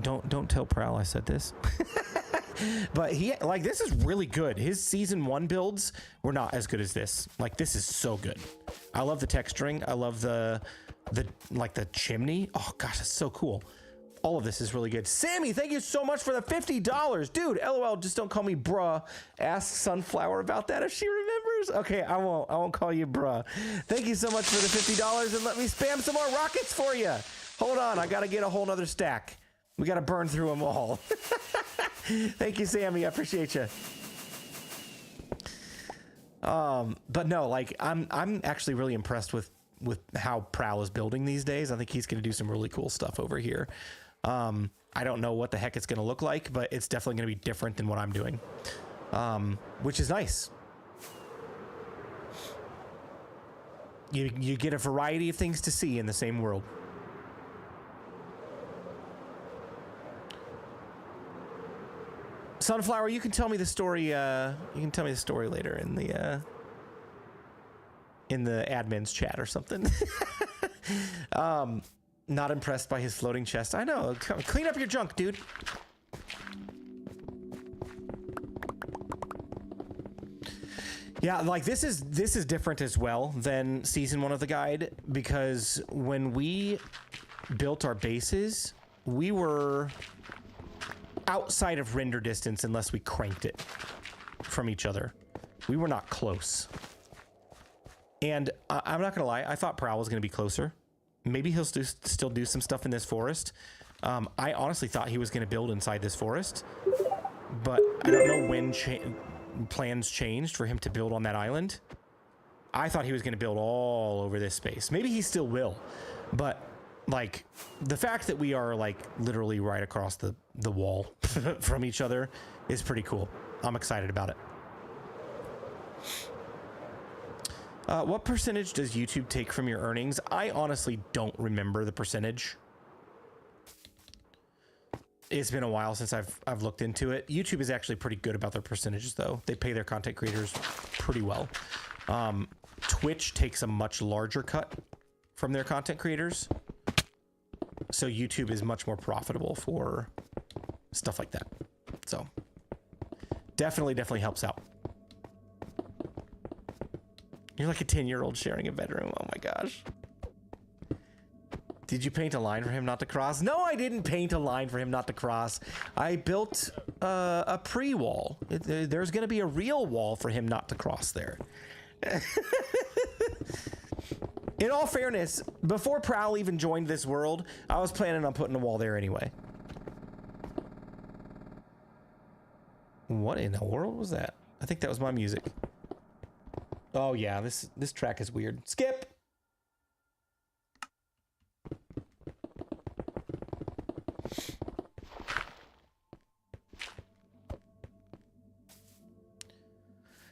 Speaker 1: don't tell Prowl I said this. But this is really good. His season 1 builds were not as good as this. Like, this is so good. I love the texturing. I love the chimney. Oh gosh, that's so cool. All of this is really good. Sammy, thank you so much for the $50. Dude, LOL, just don't call me bruh. Ask Sunflower about that if she remembers. Okay, I won't call you bruh. Thank you so much for the $50, and let me spam some more rockets for you. Hold on, I gotta get a whole nother stack. We gotta burn through them all. Thank you, Sammy. I appreciate you. But no, like, I'm actually really impressed with how Prowl is building these days. I think he's gonna do some really cool stuff over here. I don't know what the heck it's gonna look like, but it's definitely gonna be different than what I'm doing, which is nice. You get a variety of things to see in the same world. Sunflower, you can tell me the story. You can tell me the story later in the admin's chat or something. Not impressed by his floating chest. I know. Clean up your junk, dude. Yeah, like this is different as well than season 1 of the guide, because when we built our bases, we were outside of render distance unless we cranked it from each other. We were not close. And I'm not gonna lie, I thought Prowl was gonna be closer. Maybe he'll still do some stuff in this forest. I honestly thought he was gonna build inside this forest, but I don't know when plans changed for him to build on that island. I thought he was gonna build all over this space. Maybe he still will, but like, the fact that we are like literally right across the wall from each other is pretty cool. I'm excited about it. What percentage does YouTube take from your earnings? I honestly don't remember the percentage. It's been a while since I've looked into it. YouTube is actually pretty good about their percentages though. They pay their content creators pretty well. Twitch takes a much larger cut from their content creators. So YouTube is much more profitable for stuff like that. So definitely helps out. You're like a 10-year-old sharing a bedroom. Oh my gosh. Did you paint a line for him not to cross? No, I didn't paint a line for him not to cross. I built a pre-wall. There's going to be a real wall for him not to cross there. In all fairness, before Prowl even joined this world, I was planning on putting a wall there anyway. What in the world was that? I think that was my music. Oh yeah, this track is weird. Skip!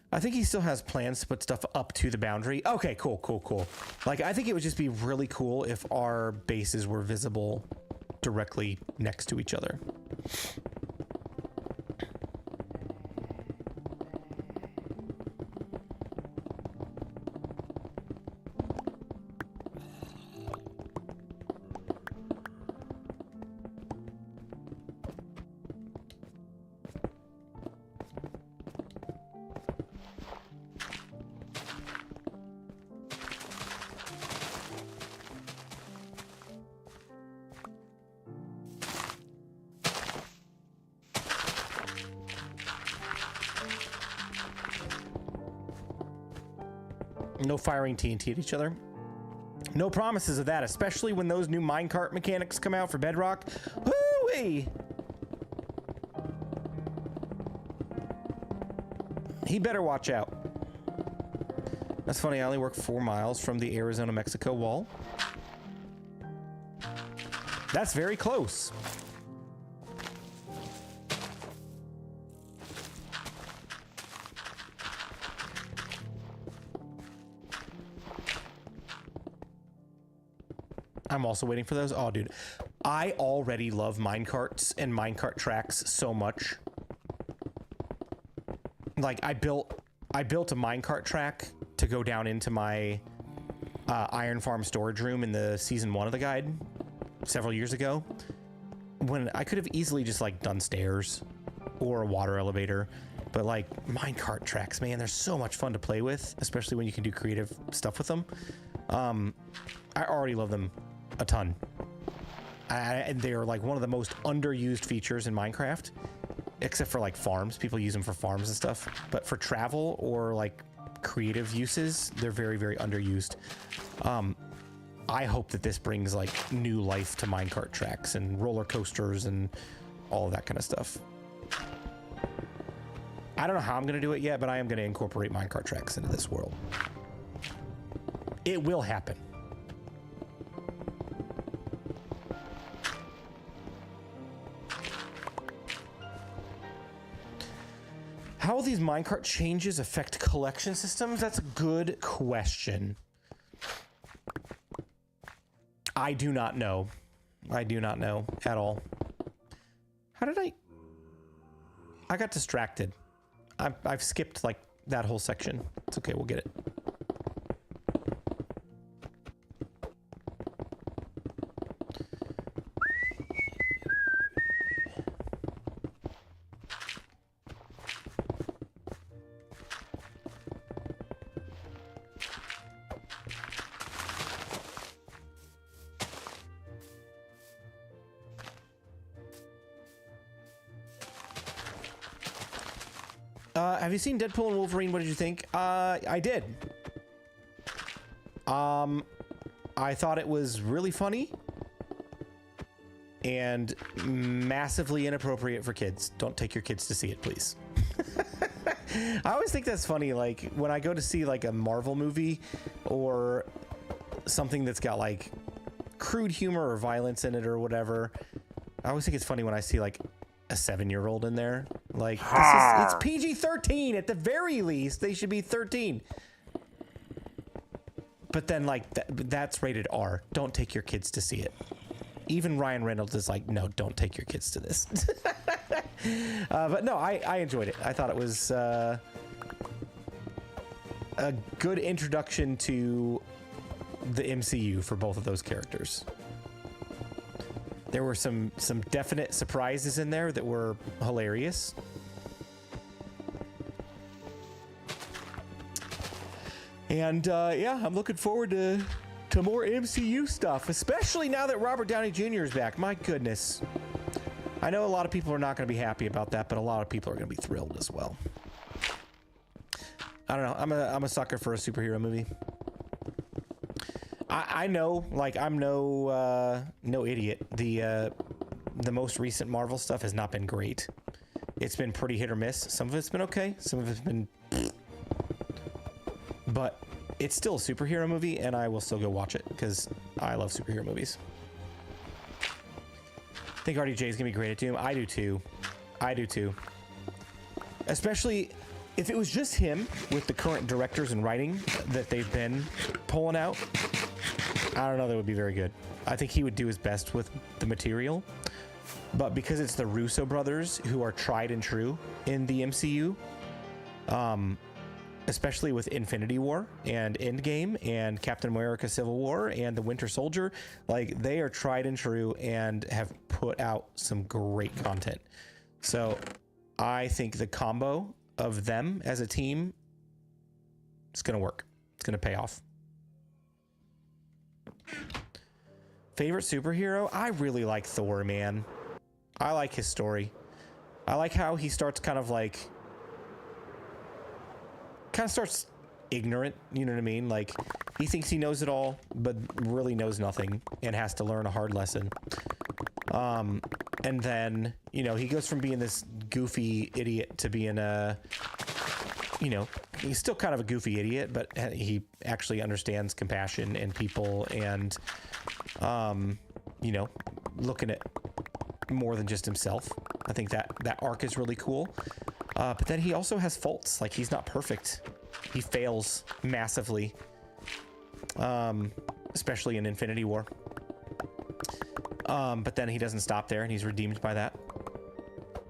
Speaker 1: I think he still has plans to put stuff up to the boundary. Okay, cool, cool, cool. Like, I think it would just be really cool if our bases were visible directly next to each other. No firing TNT at each other. No promises of that, especially when those new minecart mechanics come out for Bedrock. Woo-wee! He better watch out. That's funny, I only work 4 miles from the Arizona-Mexico wall. That's very close. I'm also waiting for those. Oh, dude. I already love minecarts and minecart tracks so much. Like, I built a minecart track to go down into my iron farm storage room in the season 1 of the guide several years ago, when I could have easily just like done stairs or a water elevator. But like, minecart tracks, man, they're so much fun to play with, especially when you can do creative stuff with them. I already love them a ton. And they're like one of the most underused features in Minecraft, except for like farms. People use them for farms and stuff, but for travel or like creative uses, they're very, very underused. I hope that this brings like new life to minecart tracks and roller coasters and all of that kind of stuff. I don't know how I'm going to do it yet, but I am going to incorporate minecart tracks into this world. It will happen. How will these minecart changes affect collection systems? That's a good question. I do not know. I do not know at all. How did I got distracted. I've skipped like that whole section. It's okay, we'll get it. Have you seen Deadpool and Wolverine? What did you think? I did. I thought it was really funny and massively inappropriate for kids. Don't take your kids to see it, please. I always think that's funny. Like when I go to see like a Marvel movie or something that's got like crude humor or violence in it or whatever, I always think it's funny when I see like a 7-year-old in there. Like, it's PG-13 at the very least. They should be 13. But then, like, that's rated R. Don't take your kids to see it. Even Ryan Reynolds is like, no, don't take your kids to this. But no, I enjoyed it. I thought it was a good introduction to the MCU for both of those characters. There were some definite surprises in there that were hilarious. And yeah, I'm looking forward to more MCU stuff, especially now that Robert Downey Jr. is back. My goodness. I know a lot of people are not going to be happy about that, but a lot of people are going to be thrilled as well. I don't know. I'm a sucker for a superhero movie. I know, like, I'm no idiot. The most recent Marvel stuff has not been great. It's been pretty hit or miss. Some of it's been okay. Some of it's been... But it's still a superhero movie, and I will still go watch it because I love superhero movies. I think RDJ is going to be great at Doom. I do too. I do too. Especially if it was just him with the current directors and writing that they've been pulling out. I don't know, that would be very good. I think he would do his best with the material. But because it's the Russo brothers who are tried and true in the MCU, especially with Infinity War and Endgame and Captain America Civil War and the Winter Soldier, like, they are tried and true and have put out some great content. So I think the combo of them as a team is going to work. It's going to pay off. Favorite superhero? I really like Thor, man. I like his story. I like how he starts kind of starts ignorant, you know what I mean? Like, he thinks he knows it all, but really knows nothing and has to learn a hard lesson. And then, you know, he goes from being this goofy idiot to being a, you know, he's still kind of a goofy idiot, but he actually understands compassion and people and, you know, looking at more than just himself. I think that arc is really cool. But then he also has faults. Like, he's not perfect. He fails massively, especially in Infinity War. But then he doesn't stop there, and he's redeemed by that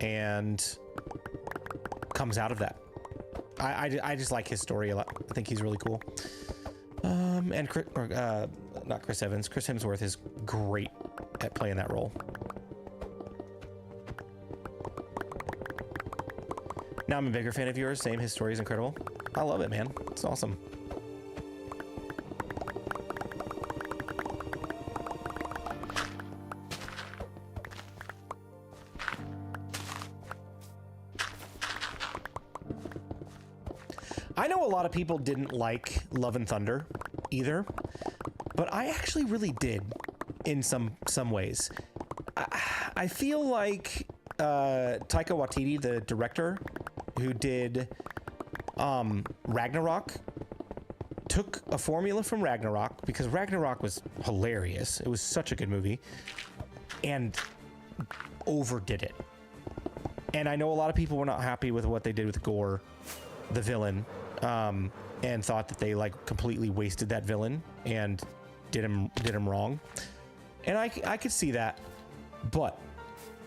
Speaker 1: and comes out of that. I just like his story a lot. I think he's really cool. And not Chris Evans. Chris Hemsworth is great at playing that role. Now I'm a bigger fan of yours. Same, his story is incredible. I love it, man. It's awesome. I know a lot of people didn't like Love and Thunder either, but I actually really did in some ways. I feel like Taika Waititi, the director who did Ragnarok, took a formula from Ragnarok, because Ragnarok was hilarious. It was such a good movie, and overdid it. And I know a lot of people were not happy with what they did with Gore, the villain, and thought that they like completely wasted that villain and did him wrong. And I could see that, but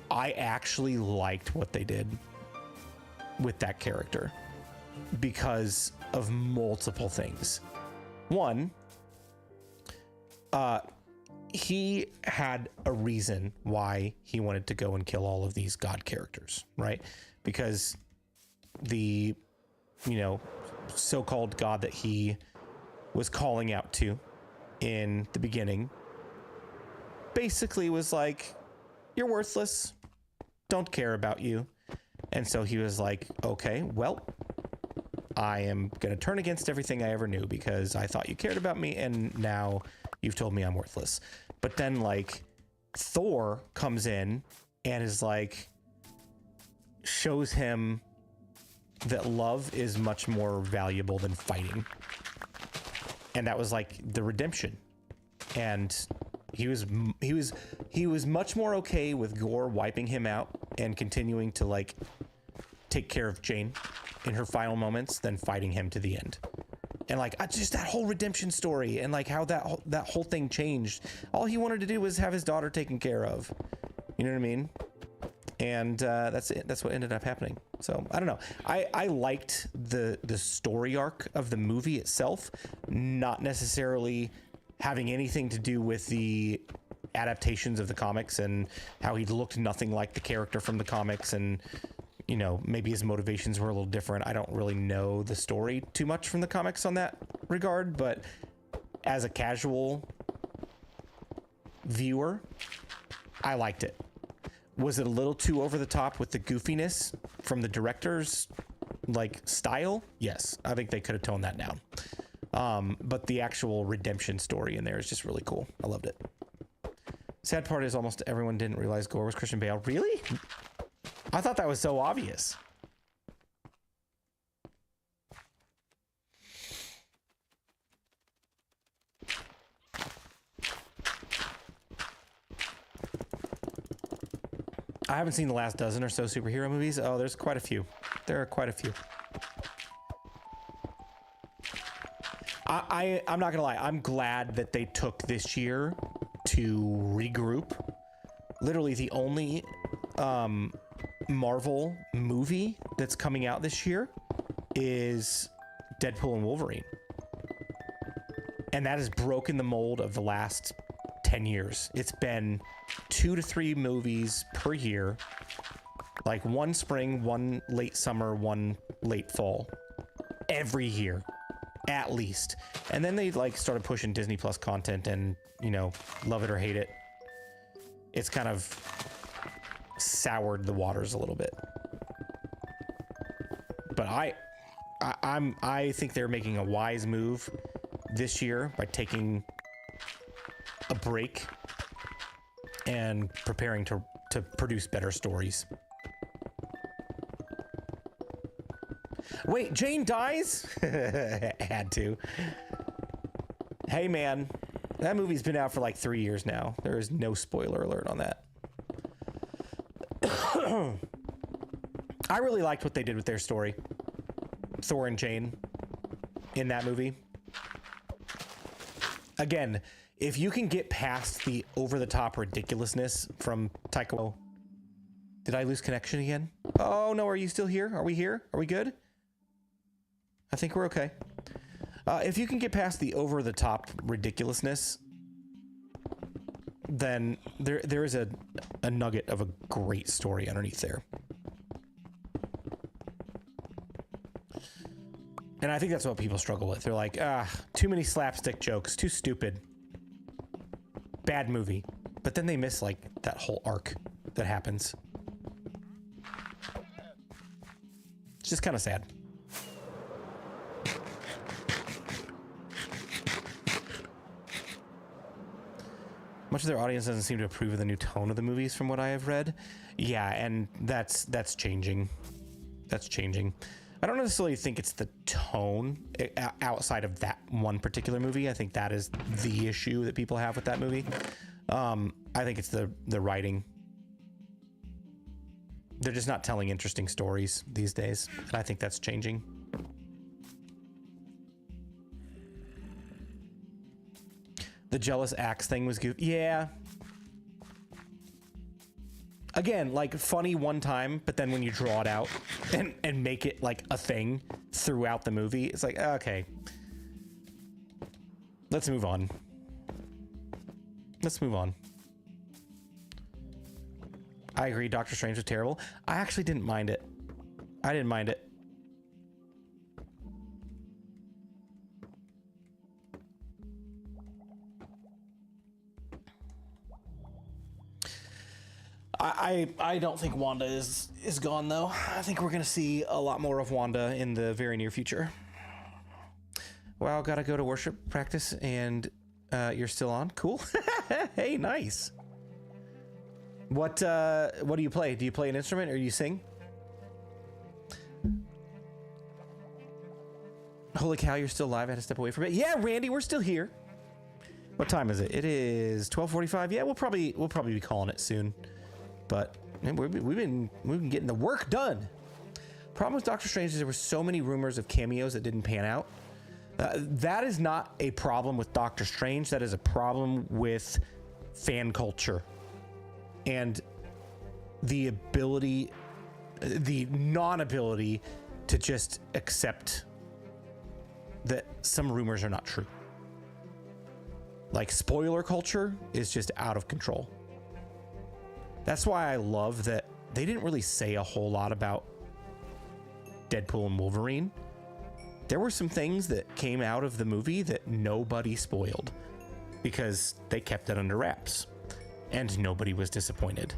Speaker 1: I actually liked what they did with that character because of multiple things. One, he had a reason why he wanted to go and kill all of these god characters, right? Because the, you know, so-called god that he was calling out to in the beginning basically was like, you're worthless, don't care about you. And so he was like, okay, well, I am going to turn against everything I ever knew because I thought you cared about me, and now you've told me I'm worthless. But then, like, Thor comes in and is like, shows him that love is much more valuable than fighting. And that was like the redemption. And he was much more okay with Gore wiping him out and continuing to like take care of Jane in her final moments than fighting him to the end. And like just that whole redemption story and like how that whole thing changed. All he wanted to do was have his daughter taken care of. You know what I mean? And that's it. That's what ended up happening. So I don't know. I liked the story arc of the movie itself, not necessarily having anything to do with the adaptations of the comics and how he looked nothing like the character from the comics and you know, maybe his motivations were a little different. I don't really know the story too much from the comics on that regard, but as a casual viewer, I liked it. Was it a little too over the top with the goofiness from the director's like style? Yes, I think they could have toned that down. But the actual redemption story in there is just really cool. I loved it. Sad part is almost everyone didn't realize Gore was Christian Bale. Really? I thought that was so obvious. I haven't seen the last dozen or so superhero movies. Oh, there's quite a few. There are quite a few. I'm not gonna lie. I'm glad that they took this year to regroup. Literally the only Marvel movie that's coming out this year is Deadpool and Wolverine. And that has broken the mold of the last 10 years. It's been 2 to 3 movies per year, like one spring, one late summer, one late fall, every year, at least. And then they like started pushing Disney Plus content, and you know, love it or hate it, it's kind of soured the waters a little bit. But I think they're making a wise move this year by taking a break and preparing to produce better stories. Wait, Jane dies? Had to. Hey man, that movie's been out for like 3 years now. There is no spoiler alert on that. I really liked what they did with their story. Thor and Jane in that movie. Again, if you can get past the over-the-top ridiculousness from Taika... Did I lose connection again? Oh, no, are you still here? Are we here? Are we good? I think we're okay. If you can get past the over-the-top ridiculousness, then there is a nugget of a great story underneath there. And I think that's what people struggle with. They're like, too many slapstick jokes, too stupid. Bad movie. But then they miss like that whole arc that happens. It's just kind of sad. Much of their audience doesn't seem to approve of the new tone of the movies from what I have read. Yeah, and that's changing. That's changing. I don't necessarily think it's the tone outside of that one particular movie. I think that is the issue that people have with that movie. I think it's the writing. They're just not telling interesting stories these days, and I think that's changing. The jealous axe thing was goofy. Yeah. Again, like funny one time, but then when you draw it out and make it like a thing throughout the movie, it's like, okay, let's move on. Let's move on. I agree, Doctor Strange was terrible. I actually didn't mind it. I didn't mind it. I don't think Wanda is gone though. I think we're gonna see a lot more of Wanda in the very near future. Wow, gotta go to worship practice and you're still on? Cool. Hey, nice. What do you play? Do you play an instrument or do you sing? Holy cow, you're still live. I had to step away from it. Yeah, Randy, we're still here. What time is it? It is 12:45. Yeah, we'll probably be calling it soon. But man, we've been getting the work done. Problem with Doctor Strange is there were so many rumors of cameos that didn't pan out. That is not a problem with Doctor Strange. That is a problem with fan culture and the non-ability to just accept that some rumors are not true. Like spoiler culture is just out of control. That's why I love that they didn't really say a whole lot about Deadpool and Wolverine, there were some things that came out of the movie that nobody spoiled because they kept it under wraps and nobody was disappointed.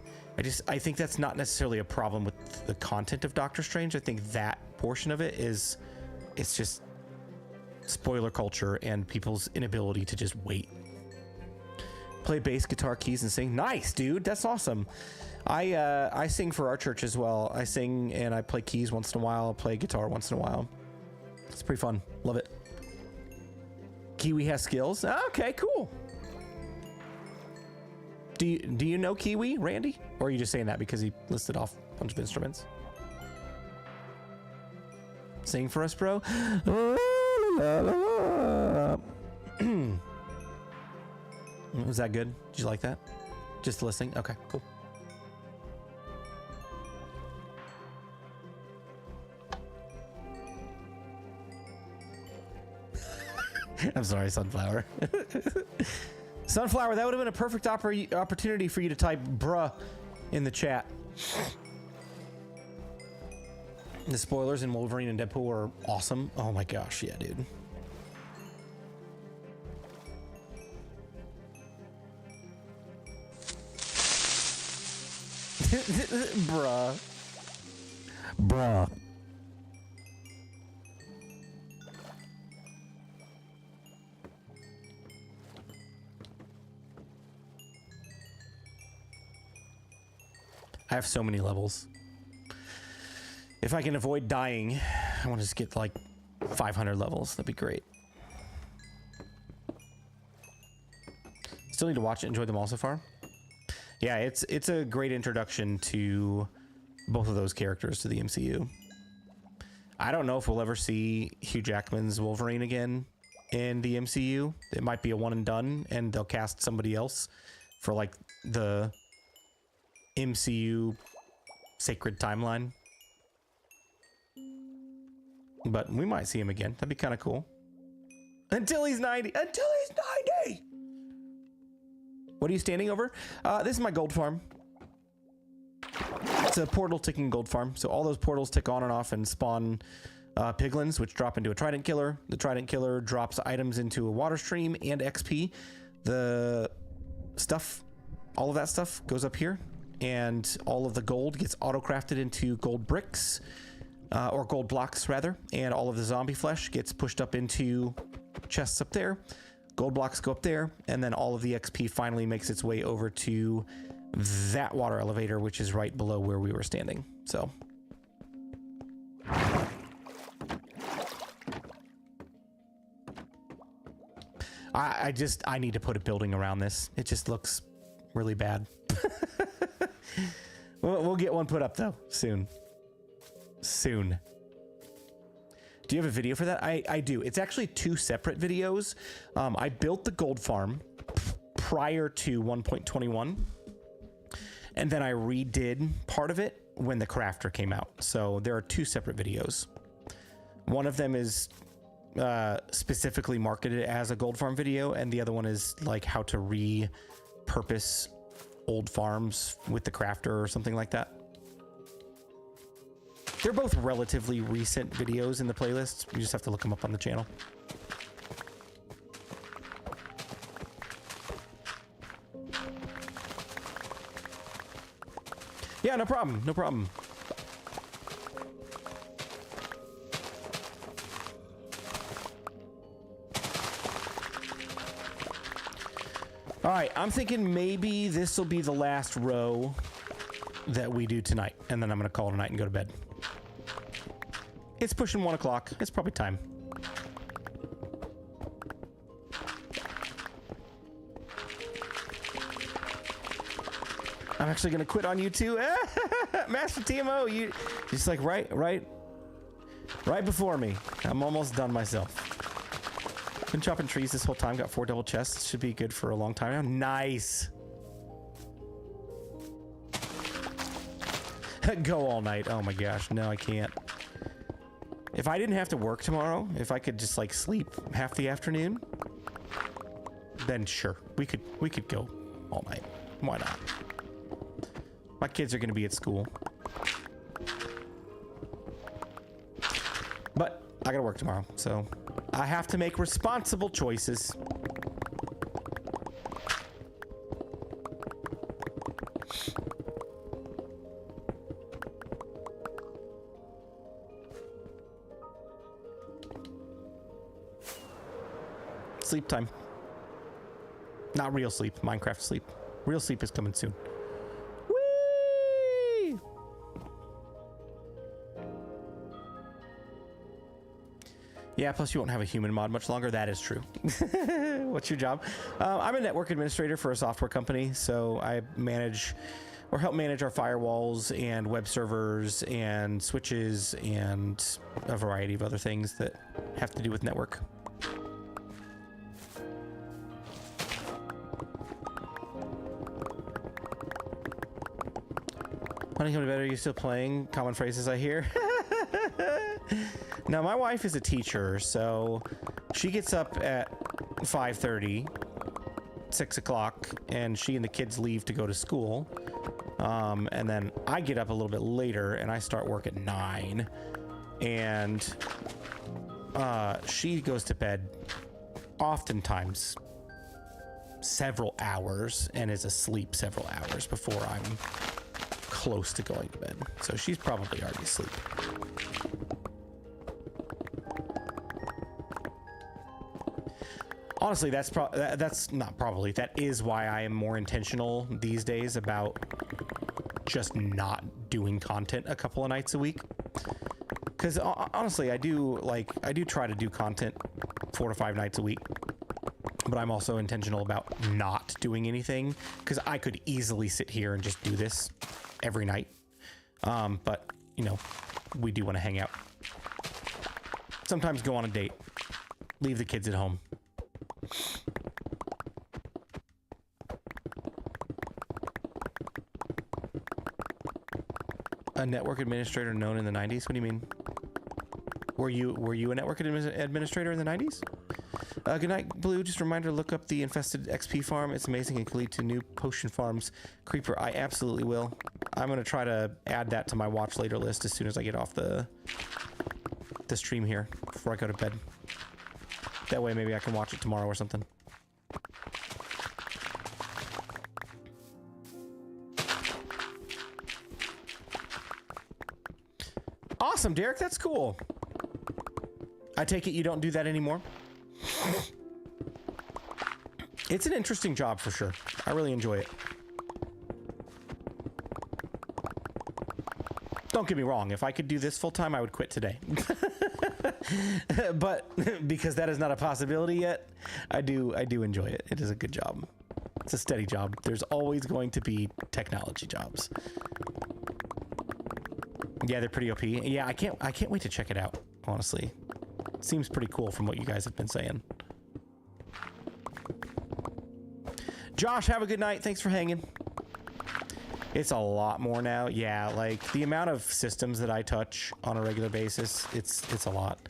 Speaker 1: I think that's not necessarily a problem with the content of Doctor Strange. I think that portion of it it's just spoiler culture and people's inability to just wait. Play bass, guitar, keys, and sing. Nice, dude. That's awesome. I sing for our church as well. I sing and I play keys once in a while. I play guitar once in a while. It's pretty fun. Love it. Kiwi has skills. Okay, cool. Do you know Kiwi, Randy? Or are you just saying that because he listed off a bunch of instruments? Sing for us, bro. Was that good? Did you like that? Just listening? Okay, cool. I'm sorry, Sunflower. Sunflower, that would have been a perfect opportunity for you to type bruh in the chat. The spoilers in Wolverine and Deadpool are awesome. Oh my gosh, yeah, dude. Bruh. Bruh. I have so many levels. If I can avoid dying, I want to just get like 500 levels. That'd be great. Still need to watch it. Enjoy them all so far. Yeah, it's a great introduction to both of those characters to the MCU. I don't know if we'll ever see Hugh Jackman's Wolverine again in the MCU. It might be a one and done, and they'll cast somebody else for like the MCU sacred timeline. But we might see him again. That'd be kind of cool. Until he's 90. Until he's 90! What are you standing over? This is my gold farm. It's a portal ticking gold farm. So all those portals tick on and off and spawn piglins, which drop into a trident killer. The trident killer drops items into a water stream and XP. The stuff, all of that stuff goes up here. And all of the gold gets auto-crafted into gold bricks, or gold blocks rather, and all of the zombie flesh gets pushed up into chests up there. Gold blocks go up there, and then all of the XP finally makes its way over to that water elevator, which is right below where we were standing. So I need to put a building around this. It just looks really bad. We'll get one put up though soon. Do you have a video for that? I do. It's actually two separate videos. I built the gold farm prior to 1.21, and then I redid part of it when the crafter came out. So there are two separate videos. One of them is specifically marketed as a gold farm video, and the other one is like how to repurpose old farms with the crafter or something like that. They're both relatively recent videos in the playlist. You just have to look them up on the channel. Yeah, no problem. No problem. All right, I'm thinking maybe this will be the last row that we do tonight, and then I'm gonna call it a night and go to bed. It's pushing 1 o'clock. It's probably time. I'm actually gonna quit on you too. Master TMO, you just like right before me. I'm almost done myself. Been chopping trees this whole time. Got 4 double chests. Should be good for a long time now. Nice. Go all night. Oh my gosh. No, I can't. If I didn't have to work tomorrow, if I could just like sleep half the afternoon, then sure, we could go all night. Why not? My kids are going to be at school. I gotta work tomorrow, so I have to make responsible choices. Sleep time. Not real sleep, Minecraft sleep. Real sleep is coming soon. Whee! Yeah, plus you won't have a human mod much longer. That is true. What's your job? I'm a network administrator for a software company, so I manage or help manage our firewalls and web servers and switches and a variety of other things that have to do with network. Honey, come to bed. Are you still playing? Common phrases I hear. Now, my wife is a teacher, so she gets up at 5:30, 6 o'clock, and she and the kids leave to go to school. And then I get up a little bit later, and I start work at 9. And she goes to bed oftentimes several hours and is asleep several hours before I'm close to going to bed, so she's probably already asleep. Honestly, that is why I am more intentional these days about just not doing content a couple of nights a week. Because honestly, I do try to do content 4 to 5 nights a week, but I'm also intentional about not doing anything, because I could easily sit here and just do this every night. But you know, we do want to hang out. Sometimes go on a date, leave the kids at home. A network administrator known in the 90s? What do you mean? Were you a network administrator in the 90s? Good night, Blue. Just a reminder, look up the infested XP farm. It's amazing and can lead to new potion farms. Creeper, I absolutely will. I'm going to try to add that to my watch later list as soon as I get off the stream here before I go to bed. That way maybe I can watch it tomorrow or something. Awesome, Derek. That's cool. I take it you don't do that anymore? It's an interesting job for sure. I really enjoy it. Don't get me wrong. If I could do this full time, I would quit today. But because that is not a possibility yet, I do enjoy it. It is a good job. It's a steady job. There's always going to be technology jobs. Yeah, they're pretty OP. Yeah, I can't wait to check it out, honestly. It seems pretty cool from what you guys have been saying. Josh, have a good night. Thanks for hanging. It's a lot more now. Yeah, like the amount of systems that I touch on a regular basis, it's a lot.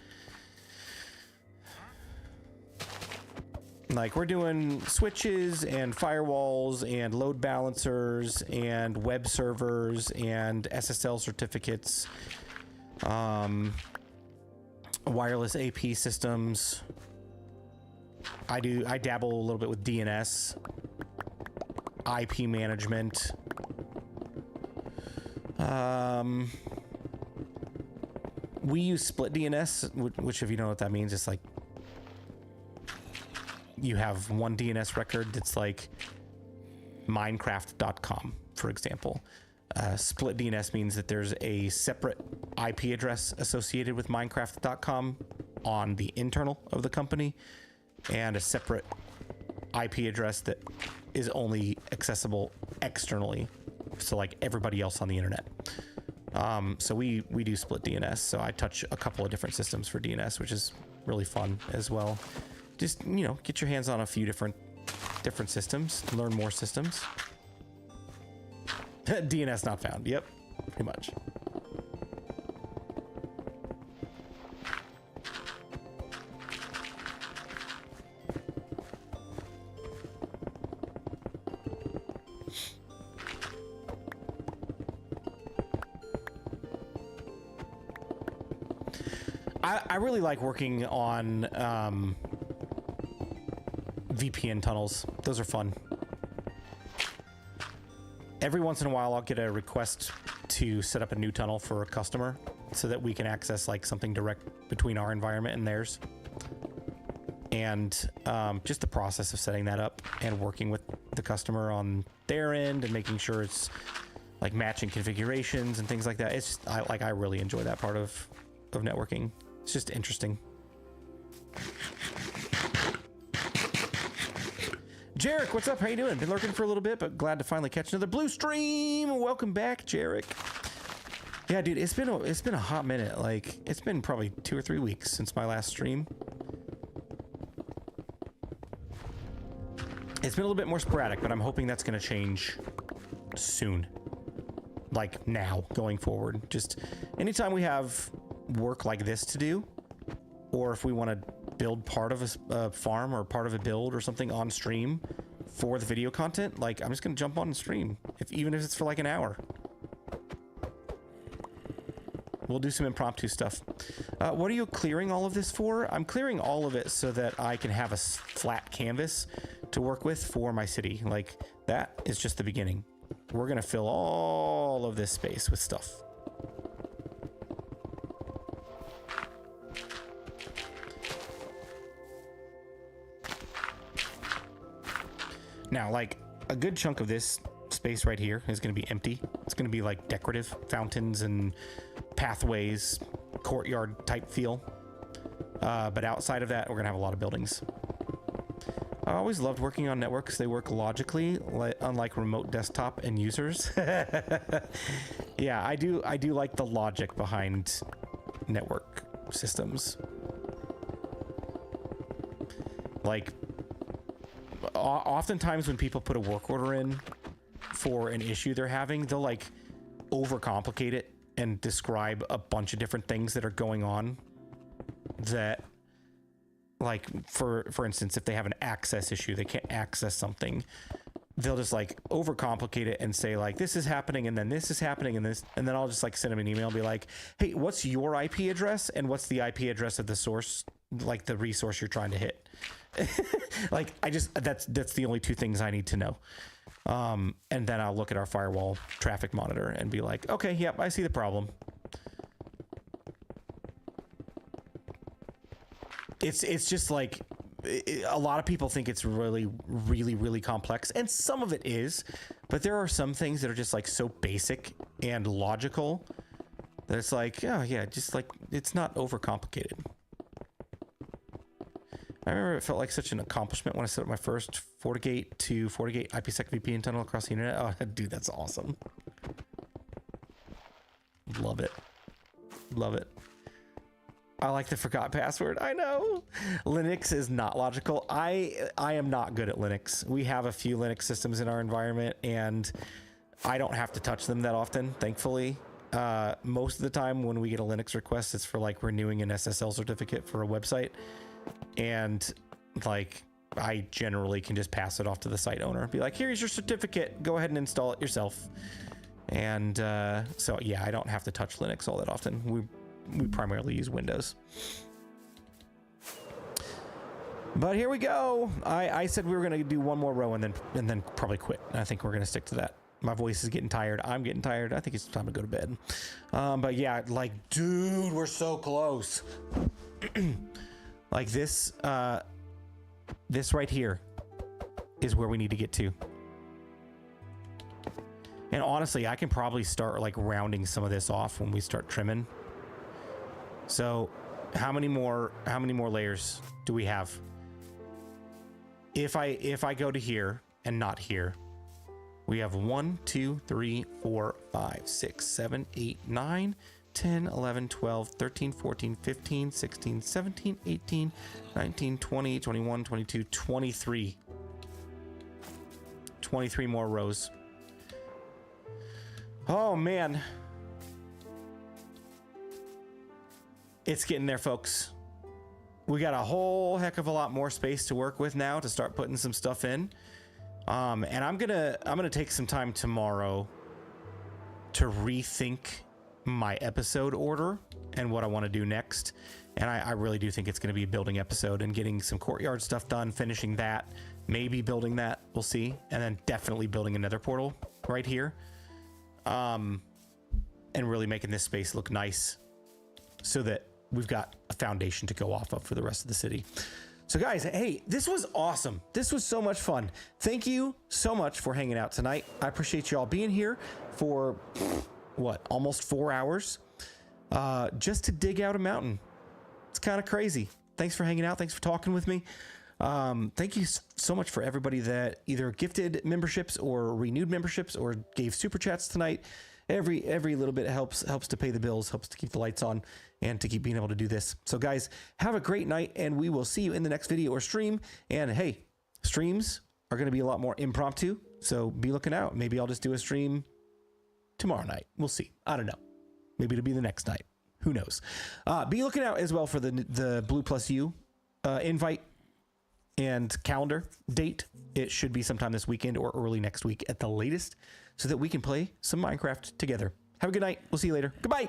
Speaker 1: Like we're doing switches and firewalls and load balancers and web servers and SSL certificates, wireless AP systems. I dabble a little bit with DNS, IP management. We use split DNS, which if you know what that means, it's like you have one DNS record that's like Minecraft.com, for example. Split DNS means that there's a separate IP address associated with Minecraft.com on the internal of the company, and a separate IP address that is only accessible externally, so like everybody else on the internet. So we do split DNS, so I touch a couple of different systems for DNS, which is really fun as well. Just, you know, get your hands on a few different systems, learn more systems. DNS not found. Yep, pretty much. I really like working on VPN tunnels. Those are fun. Every once in a while, I'll get a request to set up a new tunnel for a customer so that we can access like something direct between our environment and theirs. And just the process of setting that up and working with the customer on their end and making sure it's like matching configurations and things like that. It's just, I really enjoy that part of networking. It's just interesting. Jarek, what's up? How you doing? Been lurking for a little bit, but glad to finally catch another blue stream. Welcome back, Jarek. Yeah, dude, it's been a hot minute. Like, it's been probably 2 or 3 weeks since my last stream. It's been a little bit more sporadic, but I'm hoping that's going to change soon. Like now, going forward. Just anytime we have work like this to do, or if we want to build part of a farm or part of a build or something on stream for the video content, like I'm just going to jump on and stream, even if it's for like an hour. We'll do some impromptu stuff. What are you clearing all of this for? I'm clearing all of it so that I can have a flat canvas to work with for my city. Like, that is just the beginning. We're going to fill all of this space with stuff. Now, like, a good chunk of this space right here is going to be empty. It's going to be like decorative fountains and pathways, courtyard type feel. But outside of that, we're going to have a lot of buildings. I always loved working on networks. They work logically, unlike remote desktop and users. Yeah, I do like the logic behind network systems. Like, oftentimes when people put a work order in for an issue they're having, they'll like overcomplicate it and describe a bunch of different things that are going on that, like, for instance, if they have an access issue, they can't access something, they'll just like overcomplicate it and say like, this is happening and then this is happening and this, and then I'll just like send them an email and be like, hey, what's your IP address and what's the IP address of the source, like the resource you're trying to hit. Like, that's the only two things I need to know. And then I'll look at our firewall traffic monitor and be like, okay, yep, I see the problem. It's just like, a lot of people think it's really, really, really complex, and some of it is, but there are some things that are just like so basic and logical that it's like, oh yeah, just like, it's not overcomplicated. I remember it felt like such an accomplishment when I set up my first FortiGate to FortiGate IPsec VPN tunnel across the internet. Oh, dude, that's awesome. Love it. Love it. I like the forgot password. I know. Linux is not logical. I am not good at Linux. We have a few Linux systems in our environment, and I don't have to touch them that often, thankfully. Most of the time when we get a Linux request, it's for like renewing an SSL certificate for a website. And like, I generally can just pass it off to the site owner and be like, here's your certificate, go ahead and install it yourself. And so yeah, I don't have to touch Linux all that often. We primarily use Windows. But here we go. I said we were going to do one more row and then probably quit. I think we're going to stick to that. My voice is getting tired. I'm getting tired. I think it's time to go to bed. But yeah, like, dude, we're so close. Like this right here is where we need to get to. And honestly, I can probably start like rounding some of this off when we start trimming. So how many more layers do we have? If I go to here and not here, we have 1, 2, 3, 4, 5, 6, 7, 8, 9, 10, 11, 12, 13, 14, 15, 16, 17, 18, 19, 20, 21, 22, 23. 23 more rows. Oh, man. It's getting there, folks. We got a whole heck of a lot more space to work with now to start putting some stuff in. And I'm gonna take some time tomorrow to rethink my episode order and what I want to do next. And I really do think it's going to be a building episode and getting some courtyard stuff done, finishing that, maybe building that, we'll see. And then definitely building another portal right here. And really making this space look nice so that we've got a foundation to go off of for the rest of the city. So guys, hey, this was awesome. This was so much fun. Thank you so much for hanging out tonight. I appreciate you all being here for, what, almost 4 hours just to dig out a mountain. It's kind of crazy. Thanks for hanging out. Thanks for talking with me. Thank you so much for everybody that either gifted memberships or renewed memberships or gave super chats tonight. Every little bit helps to pay the bills, helps to keep the lights on, and to keep being able to do this. So guys, have a great night, and we will see you in the next video or stream. And hey, streams are going to be a lot more impromptu, so be looking out. Maybe I'll just do a stream tomorrow night. We'll see. I don't know. Maybe it'll be the next night. Who knows? Be looking out as well for the Blue+U invite and calendar date. It should be sometime this weekend or early next week at the latest, so that we can play some Minecraft together. Have a good night. We'll see you later. Goodbye.